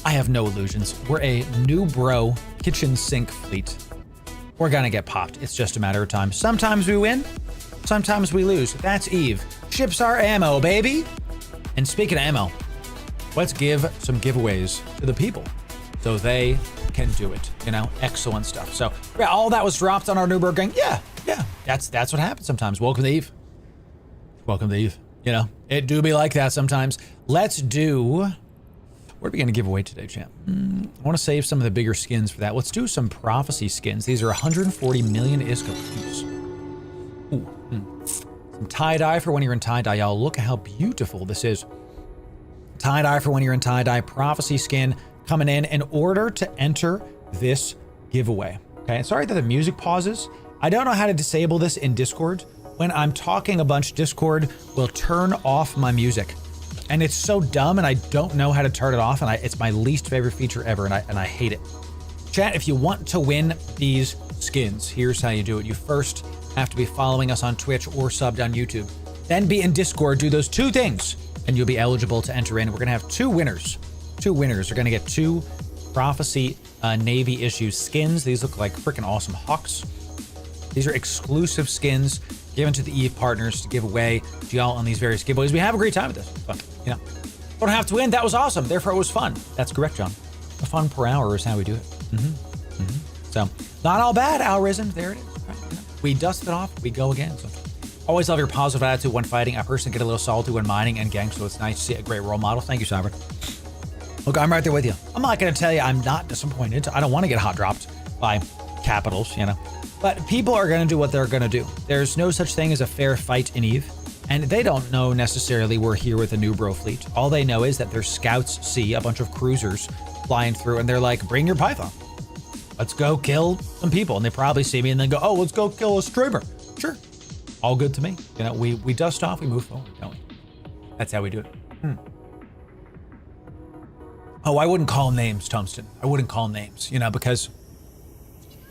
I have no illusions. We're a Newbro kitchen sink fleet. We're gonna get popped. It's just a matter of time. Sometimes we win, sometimes we lose. That's Eve. Ships our ammo, baby. And speaking of ammo, let's give some giveaways to the people so they can do it. You know, excellent stuff. So yeah, all that was dropped on our Newbro gang. Yeah. That's what happens sometimes. Welcome to Eve. Welcome to Eve. You know, it do be like that sometimes. Let's do. What are we going to give away today, champ? I want to save some of the bigger skins for that. Let's do some prophecy skins. These are 140 million ISCO. Some tie-dye for when you're in tie-dye, y'all. Look at how beautiful this is. Tie-dye for when you're in tie-dye. Prophecy skin coming in order to enter this giveaway. Okay, sorry that the music pauses. I don't know how to disable this in Discord. When I'm talking a bunch, Discord will turn off my music. And it's so dumb, and I don't know how to turn it off, and it's my least favorite feature ever, and I hate it. Chat, if you want to win these skins, here's how you do it. You first have to be following us on Twitch or subbed on YouTube. Then be in Discord, do those 2 things, and you'll be eligible to enter in. We're gonna have 2 winners. 2 winners are gonna get 2 Prophecy Navy issue skins. These look like freaking awesome hawks. These are exclusive skins given to the Eve partners to give away to y'all on these various giveaways. We have a great time with this. Fun, you know. Don't have to win. That was awesome. Therefore, it was fun. That's correct, John. A fun per hour is how we do it. So, not all bad, Al Risen. There it is. Right, you know. We dust it off. We go again. So, always love your positive attitude when fighting. I personally get a little salty when mining and gang, so it's nice to see a great role model. Thank you, Sovereign. Look, I'm right there with you. I'm not going to tell you I'm not disappointed. I don't want to get hot dropped by capitals, you know. But people are going to do what they're going to do. There's no such thing as a fair fight in Eve. And they don't know necessarily we're here with a Newbro fleet. All they know is that their scouts see a bunch of cruisers flying through and they're like, bring your Python. Let's go kill some people. And they probably see me and then go, oh, let's go kill a streamer. Sure. All good to me. You know, we dust off, we move forward, don't we? That's how we do it. Oh, I wouldn't call names, Tungsten. I wouldn't call names, you know, because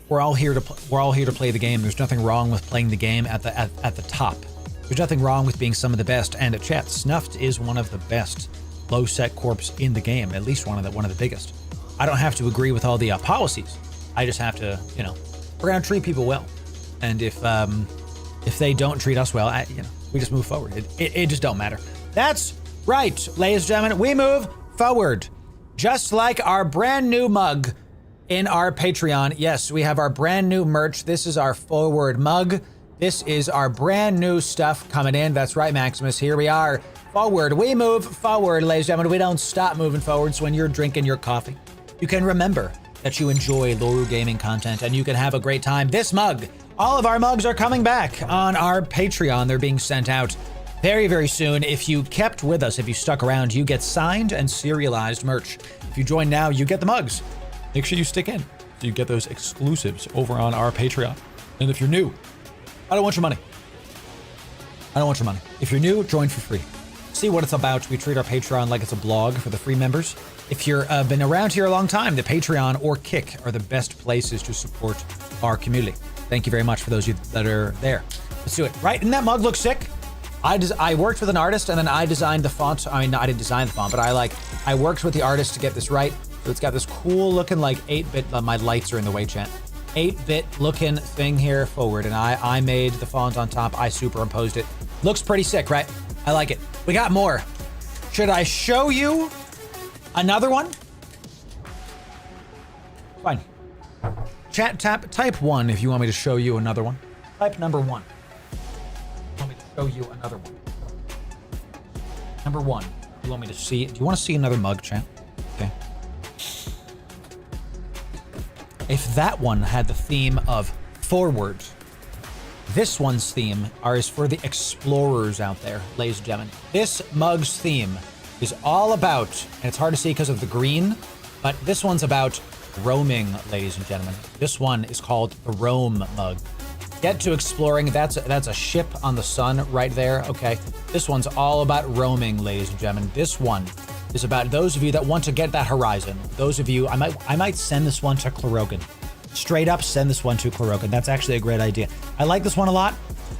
we're all here to play the game. There's nothing wrong with playing the game at the top. There's nothing wrong with being some of the best. And chat, Snuffed is one of the best low sec corps in the game, at least one of the biggest. I don't have to agree with all the policies. I just have to, you know, we're gonna treat people well. And if they don't treat us well, you know, we just move forward. It just don't matter. That's right, ladies and gentlemen. We move forward, just like our brand new mug in our Patreon. Yes, we have our brand new merch. This is our forward mug. This is our brand new stuff coming in. That's right, Maximus. Here we are. Forward. We move forward, ladies and gentlemen. We don't stop moving forward. So when you're drinking your coffee, you can remember that you enjoy Loru gaming content and you can have a great time. This mug, all of our mugs are coming back on our Patreon. They're being sent out very, very soon. If you kept with us, if you stuck around, you get signed and serialized merch. If you join now, you get the mugs. Make sure you stick in so you get those exclusives over on our Patreon. And if you're new, I don't want your money. I don't want your money. If you're new, join for free. See what it's about. We treat our Patreon like it's a blog for the free members. If you're been around here a long time, the Patreon or Kick are the best places to support our community. Thank you very much for those of you that are there. Let's do it. Right, and that mug looks sick. I worked with an artist and then I designed the font. I mean, I didn't design the font, but I worked with the artist to get this right. So it's got this cool looking like 8-bit, my lights are in the way, chat. 8-bit looking thing here forward, and I made the font on top. I superimposed it. Looks pretty sick, right? I like it. We got more. Should I show you another one? Fine. Chat, type 1 if you want me to show you another one. Type number 1. Want me to show you another one? Number 1. You want me to see? Do you want to see another mug, chat? Okay. If that one had the theme of forward, this one's theme is for the explorers out there, ladies and gentlemen. This mug's theme is all about, and it's hard to see because of the green, but this one's about roaming, ladies and gentlemen. This one is called the Roam mug. Get to exploring. That's a ship on the sun right there. Okay. This one's all about roaming, ladies and gentlemen. This one is about those of you that want to get that horizon. Those of you, I might send this one to Clorogan. Straight up send this one to Clorogan. That's actually a great idea. I like this one a lot.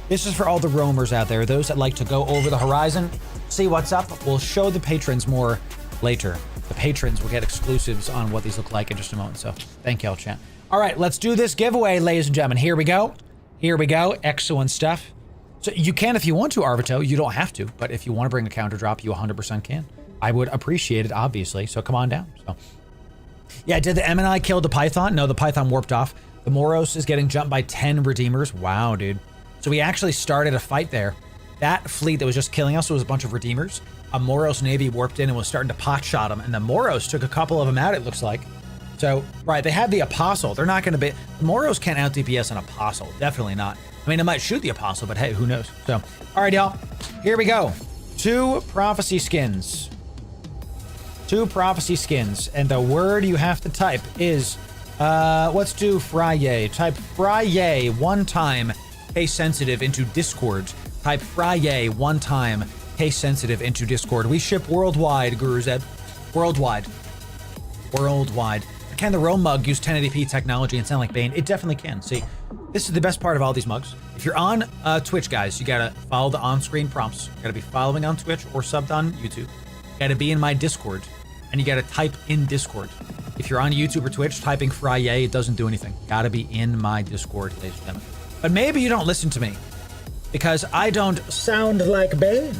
This is for all the roamers out there, those that like to go over the horizon, see what's up. We'll show the patrons more later. The patrons will get exclusives on what these look like in just a moment. So thank y'all, chat. All right, let's do this giveaway, ladies and gentlemen. Here we go. Here we go. Excellent stuff. So you can if you want to, Arvito. You don't have to, but if you want to bring a counter drop, you 100% can. I would appreciate it, obviously. So come on down. So, yeah, did the Npsi kill the Python? No, the Python warped off. The Moros is getting jumped by 10 Redeemers. Wow, dude. So we actually started a fight there. That fleet that was just killing us was a bunch of Redeemers. A Moros Navy warped in and was starting to pot shot them, and the Moros took a couple of them out, it looks like. So, right, they had the Apostle. They're not going to be... The Moros can't out DPS an Apostle. Definitely not. I mean, it might shoot the Apostle, but hey, who knows? So, all right, y'all. Here we go. 2 prophecy skins. 2 prophecy skins. And the word you have to type is... let's do Friyay. Type Friyay 1 time, case sensitive into Discord. Type Friyay 1 time, case sensitive into Discord. We ship worldwide, Guru Zed. Worldwide. Worldwide. Can the Roam mug use 1080p technology and sound like Bane? It definitely can. See, this is the best part of all these mugs. If you're on Twitch, guys, you gotta follow the on-screen prompts. You gotta be following on Twitch or subbed on YouTube. You gotta be in my Discord, and you gotta type in Discord. If you're on YouTube or Twitch, typing Friyay, it doesn't do anything. Gotta be in my Discord, ladies and gentlemen. But maybe you don't listen to me, because I don't sound like Bane.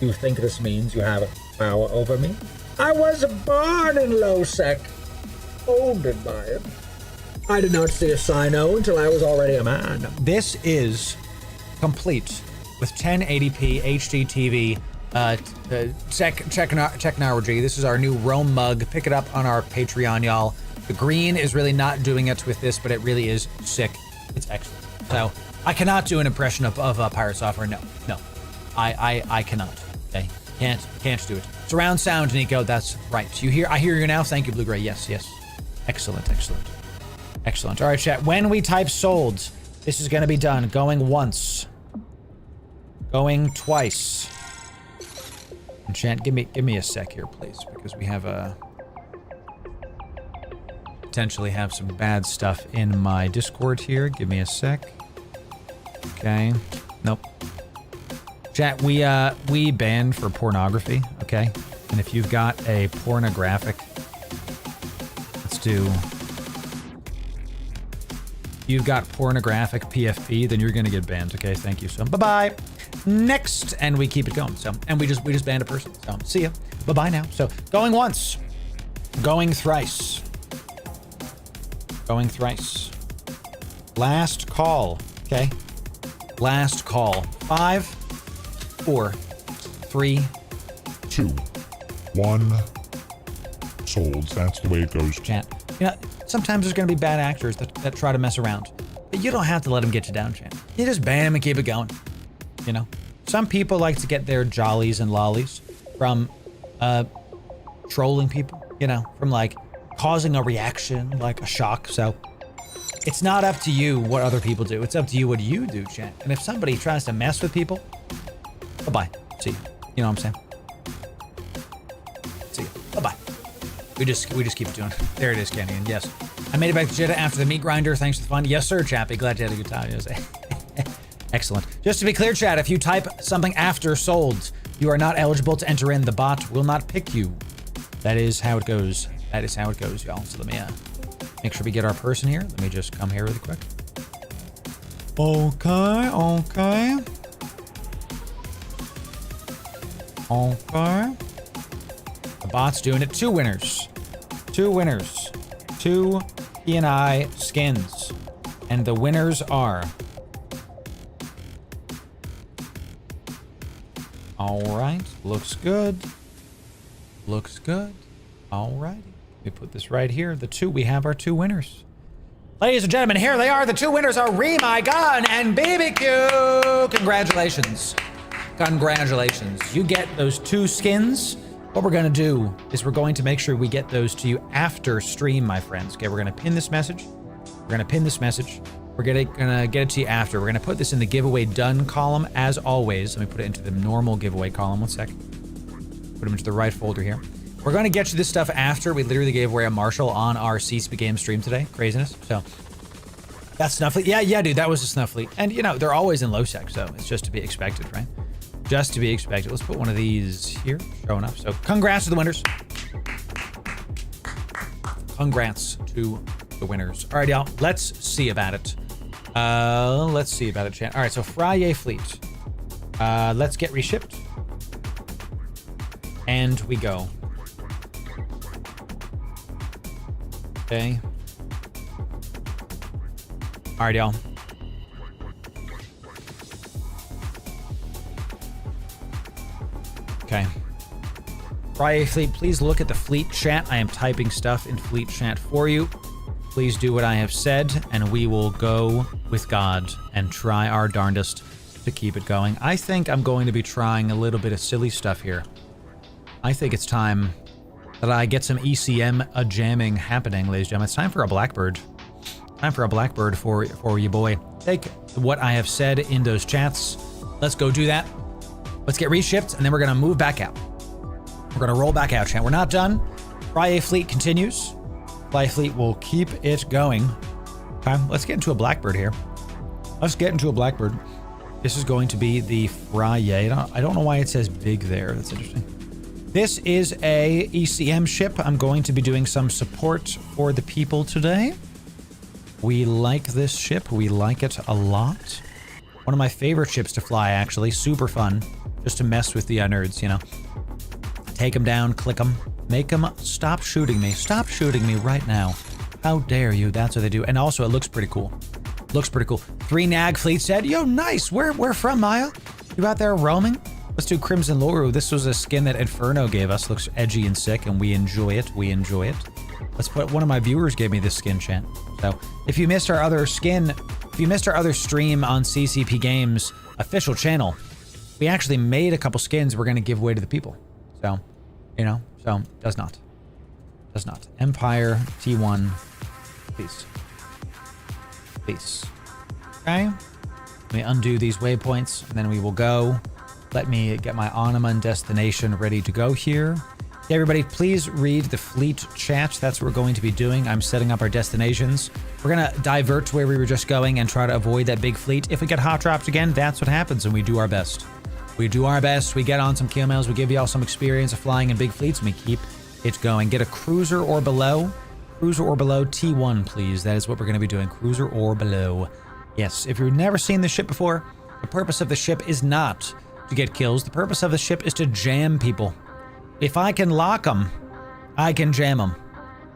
You think this means you have power over me? I was born in low-sec, folded by it. I did not see a Sino until I was already a man. This is complete with 1080p HD TV technology. This is our new Roam mug. Pick it up on our Patreon, y'all. The green is really not doing it with this, but it really is sick. It's excellent. So I cannot do an impression of Pirate Software. No. I cannot. Okay, can't do it. Surround sound, Nico. That's right. I hear you now. Thank you, Blue Gray. Yes. Excellent. All right, chat. When we type sold, this is gonna be done. Going once. Going twice. And chat, give me a sec here, please, because we have potentially have some bad stuff in my Discord here. Give me a sec. Okay. Nope. Chat, we banned for pornography, okay? And if you've got a pornographic, you've got pornographic PFP, then you're gonna get banned, okay? Thank you. So bye-bye. Next, and we keep it going. So, and we just banned a person. So see ya. Bye-bye now. So going once, going thrice. Going thrice. Last call, okay? Last call. 5, 4, 3, 2, 1. Sold. That's the way it goes. Chat. You know, sometimes there's going to be bad actors that try to mess around. But you don't have to let them get you down, chat. You just ban them and keep it going. You know? Some people like to get their jollies and lollies from trolling people. You know? From, like, causing a reaction, like a shock. So it's not up to you what other people do. It's up to you what you do, chat. And if somebody tries to mess with people, bye-bye. See you. You know what I'm saying? See you. Bye-bye. We just keep it doing. There it is, Kenny, and yes. I made it back to Jeddah after the meat grinder. Thanks for the fun. Yes, sir, Chappie. Glad you had a good time. Excellent. Just to be clear, chat, if you type something after sold, you are not eligible to enter in. The bot will not pick you. That is how it goes. That is how it goes, y'all. So let me make sure we get our person here. Let me just come here really quick. Okay, okay. Okay. The bot's doing it. 2 winners. 2 winners. 2 E&I skins. And the winners are... Alright. Looks good. Looks good. Alrighty. We put this right here. We have our 2 winners. Ladies and gentlemen, here they are. The 2 winners are My Gun and BBQ. Congratulations. Congratulations. You get those 2 skins. What we're going to do is we're going to make sure we get those to you after stream, my friends. Okay, we're going to pin this message. We're going to pin this message. We're going to get it to you after. We're going to put this in the giveaway done column as always. Let me put it into the normal giveaway column. 1 second. Put them into the right folder here. We're going to get you this stuff after. We literally gave away a Marshall on our CCP game stream today. Craziness. So that's Snuffly. Yeah, dude, that was a Snuffly. And you know, they're always in low sec, so it's just to be expected, right? Just to be expected. Let's put one of these here, showing up. So congrats to the winners. Congrats to the winners. All right, y'all, let's see about it. Let's see about it, chat. All right, so Friyay fleet. Let's get reshipped. And we go. Okay. All right, y'all. Okay. Friyay fleet, please look at the fleet chat. I am typing stuff in fleet chat for you. Please do what I have said, and we will go with God and try our darndest to keep it going. I think I'm going to be trying a little bit of silly stuff here. I think it's time that I get some ECM jamming happening, ladies and gentlemen. It's time for a Blackbird. Time for a Blackbird for you, boy. Take what I have said in those chats. Let's go do that. Let's get reshipped, and then we're going to move back out. We're going to roll back out, chat. We're not done. Friyay fleet continues. Friyay fleet will keep it going. Okay, let's get into a Blackbird here. Let's get into a Blackbird. This is going to be the Friyay. I don't know why it says big there. That's interesting. This is a ECM ship. I'm going to be doing some support for the people today. We like this ship. We like it a lot. One of my favorite ships to fly, actually. Super fun. Just to mess with the nerds, you know. Take them down, click them, make them stop shooting me. Stop shooting me right now. How dare you? That's what they do. And also, it looks pretty cool. Looks pretty cool. 3 Nag fleet said, yo, nice. Where from, Maya? You out there roaming? Let's do Crimson Loru. This was a skin that Inferno gave us. Looks edgy and sick, and we enjoy it. We enjoy it. Let's put, one of my viewers gave me this skin, chat. So if you missed our other skin, if you missed our other stream on CCP Games official channel, we actually made a couple skins we're going to give away to the people. So, you know, so does not. Does not. Empire T1, please. Please. Okay. Let me undo these waypoints, and then we will go. Let me get my Onaman destination ready to go here. Okay, everybody, please read the fleet chat. That's what we're going to be doing. I'm setting up our destinations. We're going to divert to where we were just going and try to avoid that big fleet. If we get hot dropped again, that's what happens, and we do our best. We do our best. We get on some kill mails. We give you all some experience of flying in big fleets, and we keep it going. Get a cruiser or below. Cruiser or below T1, please. That is what we're going to be doing. Cruiser or below. Yes, if you've never seen this ship before, the purpose of the ship is not to get kills. The purpose of the ship is to jam people. If I can lock them, I can jam them.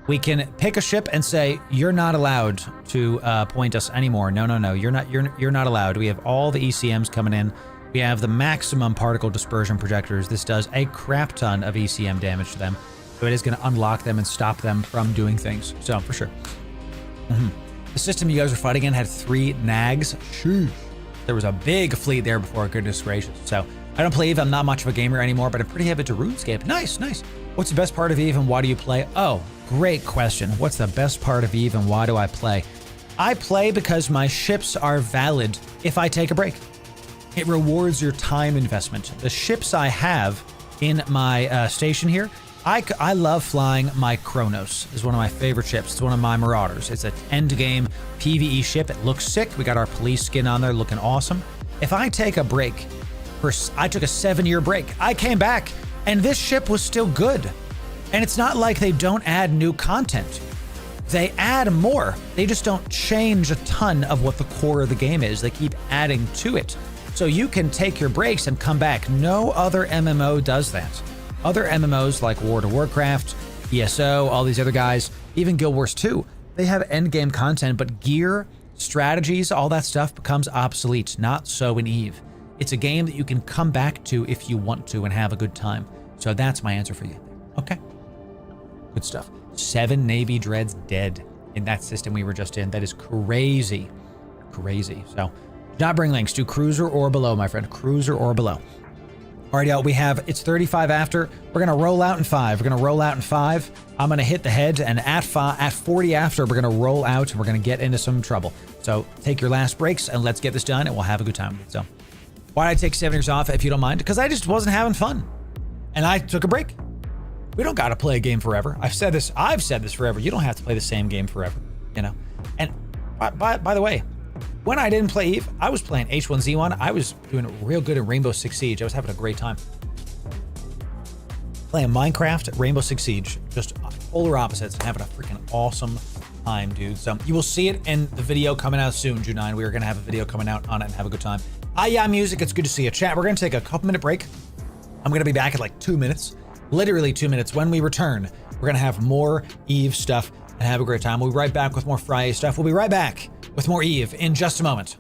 We can pick a ship and say, you're not allowed to point us anymore. No. You're not allowed. We have all the ECMs coming in. We have the maximum particle dispersion projectors. This does a crap ton of ECM damage to them. So it is going to unlock them and stop them from doing things. So, for sure. The system you guys were fighting in had 3 nags. Sheesh. There was a big fleet there before, goodness gracious. So, I don't play EVE. I'm not much of a gamer anymore, but I'm pretty heavy to RuneScape. Nice. What's the best part of EVE and why do you play? Oh, great question. What's the best part of EVE and why do I play? I play because my ships are valid if I take a break. It rewards your time investment. The ships I have in my station here I love flying my Kronos. It's one of my favorite ships. It's one of my Marauders. It's an endgame PvE ship. It looks sick. We got our police skin on there looking awesome. If I take a break, I took a 7-year break. I came back and this ship was still good. And it's not like they don't add new content. They add more. They just don't change a ton of what the core of the game is. They keep adding to it. So you can take your breaks and come back. No other MMO does that. Other MMOs like World of Warcraft, ESO, all these other guys, even Guild Wars 2, they have endgame content, but gear, strategies, all that stuff becomes obsolete. Not so in EVE. It's a game that you can come back to if you want to and have a good time. So that's my answer for you. Okay. Good stuff. 7 Navy Dreads dead in that system we were just in. That is crazy. Crazy. So do not bring links. Do cruiser or below, my friend. Cruiser or below. Alright, y'all, we have, it's 35 after. We're going to roll out in 5. We're going to roll out in 5. I'm going to hit the head, and at 40 after, we're going to roll out, and we're going to get into some trouble. So take your last breaks, and let's get this done, and we'll have a good time. So why did I take 7 years off, if you don't mind? Because I just wasn't having fun. And I took a break. We don't got to play a game forever. I've said this forever. You don't have to play the same game forever, you know? And by the way, when I didn't play EVE, I was playing H1Z1. I was doing real good in Rainbow Six Siege. I was having a great time. Playing Minecraft, Rainbow Six Siege, just polar opposites, and having a freaking awesome time, dude. So you will see it in the video coming out soon, June 9. We are going to have a video coming out on it and have a good time. Yeah, music, it's good to see you. Chat, we're going to take a couple minute break. I'm going to be back in like 2 minutes. Literally 2 minutes. When we return, we're going to have more EVE stuff and have a great time. We'll be right back with more Friyay stuff. We'll be right back with more EVE in just a moment.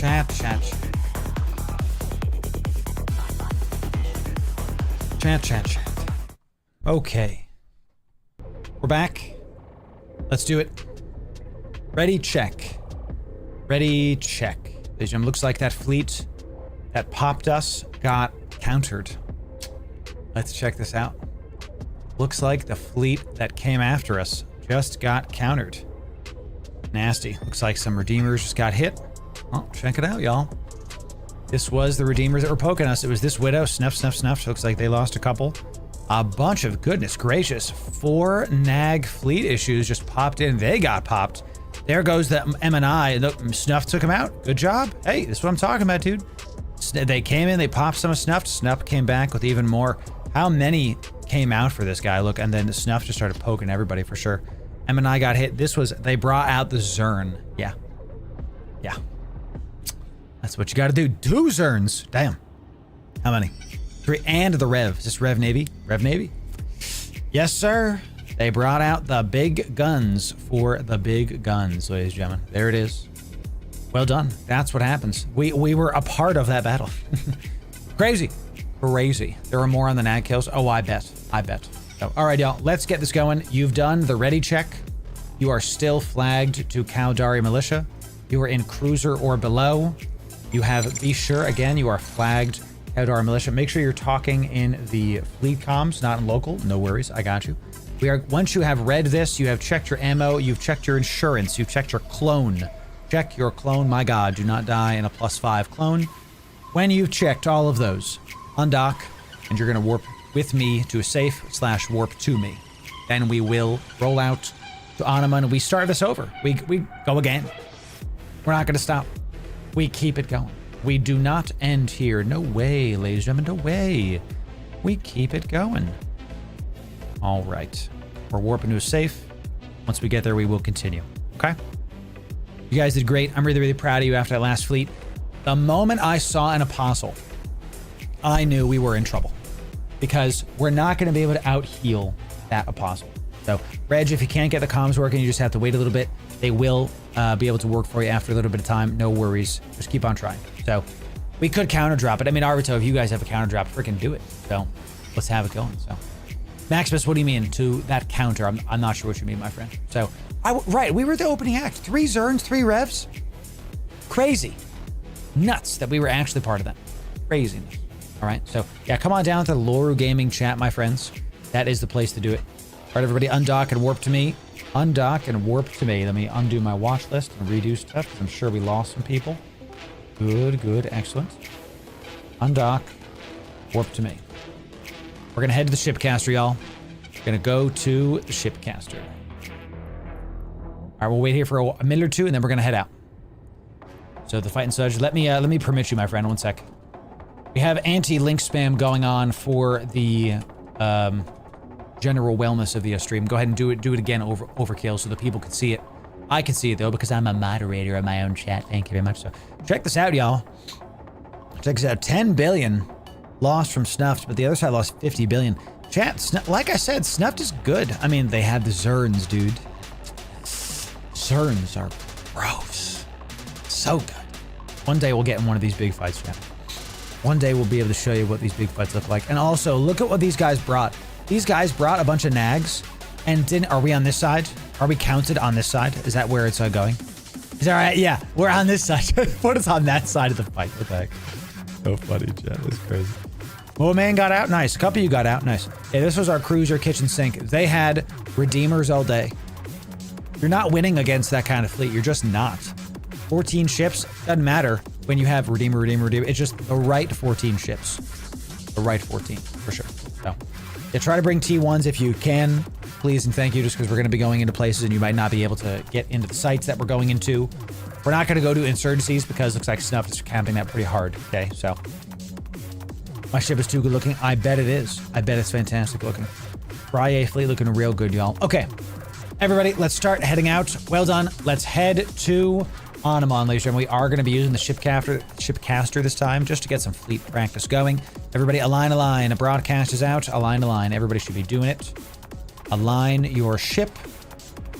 Chat. Chat. Okay. We're back. Let's do it. Ready, check. Ready, check. Ladies and gentlemen, looks like that fleet that popped us got countered. Let's check this out. Looks like the fleet that came after us just got countered. Nasty. Looks like some Redeemers just got hit. Oh, check it out, y'all. This was the Redeemers that were poking us. It was this Widow. Snuff. Looks like they lost a couple. A bunch of, goodness gracious, 4 nag fleet issues just popped in. They got popped. There goes the M&I. Snuff took him out. Good job. Hey, this is what I'm talking about, dude. They came in, they popped some of Snuff. Snuff came back with even more. How many came out for this guy? Look, and then Snuff just started poking everybody for sure. M&I got hit. They brought out the Zern. Yeah. That's what you gotta do. 2 Zerns. Damn. How many? 3. And the Rev. Is this Rev Navy? Rev Navy? Yes, sir. They brought out the big guns for the big guns, ladies and gentlemen. There it is. Well done. That's what happens. We were a part of that battle. Crazy. There were more on the nag kills. Oh, I bet. So, all right, y'all. Let's get this going. You've done the ready check. You are still flagged to Caldari Militia. You are in cruiser or below. You have, be sure, again, you are flagged Caldari Militia. Make sure you're talking in the fleet comms, not in local. No worries. I got you. Once you have read this, you have checked your ammo, you've checked your insurance, you've checked your clone. Check your clone. My God, do not die in a +5 clone. When you've checked all of those, undock, and you're going to warp with me to a safe / warp to me. Then we will roll out to Anima and we start this over. We go again. We're not going to stop. We keep it going. We do not end here. No way, ladies and gentlemen, no way. We keep it going. All right. We're warping to a safe. Once we get there, we will continue. Okay? You guys did great. I'm really, really proud of you after that last fleet. The moment I saw an apostle, I knew we were in trouble because we're not going to be able to out-heal that apostle. So, Reg, if you can't get the comms working, you just have to wait a little bit. They will be able to work for you after a little bit of time. No worries. Just keep on trying. So, we could counter drop it. I mean, Arvito, if you guys have a counter drop, freaking do it. So, let's have it going. So, Maximus, what do you mean to that counter? I'm not sure what you mean, my friend. So, right, we were the opening act. 3 Zerns, 3 Revs. Crazy. Nuts that we were actually part of that. Craziness. All right, so yeah, come on down to the Loru Gaming chat, my friends. That is the place to do it. All right, everybody, undock and warp to me. Undock and warp to me. Let me undo my watch list and redo stuff because I'm sure we lost some people. Good, excellent. Undock, warp to me. We're gonna head to the shipcaster, y'all. We're gonna go to the shipcaster. All right, we'll wait here for a minute or two, and then we're gonna head out. So the fight and such. Let me permit you, my friend. 1 sec. We have anti-link spam going on for the general wellness of the stream. Go ahead and do it again overkill so the people can see it. I can see it though because I'm a moderator of my own chat. Thank you very much. So check this out, y'all. Check this out. 10 billion lost from Snuffed, but the other side lost 50 billion. Chat, like I said, Snuffed is good. I mean, they had the Zerns, dude. Zerns are gross. So good. One day we'll get in one of these big fights, chat. One day we'll be able to show you what these big fights look like. And also, look at what these guys brought. These guys brought a bunch of nags and are we on this side? Are we counted on this side? Is that where it's going? Is that right? Yeah, we're on this side. Put us on that side of the fight. What the heck? So funny, chat. That's crazy. Oh, man got out. Nice. A couple of you got out. Nice. Yeah, this was our cruiser kitchen sink. They had Redeemers all day. You're not winning against that kind of fleet. You're just not. 14 ships. Doesn't matter when you have Redeemer. It's just the right 14 ships. The right 14, for sure. So, yeah, try to bring T1s if you can. Please and thank you, just because we're going to be going into places and you might not be able to get into the sites that we're going into. We're not going to go to insurgencies because it looks like Snuff is camping that pretty hard. Okay, so. My ship is too good looking. I bet it is. I bet it's fantastic looking. Friyay fleet looking real good, y'all. Okay. Everybody, let's start heading out. Well done. Let's head to Anima, ladies and gentlemen. We are going to be using the shipcaster this time just to get some fleet practice going. Everybody, align. A broadcast is out. Align. Everybody should be doing it. Align your ship.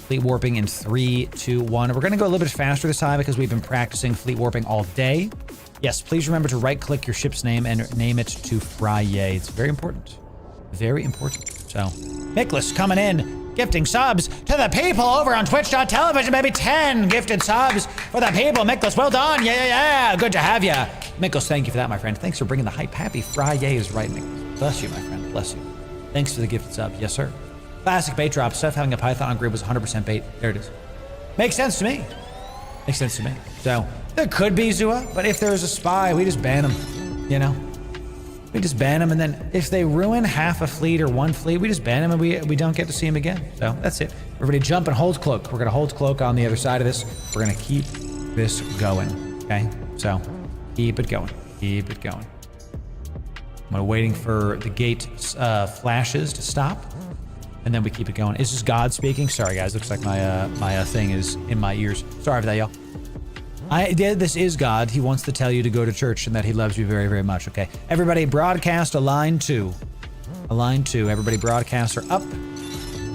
Fleet warping in 3, 2, 1. We're gonna go a little bit faster this time because we've been practicing fleet warping all day. Yes, please remember to right-click your ship's name and name it to Friyay. It's very important. Very important. So, Nicholas coming in, gifting subs to the people over on twitch.tv, maybe 10 gifted subs for the people. Nicholas, well done. Yeah. Good to have you. Nicholas, thank you for that, my friend. Thanks for bringing the hype. Happy Friyay is right, Nicholas. Bless you, my friend. Bless you. Thanks for the gifted sub. Yes, sir. Classic bait drop. Stuff having a Python on grid was 100% bait. There it is. Makes sense to me. Makes sense to me. So, there could be Zua, but if there's a spy, we just ban them, you know? We just ban them, and then if they ruin half a fleet or one fleet, we just ban them and we don't get to see them again. So that's it. Everybody jump and hold cloak. We're gonna hold cloak on the other side of this. We're gonna keep this going, okay? So keep it going, keep it going. I'm waiting for the gate flashes to stop, and then we keep it going. Is this God speaking? Sorry guys, looks like my thing is in my ears. Sorry for that, y'all. This is God. He wants to tell you to go to church and that he loves you very, very much, okay? Everybody broadcast align 2. Align 2. Everybody broadcasts are up.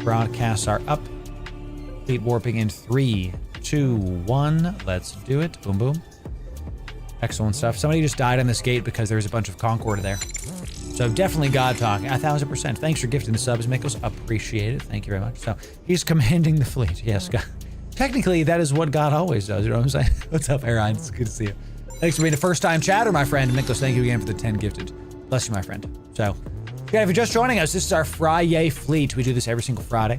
Broadcasts are up. Fleet warping in 3, 2, 1. Let's do it. Boom, boom. Excellent stuff. Somebody just died on this gate because there's a bunch of Concord there. So definitely God talk, 1000%. Thanks for gifting the subs, Mikkels. Appreciate it. Thank you very much. So he's commanding the fleet. Yes, God. Technically, that is what God always does, you know what I'm saying? What's up, Aaron? It's good to see you. Thanks for being a first-time chatter, my friend. Nicholas, thank you again for the 10 gifted. Bless you, my friend. So, yeah, if you're just joining us, this is our Friyay fleet. We do this every single Friday.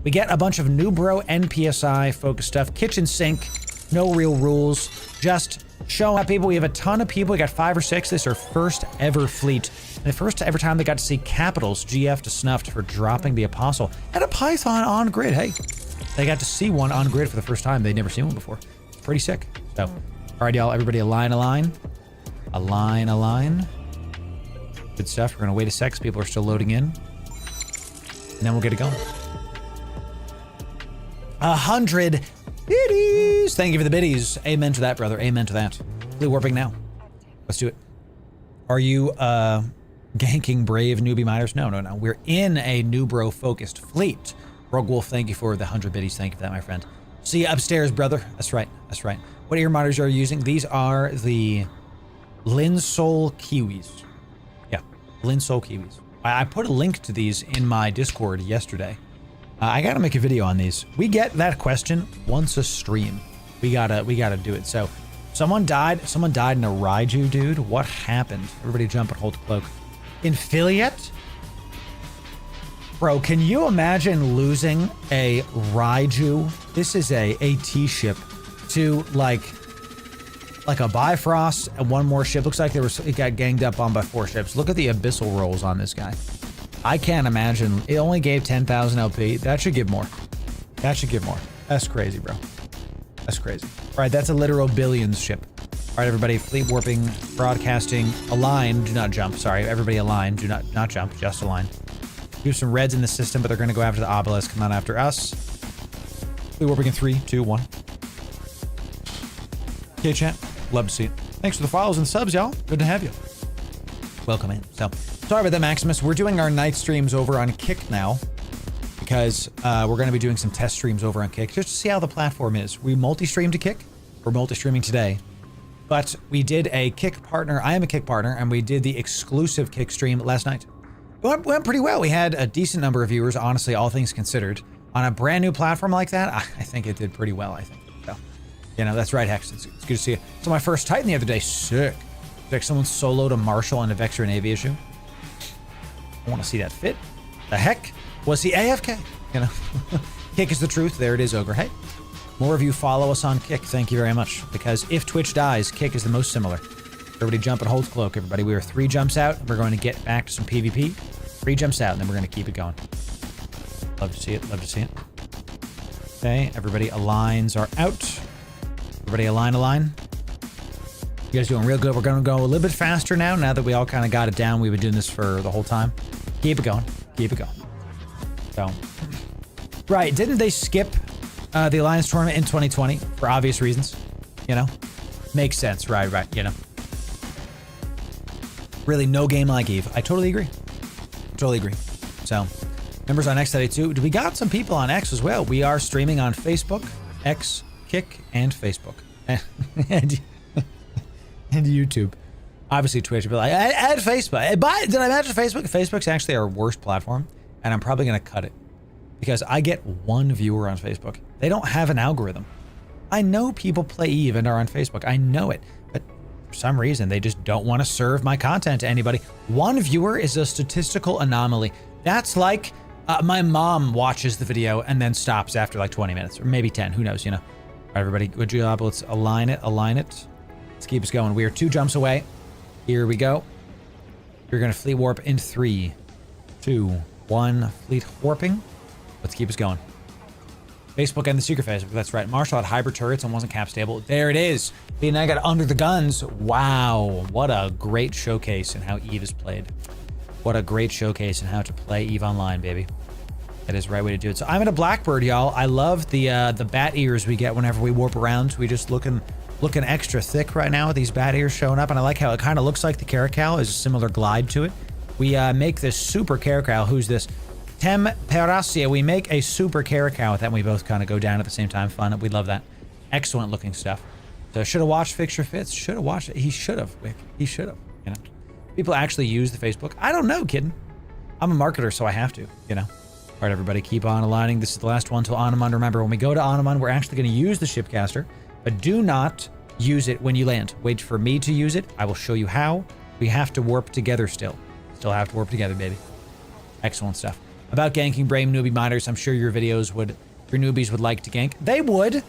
We get a bunch of Newbro Npsi focused stuff, kitchen sink, no real rules, just showing up people. We have a ton of people. We got 5 or 6. This is our first ever fleet. And the first ever time they got to see Capitals GF to snuffed for dropping the Apostle and a Python on grid. Hey. They got to see one on grid for the first time. They'd never seen one before. It's pretty sick. So, all right, y'all, everybody align. Align. Good stuff. We're gonna wait a sec. People are still loading in. And then we'll get it going. 100 biddies. Thank you for the biddies. Amen to that, brother. Amen to that. Fleet warping now. Let's do it. Are you ganking brave newbie miners? No. We're in a Newbro focused fleet. Rogue Wolf, thank you for the 100 biddies. Thank you for that, my friend. See you upstairs, brother. That's right. What ear monitors are you using? These are the Linsol Kiwis. Yeah, Linsol Kiwis. I put a link to these in my Discord yesterday. I gotta make a video on these. We get that question once a stream. We gotta do it. So, someone died in a Raiju, dude. What happened? Everybody jump and hold cloak. Infiliate? Bro, can you imagine losing a Raiju? This is a AT ship to like a Bifrost and one more ship. Looks like it got ganged up on by 4 ships. Look at the abyssal rolls on this guy. I can't imagine. It only gave 10,000 LP. That should give more. That's crazy, bro. That's crazy. All right, that's a literal billions ship. All right, everybody, fleet warping, broadcasting, align, do not jump. Sorry, everybody align, do not jump, just align. Do some reds in the system, but they're going to go after the obelisk, come on after us. Fleet warping in 3, 2, 1. Okay, chat, love to see it. Thanks for the follows and subs, y'all. Good to have you. Welcome in. So, sorry about that, Maximus. We're doing our night streams over on Kick now, because we're going to be doing some test streams over on Kick, just to see how the platform is. We multi-stream to Kick. We're multi-streaming today. But we did a Kick partner. I am a Kick partner, and we did the exclusive Kick stream last night. It went pretty well. We had a decent number of viewers, honestly, all things considered. On a brand new platform like that, I think it did pretty well, I think. So, you know, that's right, Hex. It's good to see you. So my first Titan the other day, sick. Like someone soloed a Marshall and a Vector and AV issue. I want to see that fit. The heck? Was he AFK? You know, Kick is the truth. There it is, Ogre. Hey, more of you follow us on Kick. Thank you very much. Because if Twitch dies, Kick is the most similar. Everybody jump and hold cloak, everybody. We are 3 jumps out. We're going to get back to some PvP. 3 jumps out, and then we're going to keep it going. Love to see it. Okay, everybody aligns are out. Everybody align. You guys doing real good. We're going to go a little bit faster now that we all kind of got it down. We've been doing this for the whole time. Keep it going. So, right, didn't they skip the Alliance tournament in 2020 for obvious reasons? You know? Makes sense, right, you know? Really, no game like Eve. I totally agree. So, Members on X today too. We got some people on X as well. We are streaming on Facebook, X, Kick, and Facebook. and YouTube. Obviously Twitch. But like, add Facebook. Did I mention Facebook? Facebook's actually our worst platform, and I'm probably going to cut it. Because I get 1 viewer on Facebook. They don't have an algorithm. I know people play EVE and are on Facebook. I know it. But for some reason, they just don't want to serve my content to anybody. 1 viewer is a statistical anomaly. That's like my mom watches the video and then stops after like 20 minutes. Or maybe 10. Who knows, you know. All right, everybody. Good job. Let's align it. Align it. Let's keep us going. We are 2 jumps away. Here we go. You're going to fleet warp in 3, 2, 1. Fleet warping. Let's keep us going. Facebook and the secret Facebook. That's right. Marshall had hybrid turrets and wasn't cap stable. There it is. And I got under the guns. Wow. What a great showcase in how EVE is played. What a great showcase in how to play EVE Online, baby. That is the right way to do it. So I'm in a Blackbird, y'all. I love the bat ears we get whenever we warp around. We just looking extra thick right now with these bat ears showing up. And I like how it kind of looks like the Caracal. There's a similar glide to it. We make this super Caracal. Who's this? Temperacia. We make a super Caracal with that. We both kind of go down at the same time. Fun. We love that. Excellent looking stuff. So should have watched Fixture Fits. Should have watched it. He should have, Wick. He should have. You know, people actually use the Facebook. I don't know, kidding. I'm a marketer, so I have to. You know. All right, everybody, keep on aligning. This is the last one till Onamun. Remember, when we go to Onamun, we're actually going to use the Shipcaster, but do not use it when you land. Wait for me to use it. I will show you how. We have to warp together still. Still have to warp together, baby. Excellent stuff. About ganking Brave newbie miners, I'm sure your newbies would like to gank. They would,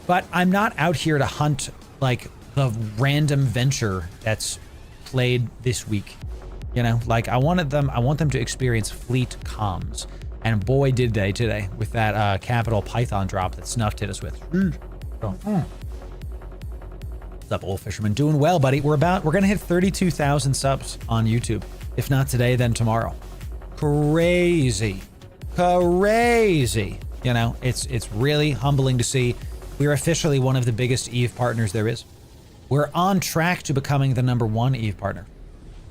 but I'm not out here to hunt like the random venture that's played this week. You know, like I want them to experience fleet comms. And boy, did they today with that capital Python drop that Snuffed hit us with. What's up, old fisherman? Doing well, buddy. We're gonna hit 32,000 subs on YouTube. If not today, then tomorrow. Crazy. You know, it's really humbling to see. We're officially one of the biggest EVE partners there is. We're on track to becoming the #1 EVE partner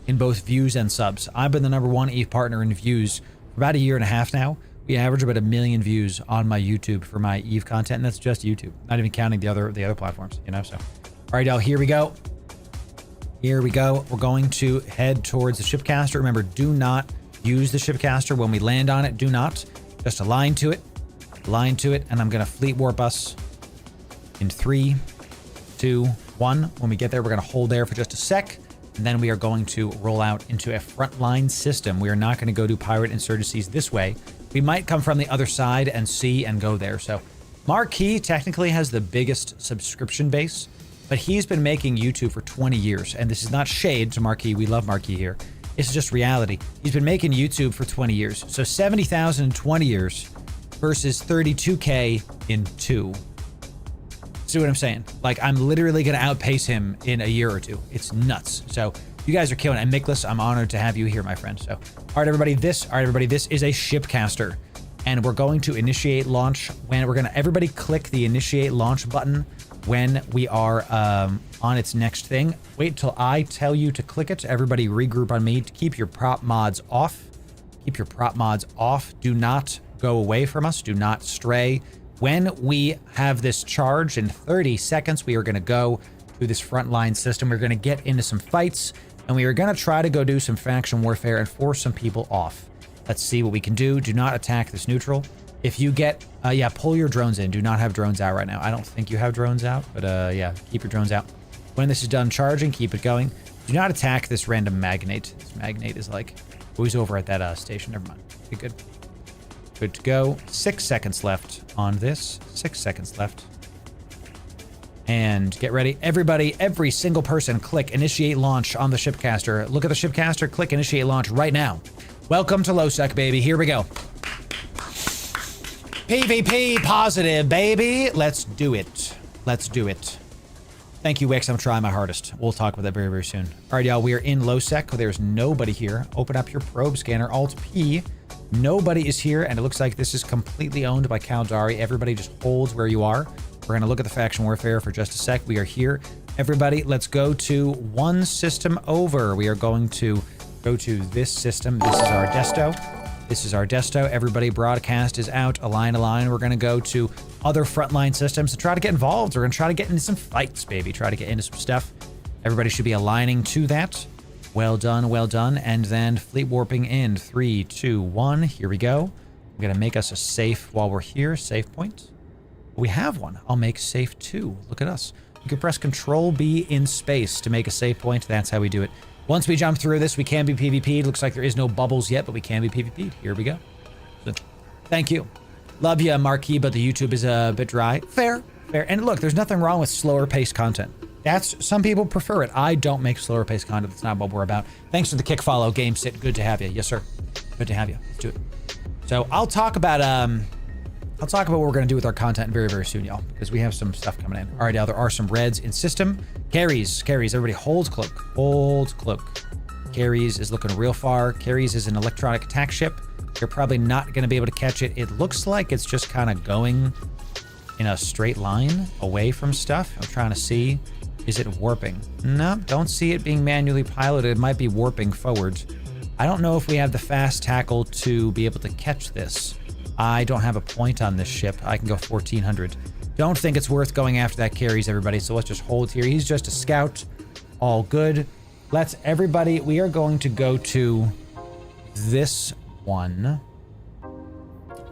in both views and subs. I've been the #1 EVE partner in views for about 1.5 years now. We average about 1 million views on my YouTube for my EVE content, and that's just YouTube, not even counting the other platforms, you know. So, all right, y'all, here we go. Here we go. We're going to head towards the Shipcaster. Remember, do not use the Shipcaster when we land on it. Do not. Just align to it. Align to it. And I'm going to fleet warp us in 3, 2, 1. When we get there, we're going to hold there for just a sec. And then we are going to roll out into a frontline system. We are not going to go do pirate insurgencies this way. We might come from the other side and see and go there. So Marquis technically has the biggest subscription base, but he's been making YouTube for 20 years. And this is not shade to Marquis. We love Marquis here. It's just reality. He's been making YouTube for 20 years. So 70,000 in 20 years versus 32K in 2. See what I'm saying? Like, I'm literally going to outpace him in a year or 2. It's nuts. So you guys are killing it. And Miklas, I'm honored to have you here, my friend. So, all right, everybody, this is a Shipcaster. And we're going to initiate launch when everybody click the initiate launch button when we are on its next thing. Wait till I tell you to click it. Everybody regroup on me to keep your prop mods off. Keep your prop mods off. Do not go away from us. Do not stray. When we have this charge in 30 seconds, we are going to go through this frontline system. We're going to get into some fights, and we are going to try to go do some faction warfare and force some people off. Let's see what we can do. Do not attack this neutral. If you get, yeah, pull your drones in. Do not have drones out right now. I don't think you have drones out, but yeah, keep your drones out. When this is done charging, keep it going. Do not attack this random magnate. This magnate is like, who's over at that station? Never mind. Okay, good. Good to go. 6 seconds left on this. 6 seconds left. And get ready. Everybody, every single person, click initiate launch on the Shipcaster. Look at the Shipcaster, click initiate launch right now. Welcome to LowSec, baby. Here we go. PvP positive, baby. Let's do it. Let's do it. Thank you, Wix. I'm trying my hardest. We'll talk about that very, very soon. All right, y'all. We are in LowSec. There's nobody here. Open up your probe scanner. Alt-P. Nobody is here, and it looks like this is completely owned by Caldari. Everybody just holds where you are. We're going to look at the faction warfare for just a sec. We are here. Everybody, let's go to one system over. We are going to go to this system. This is our desto. This is our desto. Everybody, broadcast is out. Align. We're going to go to other frontline systems to try to get involved. We're going to try to get into some fights, baby. Try to get into some stuff. Everybody should be aligning to that. Well done, well done. And then fleet warping in 3, 2, 1. Here we go. I'm going to make us a safe while we're here. Safe point. We have one. I'll make safe 2. Look at us. You can press Control B in space to make a save point. That's how we do it. Once we jump through this, we can be PvP'd. Looks like there is no bubbles yet, but we can be PvP'd. Here we go. So, thank you. Love you, Marquis, but the YouTube is a bit dry. Fair, fair. And look, there's nothing wrong with slower paced content. Some people prefer it. I don't make slower paced content. That's not what we're about. Thanks for the kick follow, Game Sit. Good to have you. Yes, sir. Good to have you. Let's do it. So I'll talk about what we're going to do with our content very, very soon, y'all, because we have some stuff coming in. All right, now there are some reds in system. Carries. Everybody hold cloak. Hold cloak. Carries is looking real far. Carries is an electronic attack ship. You're probably not going to be able to catch it. It looks like it's just kind of going in a straight line away from stuff. I'm trying to see. Is it warping? No, don't see it being manually piloted. It might be warping forwards. I don't know if we have the fast tackle to be able to catch this. I don't have a point on this ship. I can go 1400. Don't think it's worth going after that carries, everybody. So let's just hold here. He's just a scout. All good. Everybody, we are going to go to this one.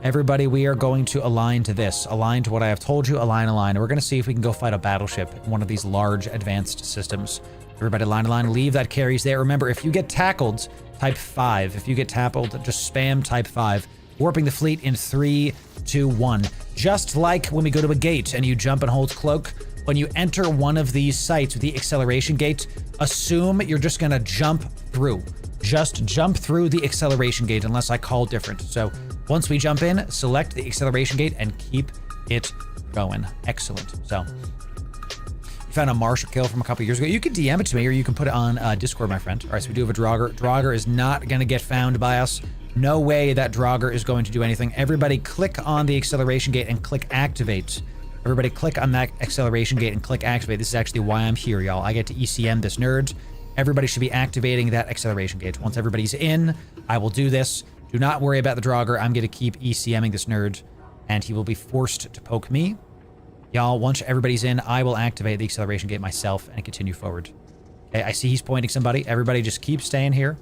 Everybody, we are going to align to this. Align to what I have told you. Align. And we're going to see if we can go fight a battleship in one of these large advanced systems. Everybody, align. Leave that carries there. Remember, if you get tackled, type 5. If you get tackled, just spam type 5. Warping the fleet in 3, 2, 1. Just like when we go to a gate and you jump and hold cloak, when you enter one of these sites with the acceleration gate, assume you're just going to jump through. Just jump through the acceleration gate unless I call different. So once we jump in, select the acceleration gate and keep it going. Excellent. So you found a marshal kill from a couple years ago. You can DM it to me or you can put it on Discord, my friend. All right, so we do have a Draugr. Draugr is not going to get found by us. No way that Draugr is going to do anything. Everybody click on the acceleration gate and click activate. Everybody click on that acceleration gate and click activate. This is actually why I'm here, y'all. I get to ECM this nerd. Everybody should be activating that acceleration gate. Once everybody's in, I will do this. Do not worry about the Draugr. I'm going to keep ECMing this nerd, and he will be forced to poke me. Y'all, once everybody's in, I will activate the acceleration gate myself and continue forward. Okay, I see he's pointing somebody. Everybody just keep staying here.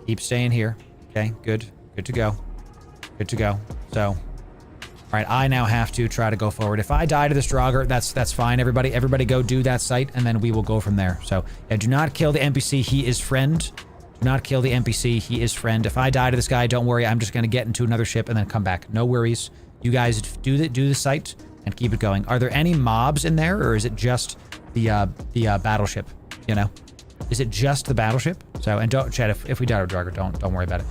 Keep staying here. Okay, good. Good to go. Good to go. So, all right, I now have to try to go forward. If I die to this Draugr, that's fine, everybody. Everybody go do that site, and then we will go from there. So, yeah, do not kill the NPC. He is friend. Do not kill the NPC. He is friend. If I die to this guy, don't worry. I'm just going to get into another ship and then come back. No worries. You guys do the site and keep it going. Are there any mobs in there, or is it just the battleship? You know, is it just the battleship? So, and don't, chat, if we die to Draugr, don't worry about it.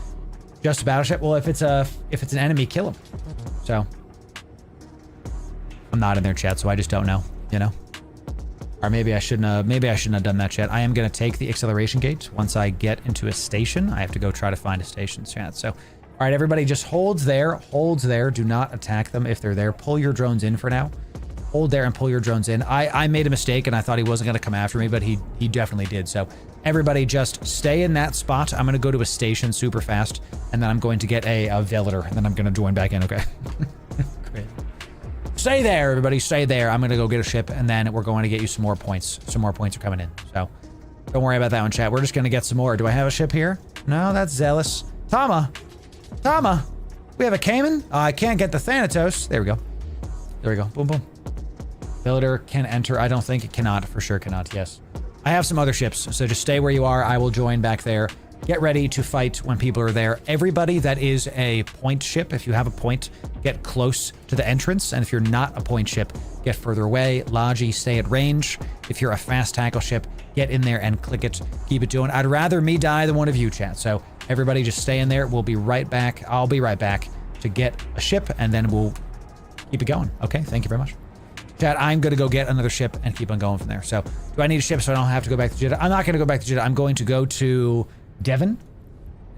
Just a battleship. Well, if it's an enemy, kill him. So I'm not in their chat, so I just don't know, you know. Or maybe I shouldn't have done that, chat. I am gonna take the acceleration gate once I get into a station. I have to go try to find a station, chat. So, all right, everybody, just holds there. Do not attack them if they're there. Pull your drones in for now. Hold there and pull your drones in. I made a mistake and I thought he wasn't gonna come after me, but he definitely did. So everybody just stay in that spot. I'm gonna go to a station super fast, and then I'm going to get a Velator, and then I'm gonna join back in, okay? Great. Stay there, everybody, stay there. I'm gonna go get a ship, and then we're going to get you some more points. Some more points are coming in, so don't worry about that one, chat. We're just gonna get some more. Do I have a ship here? No, that's Zealous. Tama, we have a Cayman? I can't get the Thanatos. There we go. There we go, boom, boom. Velator can enter. I don't think it cannot, for sure cannot, yes. I have some other ships, so just stay where you are. I will join back there. Get ready to fight when people are there. Everybody that is a point ship, if you have a point, get close to the entrance. And if you're not a point ship, get further away. Logi, stay at range. If you're a fast tackle ship, get in there and click it. Keep it doing. I'd rather me die than one of you, chat. So everybody just stay in there. We'll be right back. I'll be right back to get a ship, and then we'll keep it going. Okay, thank you very much. Chat, I'm going to go get another ship and keep on going from there. So, do I need a ship so I don't have to go back to Jeddah? I'm not going to go back to Jeddah. I'm going to go to Devon. And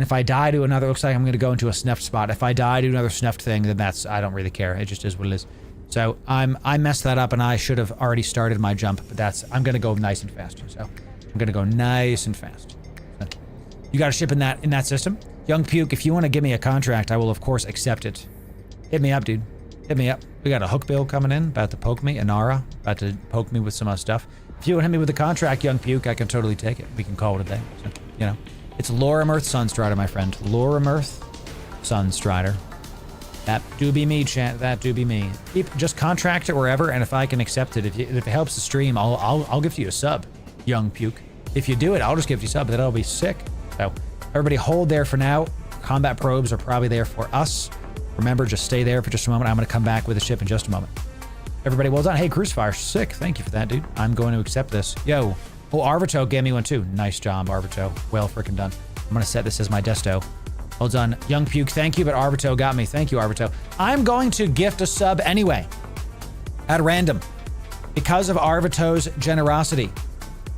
if I die to another, looks like I'm going to go into a snuffed spot. If I die to another snuffed thing, then I don't really care. It just is what it is. So, I messed that up and I should have already started my jump, but I'm going to go nice and fast. So, I'm going to go nice and fast. You got a ship in that system? Young Puke, if you want to give me a contract, I will of course accept it. Hit me up, dude. Hit me up. We got a hook bill coming in, about to poke me. Inara, about to poke me with some stuff. If you want to hit me with a contract, Young Puke, I can totally take it. We can call it a day. So, you know, it's Loremirth Sunstrider, my friend. Loremirth Sunstrider. That do be me, chat. That do be me. Just contract it wherever, and if I can accept it, if it helps the stream, I'll give you a sub, Young Puke. If you do it, I'll just give you a sub. That'll be sick. So everybody hold there for now. Combat probes are probably there for us. Remember, just stay there for just a moment. I'm going to come back with a ship in just a moment. Everybody, well done. Hey, Crucifier, sick. Thank you for that, dude. I'm going to accept this. Yo. Oh, Arvito gave me one too. Nice job, Arvito. Well freaking done. I'm going to set this as my desto. Well done. Young Puke, thank you, but Arvito got me. Thank you, Arvito. I'm going to gift a sub anyway. At random. Because of Arvito's generosity.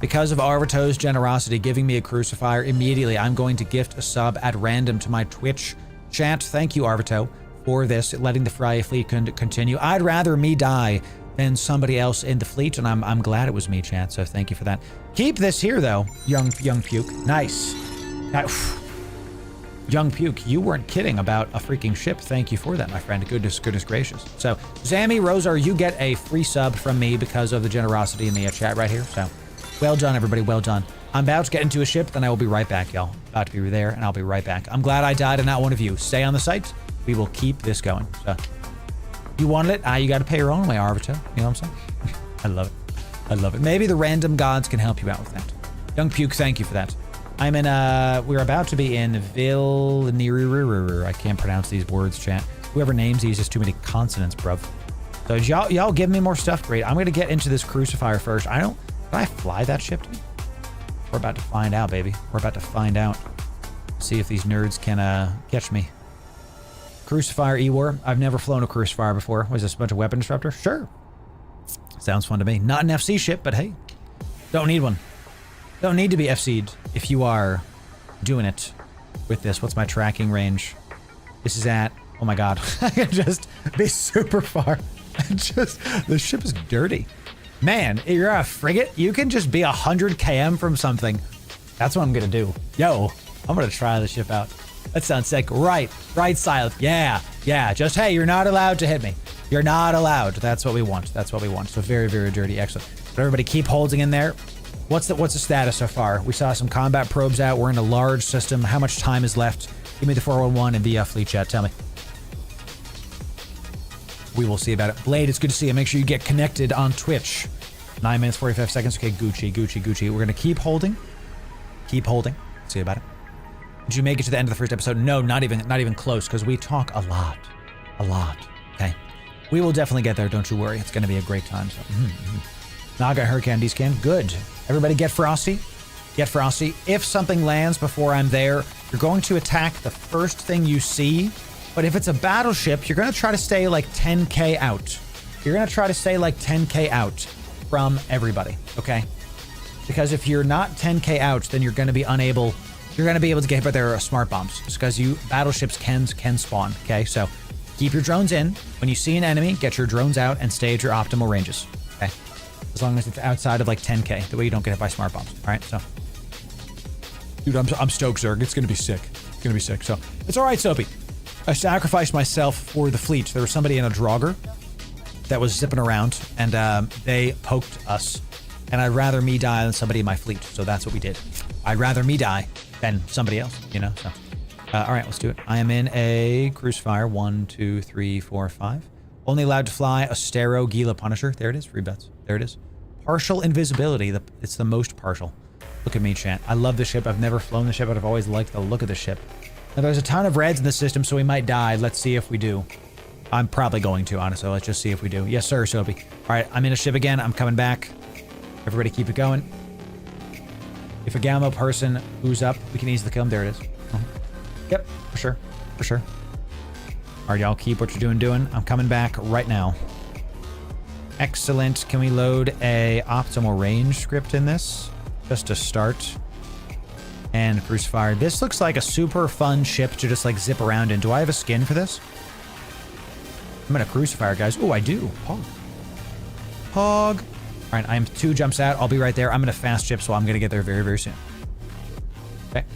Because of Arvito's generosity giving me a Crucifier immediately, I'm going to gift a sub at random to my Twitch chat. Thank you, Arvito, for this, letting the Friyay fleet continue. I'd rather me die than somebody else in the fleet, and I'm glad it was me, chat, so thank you for that. Keep this here, though, young Puke. Nice. Young Puke, you weren't kidding about a freaking ship. Thank you for that, my friend. Goodness gracious. So, Zammy, Rosar, you get a free sub from me because of the generosity in the chat right here. So, well done, everybody. Well done. I'm about to get into a ship, then I will be right back, y'all. About to be there, and I'll be right back. I'm glad I died and not one of you. Stay on the site. We will keep this going. So, you wanted it? You got to pay your own way, Arvito. You know what I'm saying? I love it. I love it. Maybe the random gods can help you out with that. Young Puke, thank you for that. I'm in, we're about to be in Vilniru. I can't pronounce these words, chat. Whoever names these is too many consonants, bruv. So y'all give me more stuff, great. I'm going to get into this Crucifier first. Can I fly that ship, dude? We're about to find out, baby. We're about to find out. See if these nerds can, catch me. Crucifier E-War. I've never flown a Crucifier before. Was this a bunch of weapon disruptor? Sure. Sounds fun to me. Not an FC ship, but hey. Don't need one. Don't need to be FC'd if you are doing it with this. What's my tracking range? This is at, oh my god. I can just be super far. The ship is dirty. Man, you're a frigate, you can just be 100 km from something. That's what I'm gonna do. Yo, I'm gonna try the ship out. That sounds sick. Right, Silent. Yeah, just, hey, you're not allowed to hit me. You're not allowed. That's what we want. That's what we want. So very, very dirty. Excellent. But everybody keep holding in there. What's the status so far? We saw some combat probes out. We're in a large system. How much time is left? Give me the 411 and the fleet chat. Tell me. We will see about it. Blade, it's good to see you. Make sure you get connected on Twitch. 9 minutes, 45 seconds. Okay, Gucci. We're going to keep holding. Keep holding. See about it. Did you make it to the end of the first episode? No, not even close, because we talk a lot. Okay. We will definitely get there. Don't you worry. It's going to be a great time. So, Naga Hurricane D-Scan. Good. Everybody get frosty. Get frosty. If something lands before I'm there, you're going to attack the first thing you see. But if it's a battleship, you're going to try to stay like 10k out. You're going to try to stay like 10k out from everybody, okay? Because if you're not 10k out, then you're going to be unable... You're going to be able to get hit by their smart bombs. Just because battleships can spawn, okay? So keep your drones in. When you see an enemy, get your drones out and stay at your optimal ranges, okay? As long as it's outside of like 10k, the way you don't get hit by smart bombs, all right? So, dude, I'm stoked, Zerg. It's going to be sick. It's going to be sick. So it's all right, Soapy. I sacrificed myself for the fleet. There was somebody in a Draugr that was zipping around, and they poked us. And I'd rather me die than somebody in my fleet, so that's what we did. I'd rather me die than somebody else, you know? So, all right, let's do it. I am in a Crucifier. 1, 2, 3, 4, 5. Only allowed to fly a Stero Gila Punisher. There it is, free bets. There it is. Partial invisibility. It's the most partial. Look at me, chat. I love this ship. I've never flown the ship, but I've always liked the look of the ship. Now, there's a ton of reds in the system, so we might die. Let's see if we do. I'm probably going to, honestly. Let's just see if we do. Yes, sir, Soapy. All right, I'm in a ship again. I'm coming back. Everybody keep it going. If a Gamma person who's up, we can easily kill him. There it is. Yep, for sure. For sure. All right, y'all, keep what you're doing. I'm coming back right now. Excellent. Can we load a optimal range script in this? Just to start. And Crucifier. This looks like a super fun ship to just like zip around in. Do I have a skin for this? I'm in a Crucifier, guys. Oh, I do. Hog. All right, I am 2 jumps out. I'll be right there. I'm in a fast ship, so I'm going to get there very, very soon. Okay.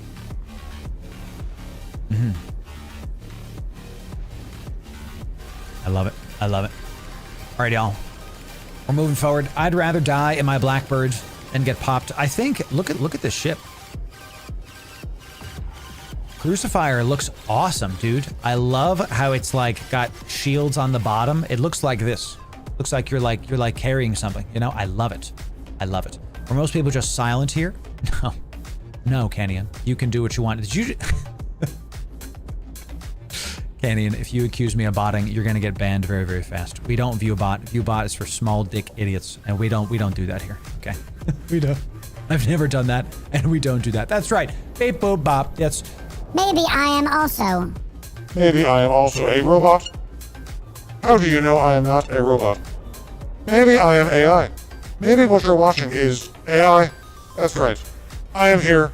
I love it. I love it. All right, y'all. We're moving forward. I'd rather die in my Blackbird and get popped. I think, look at this ship. Crucifier looks awesome, dude. I love how it's like got shields on the bottom. It looks like this. Looks like you're like carrying something, you know? I love it. I love it. Are most people just silent here? No. No, Canyon. You can do what you want. Did you... Canyon, if you accuse me of botting, you're gonna get banned very, very fast. We don't view bot. View bot is for small dick idiots, and we don't do that here. Okay, we don't. I've never done that, and we don't do that. That's right. Beep boop bop. Yes. Maybe I am also. Maybe I am also a robot? How do you know I am not a robot? Maybe I am AI. Maybe what you're watching is AI? That's right. I am here,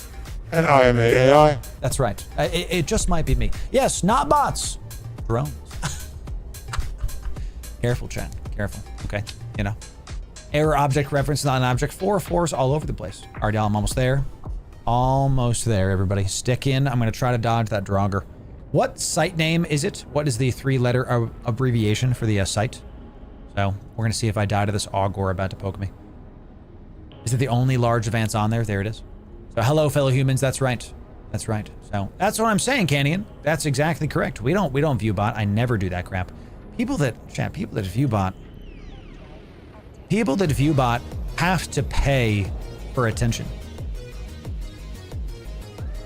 and I am a AI. That's right. It just might be me. Yes, not bots. Drones. Careful, chat. Careful. Okay. You know. Error object reference, not an object. 4/4s all over the place. All right, y'all, I'm almost there. Almost there, everybody. Stick in. I'm going to try to dodge that Draugr. What site name is it? What is the 3-letter abbreviation for the site? So, we're going to see if I die to this Augor about to poke me. Is it the only large advance on there? There it is. So, hello, fellow humans. That's right. That's right. So, that's what I'm saying, Canyon. That's exactly correct. We don't view bot. I never do that crap. People that view bot have to pay for attention.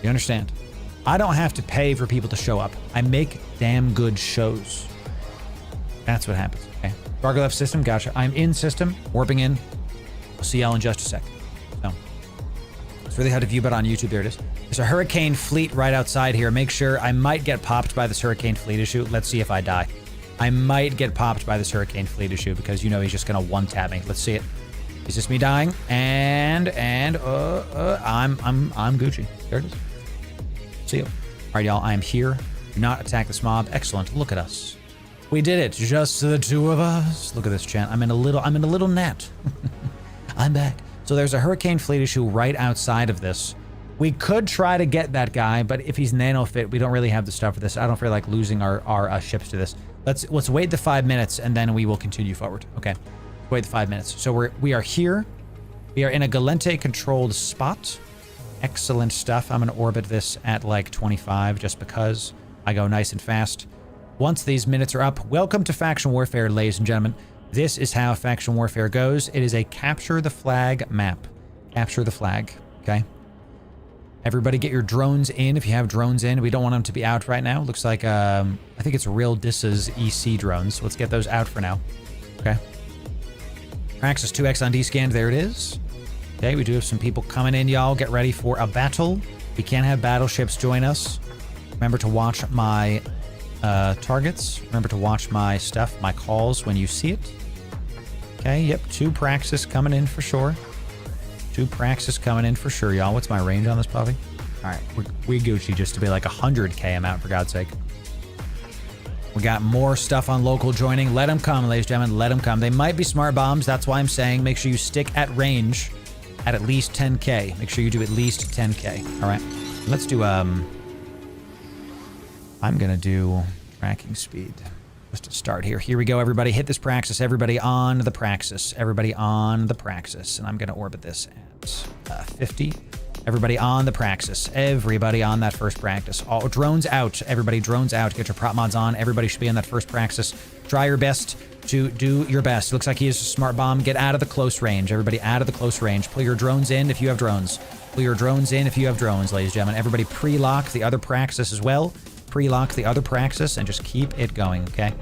You understand? I don't have to pay for people to show up. I make damn good shows. That's what happens. Okay. Draugr left system. Gotcha. I'm in system. Warping in. I'll see y'all in just a sec. So, it's really hard to view bot on YouTube. There it is. There's a hurricane fleet right outside here. Make sure I might get popped by this hurricane fleet issue. Let's see if I die. I might get popped by this hurricane fleet issue because you know he's just gonna one-tap me. Let's see it. Is this me dying? And I'm Gucci. There it is. See you. All right, y'all. I am here. Do not attack this mob. Excellent. Look at us. We did it. Just the two of us. Look at this, chat. I'm in a little net. I'm back. So there's a hurricane fleet issue right outside of this. We could try to get that guy, but if he's nano fit, we don't really have the stuff for this. I don't feel like losing our ships to this. Let's wait the 5 minutes and then we will continue forward. Okay. Wait the 5 minutes. So we are here. We are in a Galente controlled spot. Excellent stuff. I'm going to orbit this at like 25 just because I go nice and fast. Once these minutes are up, welcome to Faction Warfare, ladies and gentlemen. This is how Faction Warfare goes. It is a capture the flag map. Capture the flag, okay? Everybody get your drones in if you have drones in. We don't want them to be out right now. Looks like, I think it's Real Dissa's EC drones. Let's get those out for now, okay? Praxis 2X on D-scan, there it is. Okay, we do have some people coming in, y'all. Get ready for a battle. We can have battleships join us. Remember to watch my targets. Remember to watch my stuff, my calls when you see it. Okay, yep, 2 Praxis coming in for sure. 2 Praxis coming in for sure, y'all. What's my range on this puppy? All right, we Gucci just to be like 100K amount, for God's sake. We got more stuff on local joining. Let them come, ladies and gentlemen. Let them come. They might be smart bombs. That's why I'm saying make sure you stick at range at least 10K. Make sure you do at least 10K. All right. Let's do, I'm going to do tracking speed just to start here. Here we go, everybody. Hit this Praxis. Everybody on the Praxis. Everybody on the Praxis. And I'm going to orbit this at 50. Everybody on the Praxis. Everybody on that first Praxis. All drones out. Everybody drones out. Get your prop mods on. Everybody should be on that first Praxis. Try your best to do your best. It looks like he is a smart bomb. Get out of the close range. Everybody out of the close range. Pull your drones in if you have drones. Pull your drones in if you have drones, ladies and gentlemen. Everybody pre-lock the other Praxis as well. Pre-lock the other Praxis and just keep it going, okay?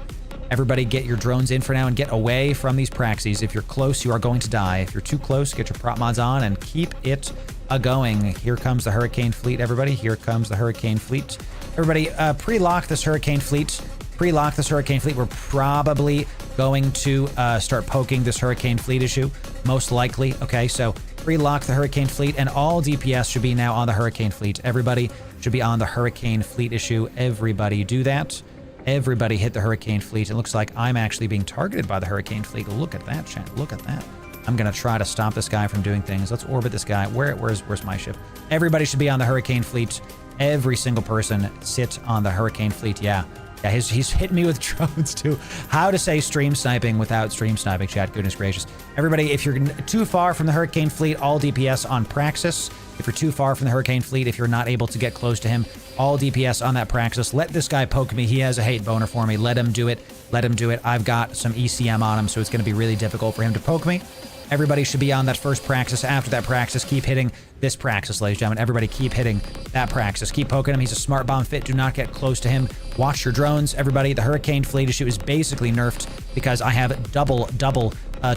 Everybody get your drones in for now and get away from these Praxis. If you're close, you are going to die. If you're too close, get your prop mods on and keep it a-going. Here comes the Hurricane Fleet, everybody. Here comes the Hurricane Fleet. Everybody, pre-lock this Hurricane Fleet. Pre-lock this Hurricane Fleet. We're probably going to start poking this Hurricane Fleet issue, most likely. Okay, so pre-lock the Hurricane Fleet, and all DPS should be now on the Hurricane Fleet. Everybody should be on the Hurricane Fleet issue. Everybody do that. Everybody hit the Hurricane Fleet. It looks like I'm actually being targeted by the Hurricane Fleet. Look at that, chat. Look at that. I'm gonna try to stop this guy from doing things. Let's orbit this guy. Where's my ship? Everybody should be on the Hurricane fleet. Every single person sit on the Hurricane fleet. Yeah, he's hitting me with drones too. How to say stream sniping without stream sniping, chat. Goodness gracious. Everybody, if you're too far from the Hurricane fleet, all DPS on Praxis. If you're too far from the Hurricane fleet, if you're not able to get close to him, all DPS on that Praxis. Let this guy poke me. He has a hate boner for me. Let him do it. Let him do it. I've got some ECM on him, so it's going to be really difficult for him to poke me. Everybody should be on that first Praxis. After that Praxis, keep hitting this Praxis, ladies and gentlemen. Everybody keep hitting that Praxis. Keep poking him. He's a smart bomb fit. Do not get close to him. Watch your drones. Everybody, the Hurricane fleet issue is basically nerfed because I have double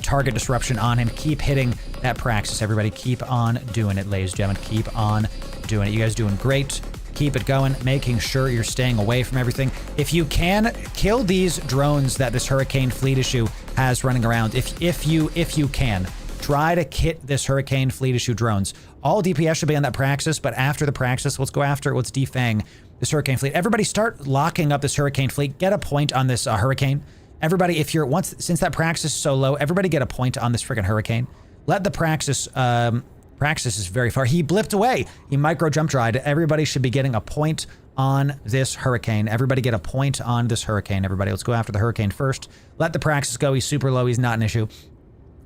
target disruption on him. Keep hitting that Praxis. Everybody keep on doing it, ladies and gentlemen. Keep on doing it. You guys doing great. Keep it going, making sure you're staying away from everything. If you can, kill these drones that this Hurricane fleet issue has running around. If you can, try to kit this Hurricane fleet issue drones. All DPS should be on that Praxis, but after the Praxis, let's go after it. Let's defang this Hurricane fleet. Everybody start locking up this Hurricane fleet. Get a point on this Hurricane. Everybody, if you're since that Praxis is so low, everybody get a point on this freaking Hurricane. Let the Praxis Praxis is very far. He blipped away. He micro jump dried. Everybody should be getting a point on this Hurricane. Everybody get a point on this Hurricane. Everybody, let's go after the Hurricane first. Let the Praxis go. He's super low. He's not an issue.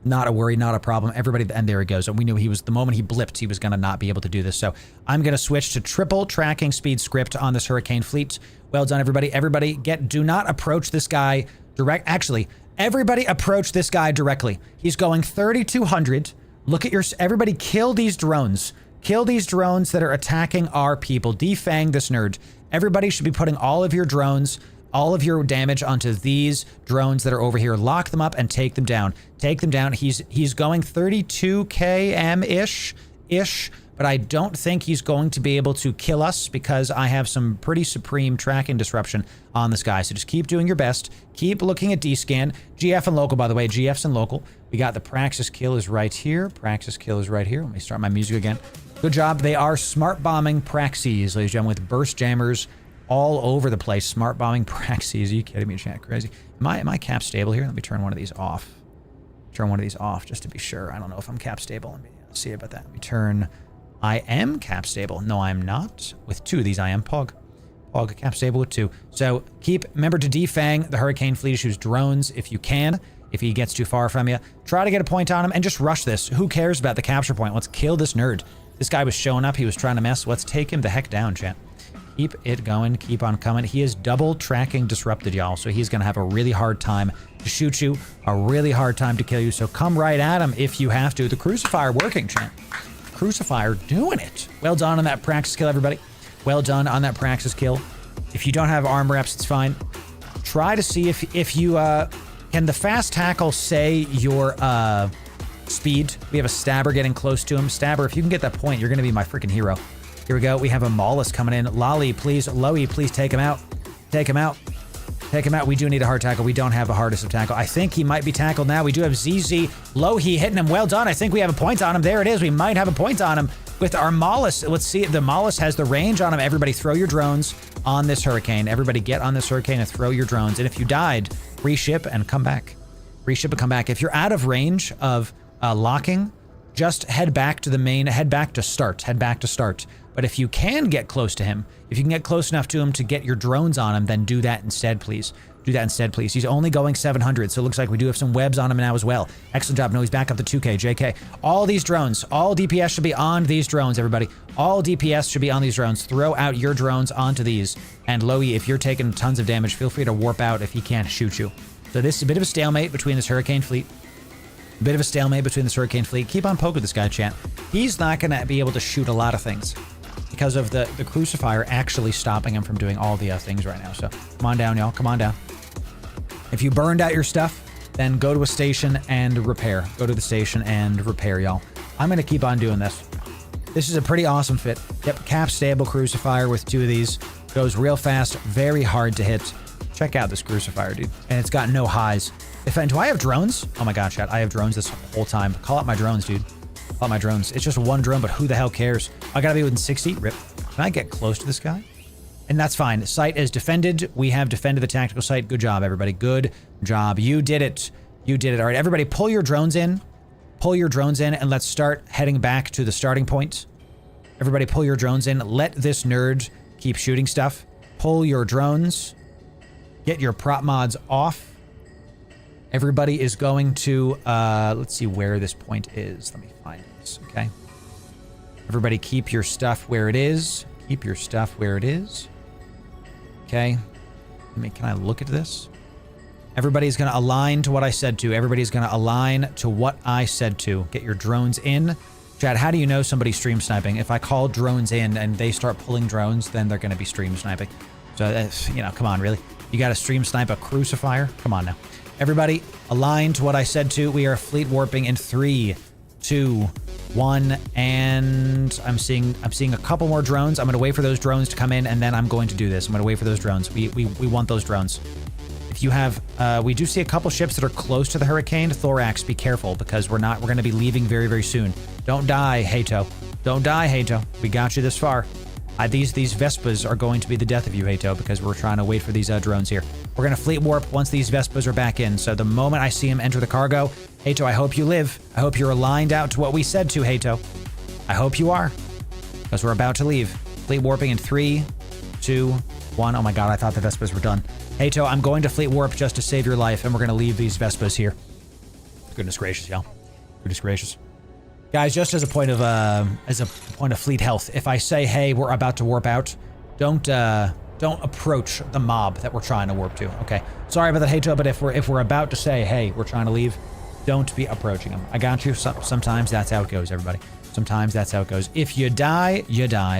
Not a worry, not a problem. Everybody, and there he goes. And we knew he was, the moment he blipped, he was going to not be able to do this. So I'm going to switch to triple tracking speed script on this Hurricane fleet. Well done, everybody. Everybody do not approach this guy direct. Actually, everybody approach this guy directly. He's going 3,200. Look at everybody kill these drones. Kill these drones that are attacking our people. Defang this nerd. Everybody should be putting all of your drones, all of your damage onto these drones that are over here. Lock them up and take them down. Take them down. He's going 32 km-ish, but I don't think he's going to be able to kill us because I have some pretty supreme tracking disruption on this guy. So just keep doing your best. Keep looking at D-scan. GF and local, by the way. GF's and local. We got the Praxis kill is right here. Praxis kill is right here. Let me start my music again. Good job. They are smart bombing Praxis, ladies and gentlemen, with burst jammers all over the place. Smart bombing Praxis. Are you kidding me, chat? Crazy. Am I cap stable here? Let me turn one of these off. Turn one of these off just to be sure. I don't know if I'm cap stable. Let me see about that. Let me turn... I am cap stable. No, I am not. With two of these, I am Pog. Pog, cap stable with two. So remember to defang the Hurricane fleet issues drones if you can. If he gets too far from you, try to get a point on him and just rush this. Who cares about the capture point? Let's kill this nerd. This guy was showing up. He was trying to mess. Let's take him the heck down, chat. Keep it going. Keep on coming. He is double tracking disrupted, y'all. So he's going to have a really hard time to shoot you. A really hard time to kill you. So come right at him if you have to. The Crucifier working, chat. Crucifier doing it. Well done on that Praxis kill, everybody. Well done on that Praxis kill. If you don't have arm reps, it's fine. Try to see if you can the fast tackle say your speed. We have a stabber getting close to him. Stabber, if you can get that point, you're gonna be my freaking hero. Here we go. We have a Maulus coming in. Lolly, please. Loey, please take him out. Take him out. Take him out. We do need a hard tackle. We don't have the hardest of tackle. I think he might be tackled now. We do have ZZ. Lohi hitting him. Well done. I think we have a point on him. There it is. We might have a point on him with our Maulus. Let's see. The Maulus has the range on him. Everybody throw your drones on this Hurricane. Everybody get on this Hurricane and throw your drones. And if you died, reship and come back. Reship and come back. If you're out of range of locking, just head back to the main. Head back to start. Head back to start. But if you can get close to him, if you can get close enough to him to get your drones on him, then do that instead, please. Do that instead, please. He's only going 700, so it looks like we do have some webs on him now as well. Excellent job. No, he's back up to 2K. JK. All these drones, all DPS should be on these drones, everybody. All DPS should be on these drones. Throw out your drones onto these. And Loey, if you're taking tons of damage, feel free to warp out if he can't shoot you. So this is a bit of a stalemate between this Hurricane fleet. A bit of a stalemate between this Hurricane fleet. Keep on poking this guy, chat. He's not going to be able to shoot a lot of things because of the Crucifier actually stopping him from doing all the things right now. So come on down, y'all. Come on down. If you burned out your stuff, then go to a station and repair. Go to the station and repair, y'all. I'm going to keep on doing this. This is a pretty awesome fit. Yep, cap stable Crucifier with two of these. Goes real fast, very hard to hit. Check out this Crucifier, dude. And it's got no highs. Do I have drones? Oh my god, chat. I have drones this whole time. Call out my drones, dude. Call out my drones. It's just one drone, but who the hell cares? I gotta be within 60. Rip. Can I get close to this guy? And that's fine. Site is defended. We have defended the tactical site. Good job, everybody. Good job. You did it. You did it. All right, everybody, pull your drones in. pull your drones in and let's start heading back to the starting point. Everybody pull your drones in. Let this nerd keep shooting stuff. Pull your drones. Get your prop mods off. Everybody is going to, let's see where this point is. Let me find this, okay? Everybody keep your stuff where it is. Keep your stuff where it is. Okay. Can I look at this? Everybody's going to align to what I said to. Everybody's going to align to what I said to. Get your drones in. Chad, how do you know somebody's stream sniping? If I call drones in and they start pulling drones, then they're going to be stream sniping. So, you know, come on, really? You got to stream snipe a crucifier? Come on now. Everybody, align to what I said to. We are fleet warping in 3, 2, 1, and I'm seeing a couple more drones. I'm going to wait for those drones to come in, and then I'm going to do this. I'm going to wait for those drones. We want those drones. If you have, we do see a couple ships that are close to the hurricane. Thorax, be careful because we're going to be leaving very, very soon. Don't die, Hato. Don't die, Hato. We got you this far. These Vespas are going to be the death of you, Hato, because we're trying to wait for these drones here. We're going to fleet warp once these Vespas are back in. So the moment I see him enter the cargo, Hato, I hope you live. I hope you're aligned out to what we said to, Hato. I hope you are, because we're about to leave. Fleet warping in 3, 2, 1. Oh my god, I thought the Vespas were done. Hato, I'm going to fleet warp just to save your life, and we're going to leave these Vespas here. Goodness gracious, y'all. Goodness gracious. Guys, just as a point of fleet health, if I say, hey, we're about to warp out, don't approach the mob that we're trying to warp to, okay? Sorry about that, Hato, but if we're about to say, hey, we're trying to leave, don't be approaching them. I got you. Sometimes that's how it goes, everybody. Sometimes that's how it goes. If you die,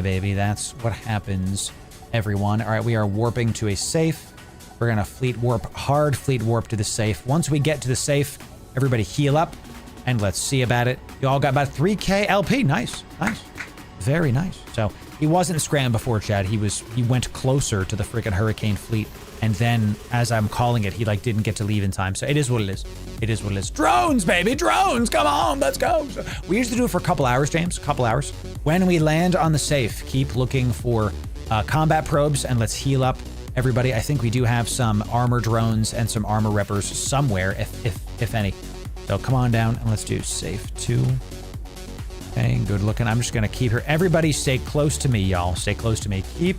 baby. That's what happens, everyone. All right, we are warping to a safe. We're going to fleet warp, hard fleet warp to the safe. Once we get to the safe, everybody heal up, and let's see about it. You all got about 3K LP. Nice, nice. Very nice. So he wasn't scram before, Chad. He went closer to the freaking hurricane fleet, and then as I'm calling it, he like didn't get to leave in time. So it is what it is. It is what it is. Drones, baby, drones. Come on, let's go. So we usually do it for a couple hours, James. A couple hours. When we land on the safe, keep looking for combat probes, and let's heal up. Everybody, I think we do have some armor drones and some armor reppers somewhere, if any. So come on down and let's do safe 2. Okay, good looking. I'm just gonna keep her. Everybody stay close to me, y'all. Stay close to me. Keep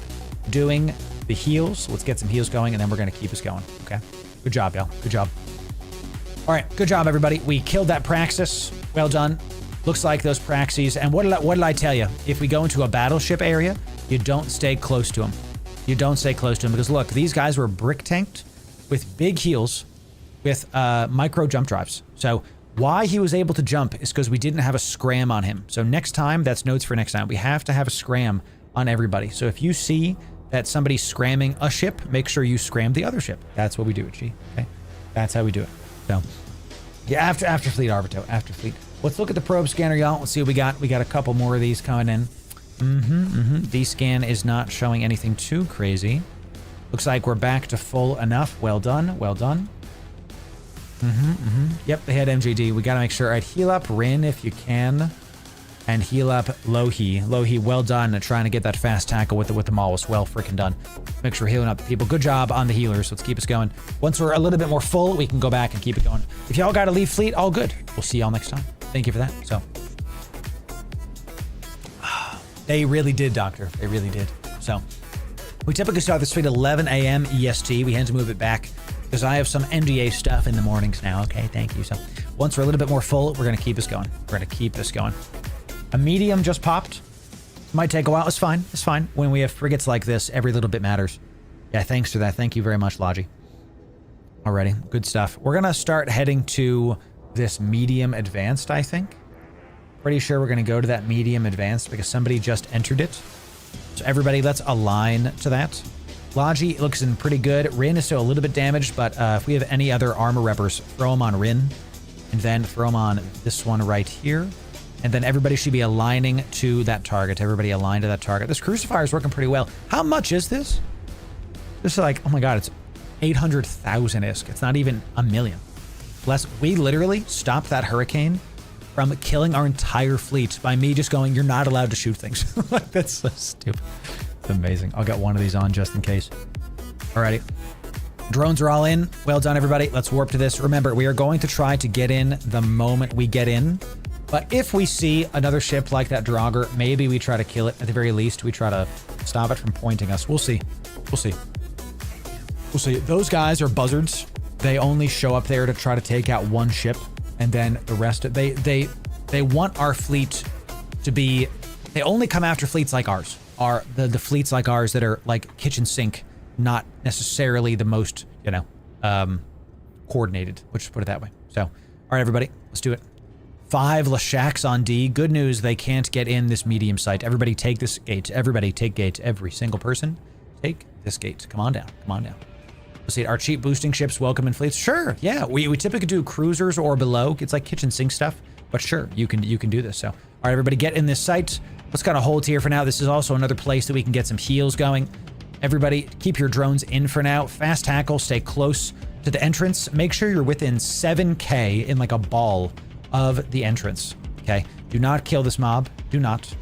doing the heals. Let's get some heals going, and then we're gonna keep us going. Okay. Good job, y'all. Good job. All right, good job, everybody. We killed that Praxis. Well done. Looks like those Praxies. And what did I tell you? If we go into a battleship area, you don't stay close to them. You don't stay close to them because look, these guys were brick tanked with big heals with micro jump drives. So why he was able to jump is because we didn't have a scram on him. So next time, that's notes for next time. We have to have a scram on everybody. So if you see that somebody's scramming a ship, make sure you scram the other ship. That's what we do at G. Okay, that's how we do it. So yeah, after fleet, Arvito, after fleet. Let's look at the probe scanner, y'all. Let's see what we got. We got a couple more of these coming in. V-scan is not showing anything too crazy. Looks like we're back to full enough. Well done. Well done. Yep, they had MJD. We got to make sure. All right, heal up Rin if you can. And heal up Lohi. Lohi, well done. Trying to get that fast tackle with the maul was well freaking done. Make sure we're healing up the people. Good job on the healers. Let's keep us going. Once we're a little bit more full, we can go back and keep it going. If y'all got to leave fleet, all good. We'll see y'all next time. Thank you for that. So. They really did, Doctor. They really did. So, we typically start this fleet at 11 a.m. EST. We had to move it back because I have some NDA stuff in the mornings now. Okay, thank you. So, once we're a little bit more full, we're going to keep us going. We're going to keep this going. A medium just popped. Might take a while. It's fine. It's fine. When we have frigates like this, every little bit matters. Yeah, thanks for that. Thank you very much, Logi. Alrighty, good stuff. We're going to start heading to this medium advanced, I think. Pretty sure we're going to go to that medium advanced because somebody just entered it. So everybody, let's align to that. Logi looks in pretty good. Rin is still a little bit damaged, but if we have any other armor reppers, throw them on Rin. And then throw them on this one right here. And then everybody should be aligning to that target. Everybody align to that target. This crucifier is working pretty well. How much is this? This is like, oh my god, it's 800,000 ISK. It's not even a million. Plus, we literally stopped that hurricane from killing our entire fleet by me just going, you're not allowed to shoot things. Like, that's so stupid. It's amazing. I'll get one of these on just in case. Alrighty. Drones are all in. Well done, everybody. Let's warp to this. Remember, we are going to try to get in the moment we get in. But if we see another ship like that Draugr, maybe we try to kill it. At the very least, we try to stop it from pointing us. We'll see. We'll see. We'll see. Those guys are buzzards. They only show up there to try to take out one ship, and then the rest of they want our fleet to be. They only come after fleets like ours. The fleets like ours that are like kitchen sink, not necessarily the most, you know, coordinated. Let's just put it that way. So, all right, everybody, let's do it. 5 Lashaks on D. Good news, they can't get in this medium site. Everybody take this gate. Everybody take gate. Every single person take this gate. Come on down. Come on down. Let's see, our cheap boosting ships welcome in fleets. Sure, yeah, we typically do cruisers or below. It's like kitchen sink stuff, but sure, you can do this. So, all right, everybody, get in this site. Let's kind of hold here for now. This is also another place that we can get some heals going. Everybody, keep your drones in for now. Fast tackle, stay close to the entrance. Make sure you're within 7K in like a ball of the entrance, okay? Do not kill this mob. Do not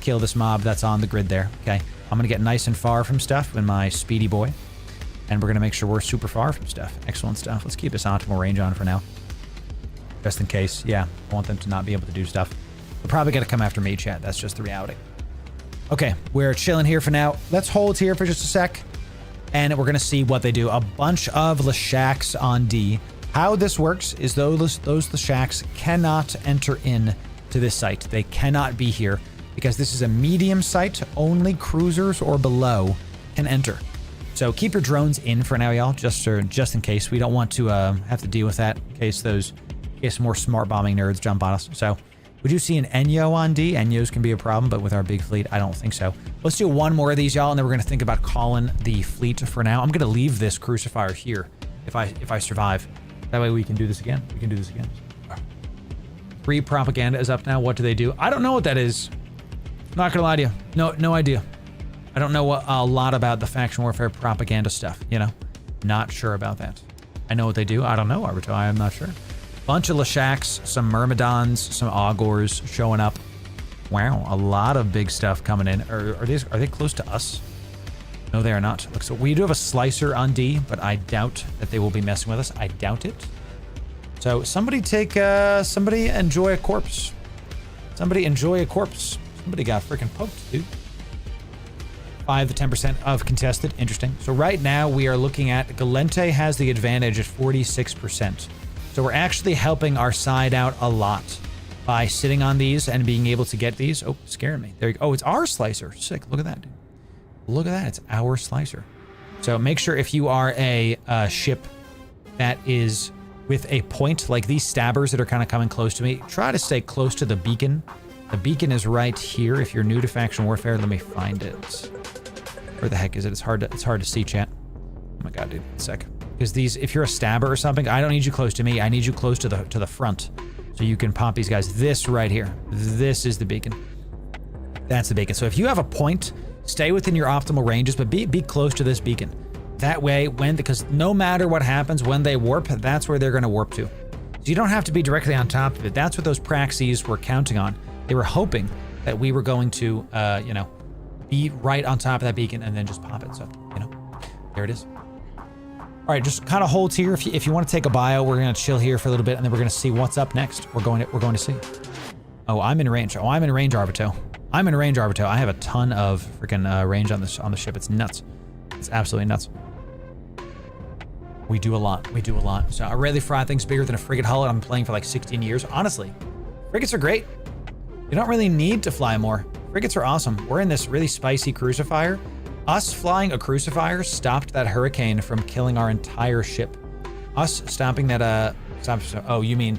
kill this mob that's on the grid there, okay? I'm gonna get nice and far from stuff with my speedy boy, and we're gonna make sure we're super far from stuff. Excellent stuff. Let's keep this optimal range on for now, just in case. Yeah, I want them to not be able to do stuff. They're probably gonna come after me, chat. That's just the reality. Okay, we're chilling here for now. Let's hold here for just a sec, and we're gonna see what they do. A bunch of Lashaks on D. How this works is those Lashaks cannot enter in to this site. They cannot be here because this is a medium site. Only cruisers or below can enter. So keep your drones in for now, y'all, just in case. We don't want to have to deal with that in case more smart bombing nerds jump on us. So we do see an Enyo on D. Enyos can be a problem, but with our big fleet, I don't think so. Let's do one more of these, y'all, and then we're gonna think about calling the fleet for now. I'm gonna leave this crucifier here if I survive. That way we can do this again. We can do this again. 3 propaganda is up now. What do they do? I don't know what that is. Not gonna lie to you. No idea. I don't know a lot about the faction warfare propaganda stuff, you know? Not sure about that. I know what they do. I don't know, Arbuto. I am not sure. Bunch of Lashaks, some Myrmidons, some Augurs showing up. Wow, a lot of big stuff coming in. Are they close to us? No, they are not. Look, so we do have a Slicer on D, but I doubt that they will be messing with us. I doubt it. So somebody somebody enjoy a corpse. Somebody enjoy a corpse. Somebody got freaking poked, dude. 5 to 10% of contested. Interesting. So right now we are looking at Galente has the advantage at 46%. So we're actually helping our side out a lot by sitting on these and being able to get these. Oh, scaring me. There you go. Oh, it's our Slicer. Sick. Look at that, dude. Look at that, it's our Slicer. So make sure if you are a ship that is with a point, like these stabbers that are kind of coming close to me, try to stay close to the beacon. The beacon is right here. If you're new to faction warfare, let me find it. Where the heck is it? It's hard to see, chat. Oh my god, dude, 1 sec. Because these, if you're a stabber or something, I don't need you close to me. I need you close to the front, so you can pop these guys. This right here, this is the beacon. That's the beacon. So if you have a point, stay within your optimal ranges, but be close to this beacon. That way, because no matter what happens, when they warp, that's where they're going to warp to. So you don't have to be directly on top of it. That's what those praxies were counting on. They were hoping that we were going to, you know, be right on top of that beacon and then just pop it. So, you know, there it is. All right, just kind of hold here. If you want to take a bio, we're going to chill here for a little bit, and then we're going to see what's up next. We're going to see. Oh, I'm in range. Oh, I'm in range, Arbuto. I'm in range, Arbuto. I have a ton of freaking range on the ship. It's nuts. It's absolutely nuts. We do a lot. We do a lot. So I rarely fry things bigger than a frigate hull. I've been playing for like 16 years. Honestly, frigates are great. You don't really need to fly more. Frigates are awesome. We're in this really spicy crucifier. Us flying a crucifier stopped that hurricane from killing our entire ship. Us stopping that oh, you mean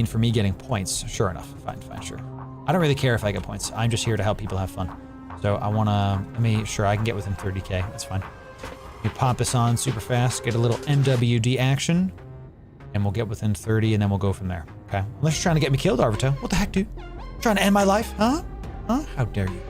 for me getting points? Sure enough. Fine, sure. I don't really care if I get points. I'm just here to help people have fun. So I wanna, sure, I can get within 30K. That's fine. We pop this on super fast, get a little NWD action, and we'll get within 30, and then we'll go from there. Okay? Unless you're trying to get me killed, Arbuto. What the heck, dude? Trying to end my life? Huh? How dare you?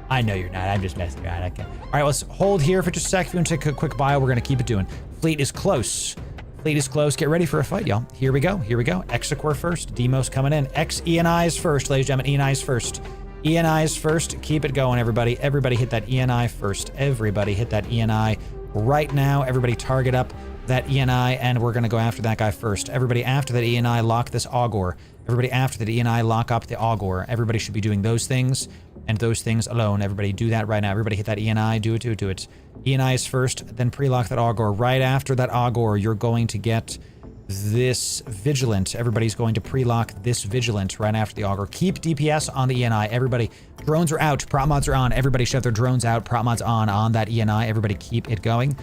I know you're not. I'm just messing around. Okay. All right, let's hold here for just a sec. If you want to take a quick bio, we're gonna keep it doing. Fleet is close. Fleet is close. Get ready for a fight, y'all. Here we go. Here we go. Exequor first. Demos coming in. ENI is first, ladies and gentlemen. ENI is first. ENI is first. Keep it going, everybody. Everybody hit that ENI first. Everybody hit that ENI right now. Everybody target up that ENI, and we're going to go after that guy first. Everybody after that ENI, lock this Augur. Everybody after that ENI, lock up the Augur. Everybody should be doing those things, and those things alone. Everybody do that right now. Everybody hit that ENI, do it. ENI is first, then pre-lock that Augur. Right after that Augur, you're going to get this Vigilant. Everybody's going to pre-lock this Vigilant right after the Augur. Keep DPS on the ENI. Everybody, drones are out, prop mods are on. Everybody shove their drones out, prop mods on that ENI. Everybody keep it going.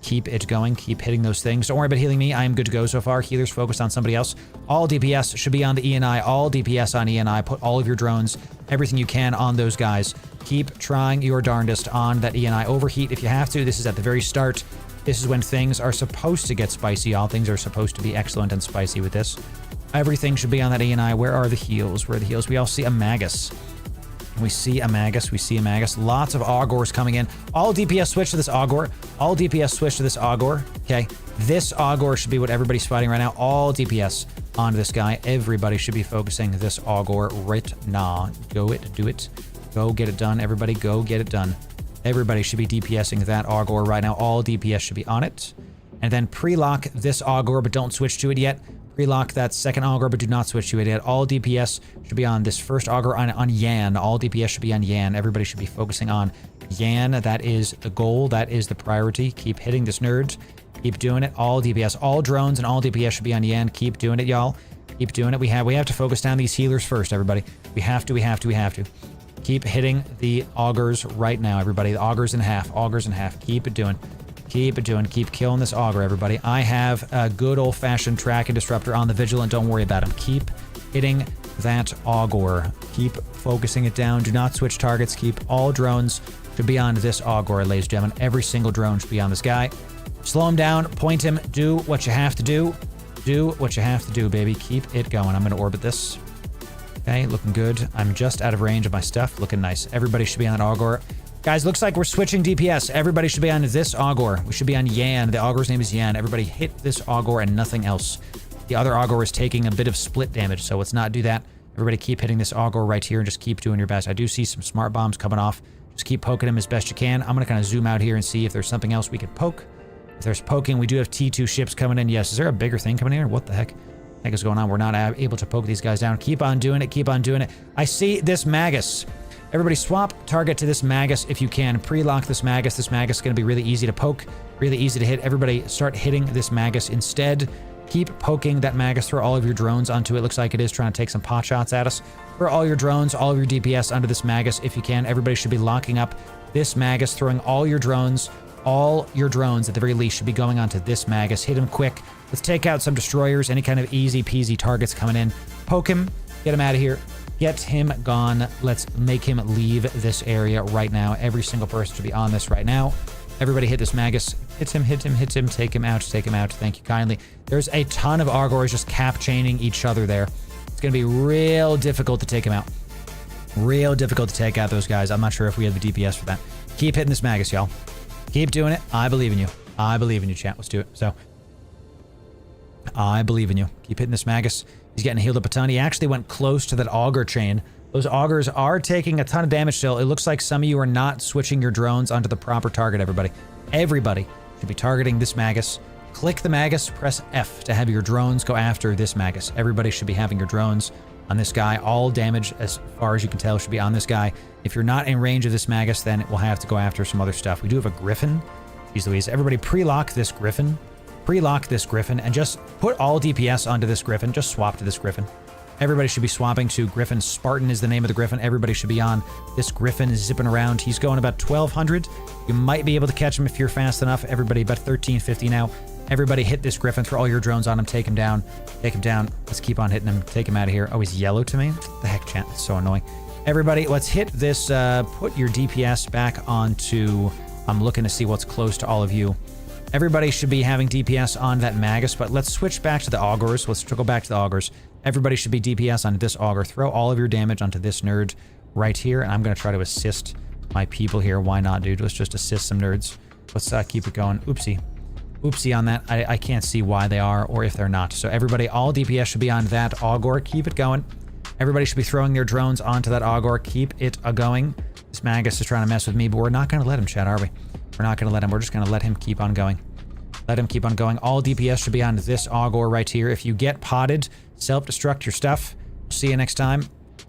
Keep it going. Keep hitting those things. Don't worry about healing me. I am good to go so far. Healers focused on somebody else. All DPS should be on the ENI. All DPS on ENI. Put all of your drones, everything you can on those guys. Keep trying your darndest on that ENI. Overheat if you have to. This is at the very start. This is when things are supposed to get spicy. All things are supposed to be excellent and spicy with this. Everything should be on that ENI. Where are the heals? Where are the heals? We all see a Magus. We see a Magus. We see a Magus. Lots of Augurs coming in. All DPS switch to this Augur. All DPS switch to this Augur. Okay. This Augur should be what everybody's fighting right now. All DPS onto this guy. Everybody should be focusing this Augur right now. Go it. Do it. Go get it done. Everybody go get it done. Everybody should be DPSing that Augur right now. All DPS should be on it. And then pre-lock this Augur, but don't switch to it yet. Pre-lock that second Augur, but do not switch to it yet. All DPS should be on this first Augur on Yan. All DPS should be on Yan. Everybody should be focusing on Yan. That is the goal. That is the priority. Keep hitting this nerd. Keep doing it. All DPS, all drones, and all DPS should be on Yan. Keep doing it, y'all. Keep doing it. We have to focus down these healers first, everybody. We have to. Keep hitting the Augurs right now, everybody. The Augurs in half. Augurs in half. Keep it doing. Keep it doing. Keep killing this Augur, everybody. I have a good old-fashioned track and disruptor on the Vigilant. Don't worry about him. Keep hitting that Augur. Keep focusing it down. Do not switch targets. Keep all drones to be on this Augur, ladies and gentlemen. Every single drone should be on this guy. Slow him down. Point him. Do what you have to do. Do what you have to do, baby. Keep it going. I'm going to orbit this. Okay, looking good. I'm just out of range of my stuff. Looking nice. Everybody should be on that Augur. Guys, looks like we're switching DPS. Everybody should be on this Augur. We should be on Yan. The Augur's name is Yan. Everybody hit this Augur and nothing else. The other Augur is taking a bit of split damage, so let's not do that. Everybody keep hitting this Augur right here and just keep doing your best. I do see some smart bombs coming off. Just keep poking him as best you can. I'm going to kind of zoom out here and see if there's something else we could poke. If there's poking, we do have T2 ships coming in. Yes, is there a bigger thing coming in? What the heck is going on? We're not able to poke these guys down. Keep on doing it. Keep on doing it. I see this Magus. Everybody swap target to this Magus if you can. Pre-lock this Magus. This Magus is going to be really easy to poke, really easy to hit. Everybody start hitting this Magus instead. Keep poking that Magus. Throw all of your drones onto it. Looks like it is trying to take some pot shots at us. Throw all your drones, all of your DPS onto this Magus if you can. Everybody should be locking up this Magus, throwing all your drones at the very least should be going onto this Magus. Hit him quick. Let's take out some destroyers, any kind of easy peasy targets coming in. Poke him, get him out of here. Get him gone. Let's make him leave this area right now. Every single person should be on this right now. Everybody hit this Magus. Hit him. Take him out. Thank you kindly. There's a ton of Augurs just cap chaining each other there. It's going to be real difficult to take him out. Real difficult to take out those guys. I'm not sure if we have the DPS for that. Keep hitting this Magus, y'all. Keep doing it. I believe in you. I believe in you, chat. Let's do it. So, I believe in you. Keep hitting this Magus. He's getting healed up a ton. He actually went close to that Augur chain. Those Augurs are taking a ton of damage still. It looks like some of you are not switching your drones onto the proper target, everybody. Everybody should be targeting this Magus. Click the Magus, press F to have your drones go after this Magus. Everybody should be having your drones on this guy. All damage, as far as you can tell, should be on this guy. If you're not in range of this Magus, then we'll have to go after some other stuff. We do have a Griffin. Jeez Louise. Everybody pre-lock this Griffin. Pre-lock this Griffin and just put all DPS onto this Griffin. Just swap to this Griffin. Everybody should be swapping to Griffin. Spartan is the name of the Griffin. Everybody should be on this Griffin zipping around. He's going about 1,200. You might be able to catch him if you're fast enough. Everybody about 1,350 now. Everybody hit this Griffin. Throw all your drones on him. Take him down. Take him down. Let's keep on hitting him. Take him out of here. Oh, he's yellow to me? What the heck, chat? It's so annoying. Everybody, let's hit this. Put your DPS back onto... I'm looking to see what's close to all of you. Everybody should be having DPS on that Magus, but let's switch back to the Augurs. Let's go back to the Augurs. Everybody should be DPS on this Augur. Throw all of your damage onto this nerd right here, and I'm going to try to assist my people here. Why not, dude? Let's just assist some nerds. Let's keep it going. Oopsie. Oopsie on that. I can't see why they are or if they're not. So everybody, all DPS should be on that Augur. Keep it going. Everybody should be throwing their drones onto that Augur. Keep it going. This Magus is trying to mess with me, but we're not going to let him, chat, are we? We're not gonna let him. We're just gonna let him keep on going. Let him keep on going. All DPS should be on this Augor right here. If you get potted, self-destruct your stuff. We'll see you next time.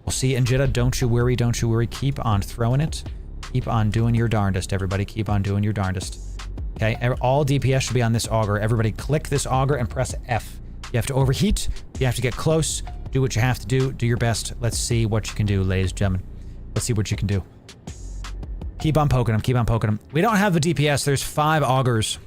We'll see you in Jitta. Don't you worry. Don't you worry. Keep on throwing it. Keep on doing your darndest, everybody. Keep on doing your darndest. Okay, all DPS should be on this Augur. Everybody click this Augur and press F. You have to overheat. You have to get close. Do what you have to do. Do your best. Let's see what you can do, ladies and gentlemen. Let's see what you can do. Keep on poking them. Keep on poking them. We don't have the DPS. There's 5 Augurs.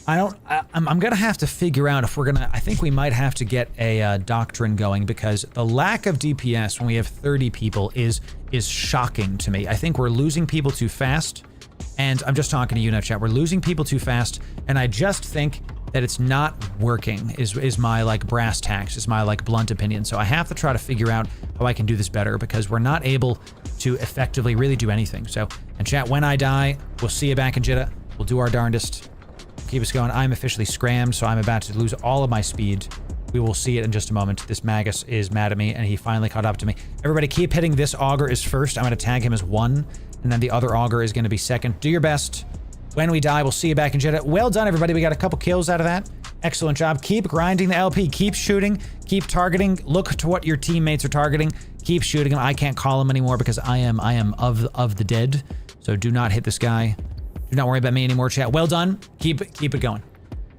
I'm gonna have to figure out if we're gonna, I think we might have to get a doctrine going, because the lack of DPS when we have 30 people is shocking to me. I think we're losing people too fast, and I'm just talking to you now, chat. We're losing people too fast, and I just think that it's not working is my like brass tacks, is my like blunt opinion. So I have to try to figure out how I can do this better, because we're not able to effectively really do anything. So, and chat, when I die, we'll see you back in Jitta. We'll do our darndest. Keep us going. I'm officially scrammed, so I'm about to lose all of my speed. We will see it in just a moment. This Magus is mad at me, and he finally caught up to me. Everybody keep hitting. This Augur is first. I'm going to tag him as 1, and then the other Augur is going to be second. Do your best. When we die, we'll see you back in Jitta. Well done, everybody. We got a couple kills out of that. Excellent job. Keep grinding the LP. Keep shooting. Keep targeting. Look to what your teammates are targeting. Keep shooting them. I can't call him anymore because I am of the dead. So do not hit this guy. Do not worry about me anymore, chat. Well done. Keep it going.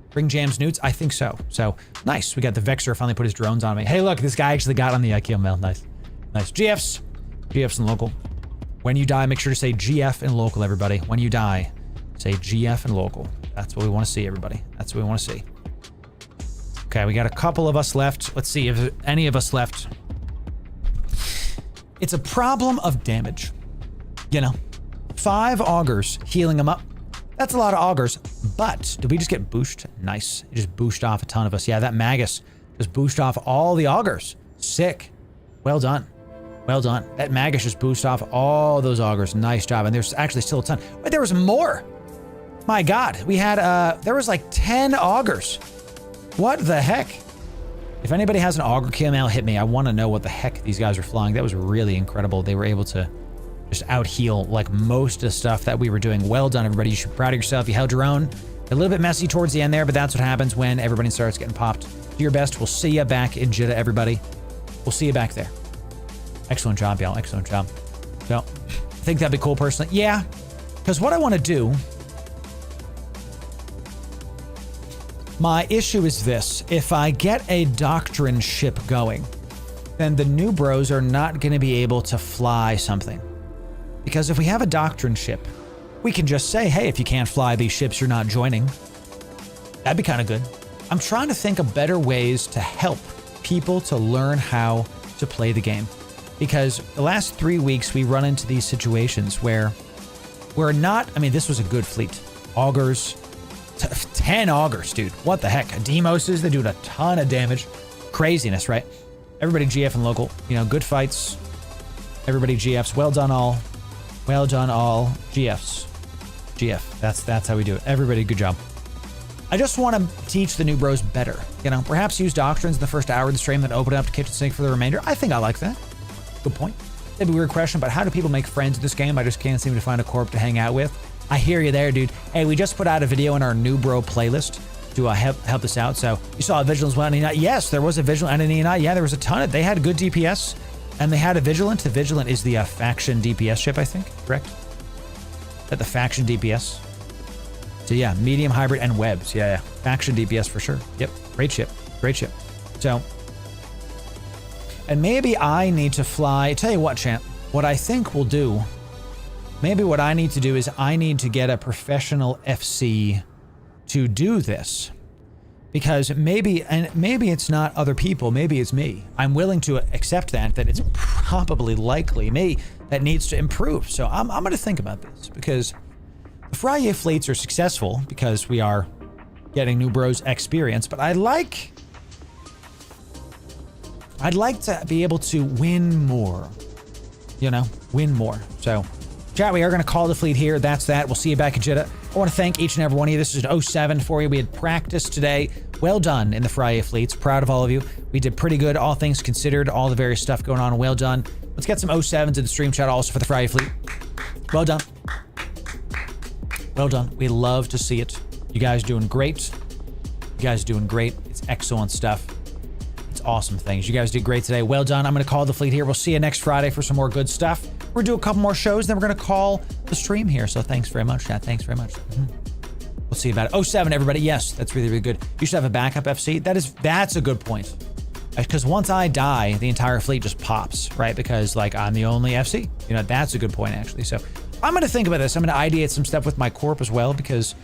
Bring Jams Newts? I think so. So, nice. We got the Vexer finally put his drones on me. Hey, look, this guy actually got on the kill mail. Nice. Nice. GFs. GFs and local. When you die, make sure to say GF and local, everybody. When you die, say GF and local. That's what we want to see, everybody. That's what we want to see. Okay, we got a couple of us left. Let's see if any of us left. It's a problem of damage. You know? 5 Augurs, healing them up. That's a lot of Augurs, but did we just get booshed? Nice. It just booshed off a ton of us. Yeah, that Magus just booshed off all the Augurs. Sick. Well done. Well done. That Magus just boosted off all those Augurs. Nice job. And there's actually still a ton. Wait, there was more. My God. We had, there was like 10 Augurs. What the heck? If anybody has an Augur kill mail, hit me. I want to know what the heck these guys are flying. That was really incredible. They were able to just out heal like most of the stuff that we were doing. Well done, everybody. You should be proud of yourself. You held your own. A little bit messy towards the end there, but that's what happens when everybody starts getting popped. Do your best. We'll see you back in Jitta, everybody. We'll see you back there. Excellent job, y'all. Excellent job. So, I think that'd be cool personally. Yeah, because what I want to do, my issue is this. If I get a doctrine ship going, then the Newbros are not going to be able to fly something. Because if we have a doctrine ship, we can just say, hey, if you can't fly these ships, you're not joining. That'd be kind of good. I'm trying to think of better ways to help people to learn how to play the game. Because the last 3 weeks, we run into these situations where we're not, I mean, this was a good fleet. Augurs, 10 Augurs, dude. What the heck? Demoses, they do a ton of damage. Craziness, right? Everybody GF and local, you know, good fights. Everybody GFs. Well done all. Well done all. GFs. GF. That's how we do it. Everybody, good job. I just want to teach the Newbros better. You know, perhaps use doctrines in the first hour of the stream, then open it up to kitchen sink for the remainder. I think I like that. Good point. Maybe a weird question, but how do people make friends in this game? I just can't seem to find a corp to hang out with. I hear you there, dude. Hey, we just put out a video in our Newbro playlist to help this out. So you saw a Vigilance Enemy Night. Yes, there was a Vigilant Enemy Night. Yeah, there was a ton of, they had good DPS. And they had a Vigilant. The Vigilant is the faction DPS ship, I think, correct? Is that the faction DPS? So yeah, medium, hybrid, and webs. Yeah. Faction DPS for sure. Yep, great ship, great ship. So, and maybe I need to fly, tell you what, champ, what I think we'll do, maybe what I need to do is I need to get a professional FC to do this. Because maybe it's not other people, maybe it's me. I'm willing to accept that it's probably likely me that needs to improve. So I'm going to think about this, because the Friyay fleets are successful because we are getting Newbros experience, but I'd like to be able to win more, you know, win more. So chat, we are going to call the fleet here. That's that. We'll see you back in Jitta. I want to thank each and every one of you. This is an 07 for you. We had practice today. Well done in the Friyay fleets. Proud of all of you. We did pretty good, all things considered, all the various stuff going on. Well done. Let's get some 07s in the stream chat also for the Friyay fleet. Well done. Well done. We love to see it. You guys doing great. You guys doing great. It's excellent stuff. It's awesome things. You guys did great today. Well done. I'm going to call the fleet here. We'll see you next Friday for some more good stuff. We're going to do a couple more shows, then we're going to call the stream here. So thanks very much, chat. Thanks very much. We'll see you about it. 07, everybody. Yes, that's really, really good. You should have a backup FC. That's a good point. Because once I die, the entire fleet just pops, right? Because like I'm the only FC. You know, that's a good point actually. So I'm going to think about this. I'm going to ideate some stuff with my Corp as well, because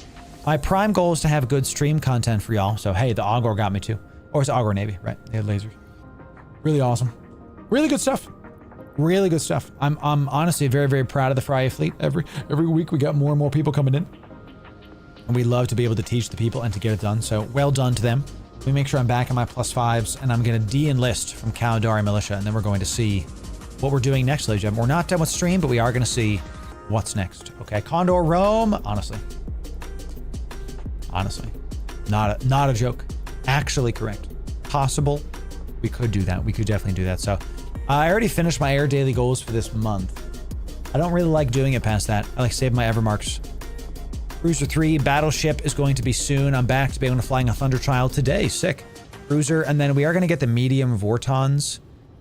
my prime goal is to have good stream content for y'all. So hey, the Augor got me too. Or it's Augor Navy, right? They had lasers. Really awesome. Really good stuff. Really good stuff. I'm honestly very, very proud of the Friyay fleet. Every week we got more and more people coming in. And we love to be able to teach the people and to get it done. So well done to them. Let me make sure I'm back in my +5s, and I'm going to de-enlist from Caldari Militia, and then we're going to see what we're doing next, ladies and gentlemen. We're not done with stream, but we are going to see what's next. Okay, Condor Rome. Honestly, not a joke. Actually correct. Possible. We could do that. We could definitely do that. So I already finished my air daily goals for this month. I don't really like doing it past that. I like saving my Evermarks. Cruiser 3 battleship is going to be soon. I'm back to be able to flying a Thunder Child today. Sick. Cruiser, and then we are going to get the medium Vortons,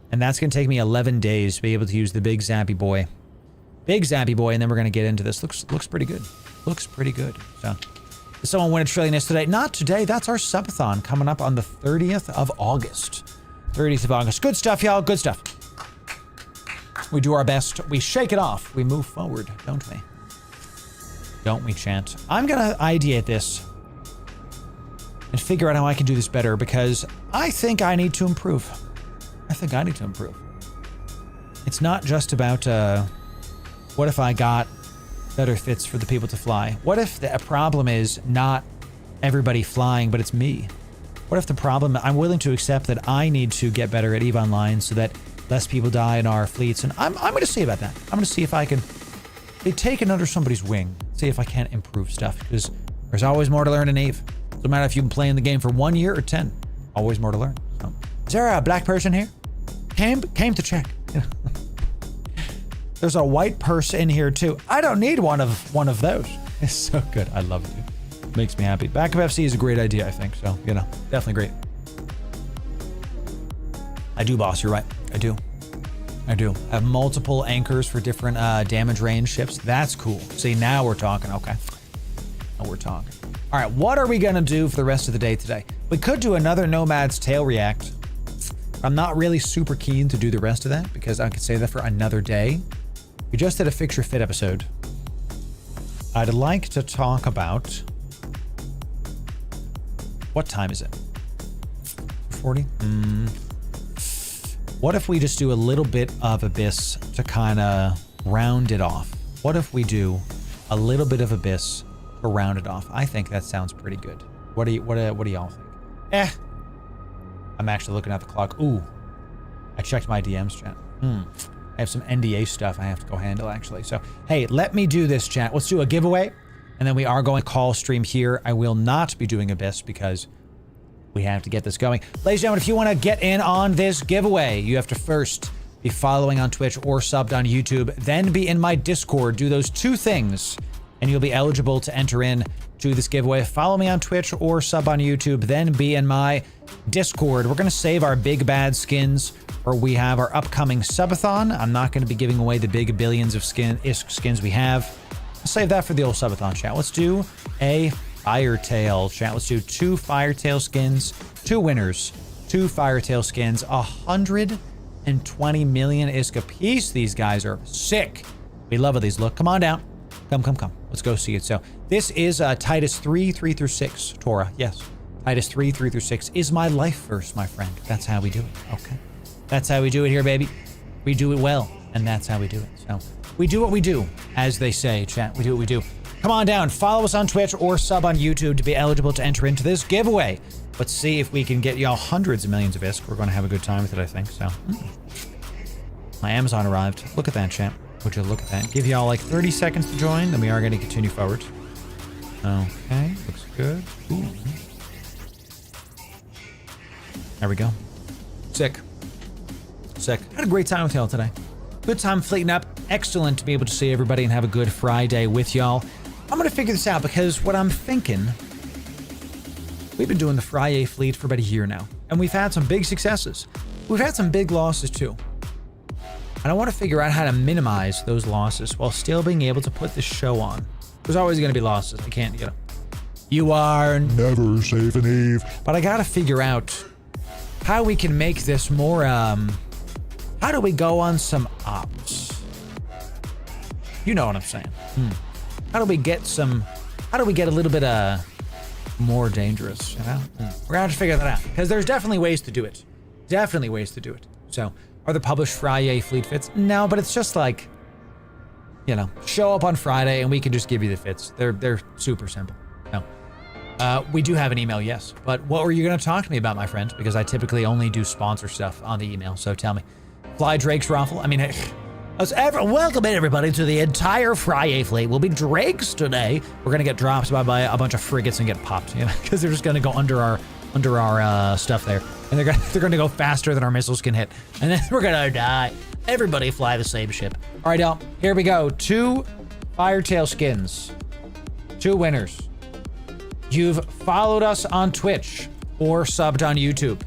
and that's going to take me 11 days to be able to use the big Zappy Boy. Big Zappy Boy, and then we're going to get into this. Looks pretty good. Looks pretty good. So, did someone win a trillionist today? Not today. That's our subathon coming up on the 30th of August. 30th of August. Good stuff, y'all. Good stuff. We do our best. We shake it off. We move forward, don't we? Don't we, chant? I'm gonna ideate this and figure out how I can do this better, because I think I need to improve. It's not just about, what if I got better fits for the people to fly? What if the problem is not everybody flying, but it's me? What if the problem, I'm willing to accept that I need to get better at EVE Online so that less people die in our fleets, and I'm gonna see about that. I'm gonna see if I can be taken under somebody's wing. See if I can't improve stuff, because there's always more to learn in EVE. No matter if you've been playing the game for 1 year or 10, always more to learn. So, is there a black person here? Came to check. There's a white person in here too. I don't need one of those. It's so good. I love it, dude. Makes me happy. Backup FC is a great idea, I think. So, you know, definitely great. I do, boss. You're right. I do. I have multiple anchors for different damage range ships. That's cool. See, now we're talking. Okay. Now we're talking. All right, what are we going to do for the rest of the day today? We could do another Nomad's Tail React. I'm not really super keen to do the rest of that, because I could save that for another day. We just did a Fix Your Fit episode. I'd like to talk about... What time is it? 40? What if we just do a little bit of Abyss to kind of round it off? What if we do a little bit of Abyss to round it off? I think that sounds pretty good. What do y'all think? I'm actually looking at the clock. Ooh, I checked my DMs, chat. I have some NDA stuff I have to go handle, actually. So, hey, let me do this, chat. Let's do a giveaway, and then we are going to call stream here. I will not be doing Abyss because we have to get this going. Ladies and gentlemen, if you want to get in on this giveaway, you have to first be following on Twitch or subbed on YouTube, then be in my Discord. Do those two things, and you'll be eligible to enter in to this giveaway. Follow me on Twitch or sub on YouTube, then be in my Discord. We're going to save our big bad skins, or we have our upcoming subathon. I'm not going to be giving away the big billions of skins we have. I'll save that for the old subathon, chat. Let's do a Firetail, chat. Let's do 2 Firetail skins, 2 winners, 2 Firetail skins, 120 million ISK a piece. These guys are sick. We love how these look. Come on down. Come. Let's go see it. So this is Titus 3:3-6, Torah. Yes. Titus 3:3-6 is my life verse, my friend. That's how we do it. Okay. That's how we do it here, baby. We do it well, and that's how we do it. So we do what we do, as they say, chat. We do what we do. Come on down, follow us on Twitch or sub on YouTube to be eligible to enter into this giveaway. Let's see if we can get y'all hundreds of millions of ISK. We're going to have a good time with it, I think. So, my Amazon arrived. Look at that, chat. Would you look at that? Give y'all like 30 seconds to join, then we are going to continue forward. Okay, looks good. Ooh. There we go. Sick. Had a great time with y'all today. Good time fleeting up. Excellent to be able to see everybody and have a good Friday with y'all. I'm going to figure this out because what I'm thinking, we've been doing the Friyay fleet for about a year now, and we've had some big successes. We've had some big losses too. And I want to figure out how to minimize those losses while still being able to put this show on. There's always going to be losses. I can't, you know. You are Never safe and Eve. But I got to figure out how we can make this more, how do we go on some ops? You know what I'm saying. How do we get a little bit, more dangerous, you know? We're gonna have to figure that out because there's definitely ways to do it. Definitely ways to do it. So, are the published Friyay fleet fits? No, but it's just like, you know, show up on Friday and we can just give you the fits. They're super simple. No. We do have an email, yes. But what were you going to talk to me about, my friend? Because I typically only do sponsor stuff on the email, so tell me. Fly Drake's Raffle? I mean, welcome in, everybody, to the entire Friyay fleet. We'll be Drakes today. We're going to get dropped by a bunch of frigates and get popped, you know, because they're just going to go under our stuff there. And they're going to go faster than our missiles can hit. And then we're going to die. Everybody fly the same ship. All right, y'all, here we go. 2 Firetail skins. 2 winners. You've followed us on Twitch or subbed on YouTube.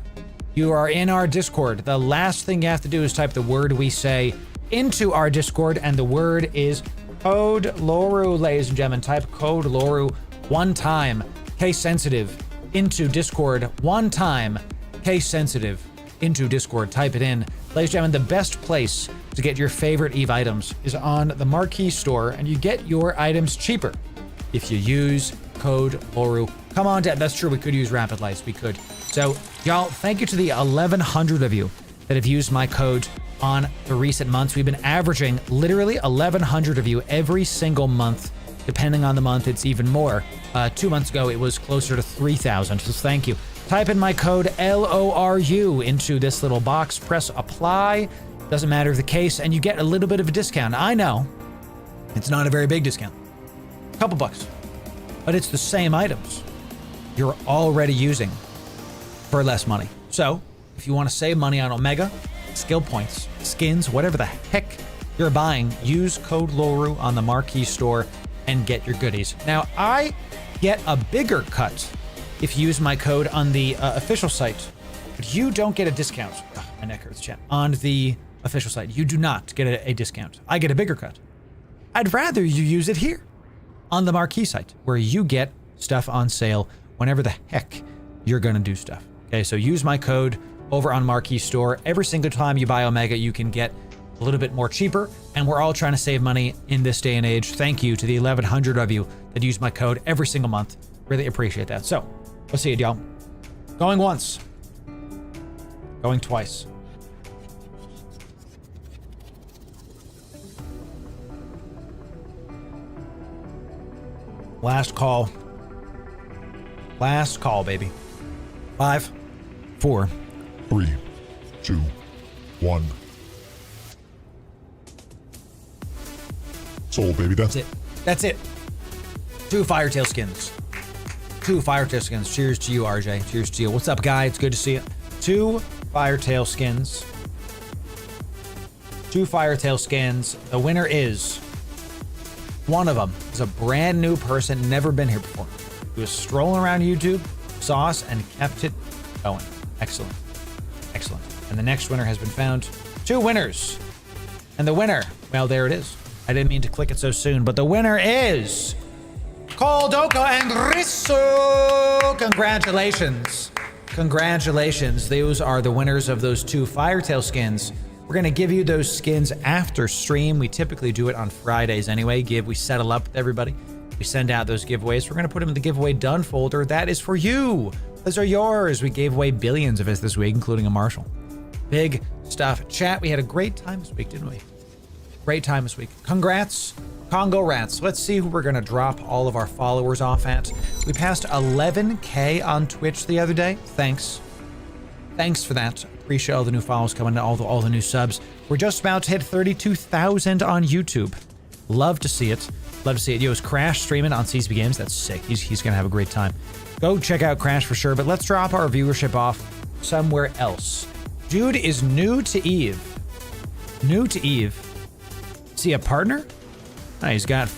You are in our Discord. The last thing you have to do is type the word we say into our Discord, and the word is code Loru, ladies and gentlemen. Type code Loru 1 time, case sensitive, into Discord 1 time, case sensitive, into Discord. Type it in. Ladies and gentlemen, the best place to get your favorite EVE items is on the Marquee store, and you get your items cheaper if you use code Loru. Come on, Dad. That's true. We could use Rapid Lights. We could. So, y'all, thank you to the 1,100 of you that have used my code on the recent months. We've been averaging literally 1,100 of you every single month. Depending on the month, it's even more. 2 months ago, it was closer to 3,000. So thank you. Type in my code LORU into this little box. Press apply. Doesn't matter the case, and you get a little bit of a discount. I know it's not a very big discount. A couple bucks. But it's the same items you're already using for less money. So, if you want to save money on Omega, skill points, skins, whatever the heck you're buying, use code Loru on the Marquee store and get your goodies. Now, I get a bigger cut if you use my code on the official site, but you don't get a discount. My neck hurts, chat. On the official site, you do not get a discount. I get a bigger cut. I'd rather you use it here on the Marquee site, where you get stuff on sale whenever the heck you're gonna do stuff. Okay, so use my code over on Marquee Store. Every single time you buy Omega, you can get a little bit more cheaper, and we're all trying to save money in this day and age. Thank you to the 1,100 of you that use my code every single month. Really appreciate that. So, let's see it, y'all. Going once. Going twice. Last call. Last call, baby. 5, 4, 3, 2, 1. Sold, baby. That's it. That's it. 2 Firetail skins. 2 Firetail skins. Cheers to you, RJ. Cheers to you. What's up, guy? It's good to see you. 2 Firetail skins. 2 Firetail skins. The winner is... one of them is a brand new person, never been here before. He was strolling around YouTube, saw us, and kept it going. Excellent. Excellent. And the next winner has been found. 2 winners. And the winner, well, there it is. I didn't mean to click it so soon, but the winner is Coldoko and Risso. Congratulations. Congratulations. Those are the winners of those 2 Firetail skins. We're going to give you those skins after stream. We typically do it on Fridays anyway. We settle up with everybody. We send out those giveaways. We're going to put them in the giveaway done folder. That is for you. Those are yours. We gave away billions of it this week, including a Marshall. Big stuff. Chat, we had a great time this week, didn't we? Great time this week. Congrats, Congo Rats. Let's see who we're going to drop all of our followers off at. We passed 11K on Twitch the other day. Thanks. Thanks for that. Appreciate all the new follows coming, all the new subs. We're just about to hit 32,000 on YouTube. Love to see it. Love to see it. Yo, is Crash streaming on CCP Games? That's sick. He's gonna have a great time. Go check out Crash for sure, but let's drop our viewership off somewhere else. Dude is new to EVE. New to EVE. Is he a partner? He's got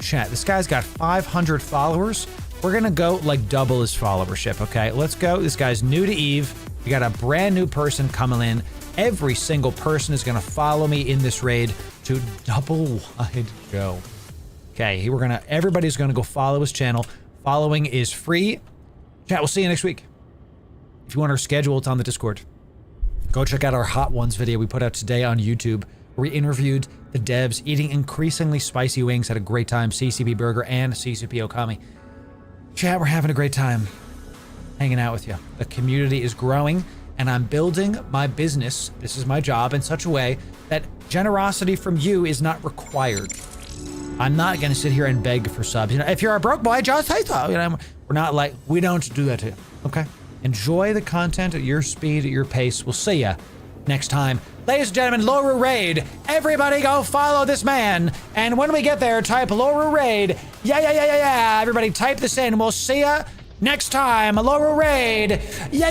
chat. This guy's got 500 followers. We're gonna go like double his followership, okay? Let's go. This guy's new to Eve. We got a brand new person coming in. Every single person is gonna follow me in this raid to double wide go. Okay, everybody's gonna go follow his channel. Following is free. Chat, we'll see you next week. If you want our schedule, it's on the Discord. Go check out our Hot Ones video we put out today on YouTube, where we interviewed the devs eating increasingly spicy wings. Had a great time. CCP Burger and CCP Okami. Chat, we're having a great time hanging out with you. The community is growing, and I'm building my business. This is my job in such a way that generosity from you is not required. I'm not gonna sit here and beg for subs. You know, if you're a broke boy, just say so. You know, we're not like, we don't do that to you, okay? Enjoy the content at your speed, at your pace. We'll see ya next time. Ladies and gentlemen, Loru Raid. Everybody go follow this man. And when we get there, type Loru Raid. Yeah. Everybody type this in. We'll see ya next time. Loru Raid. Yeah.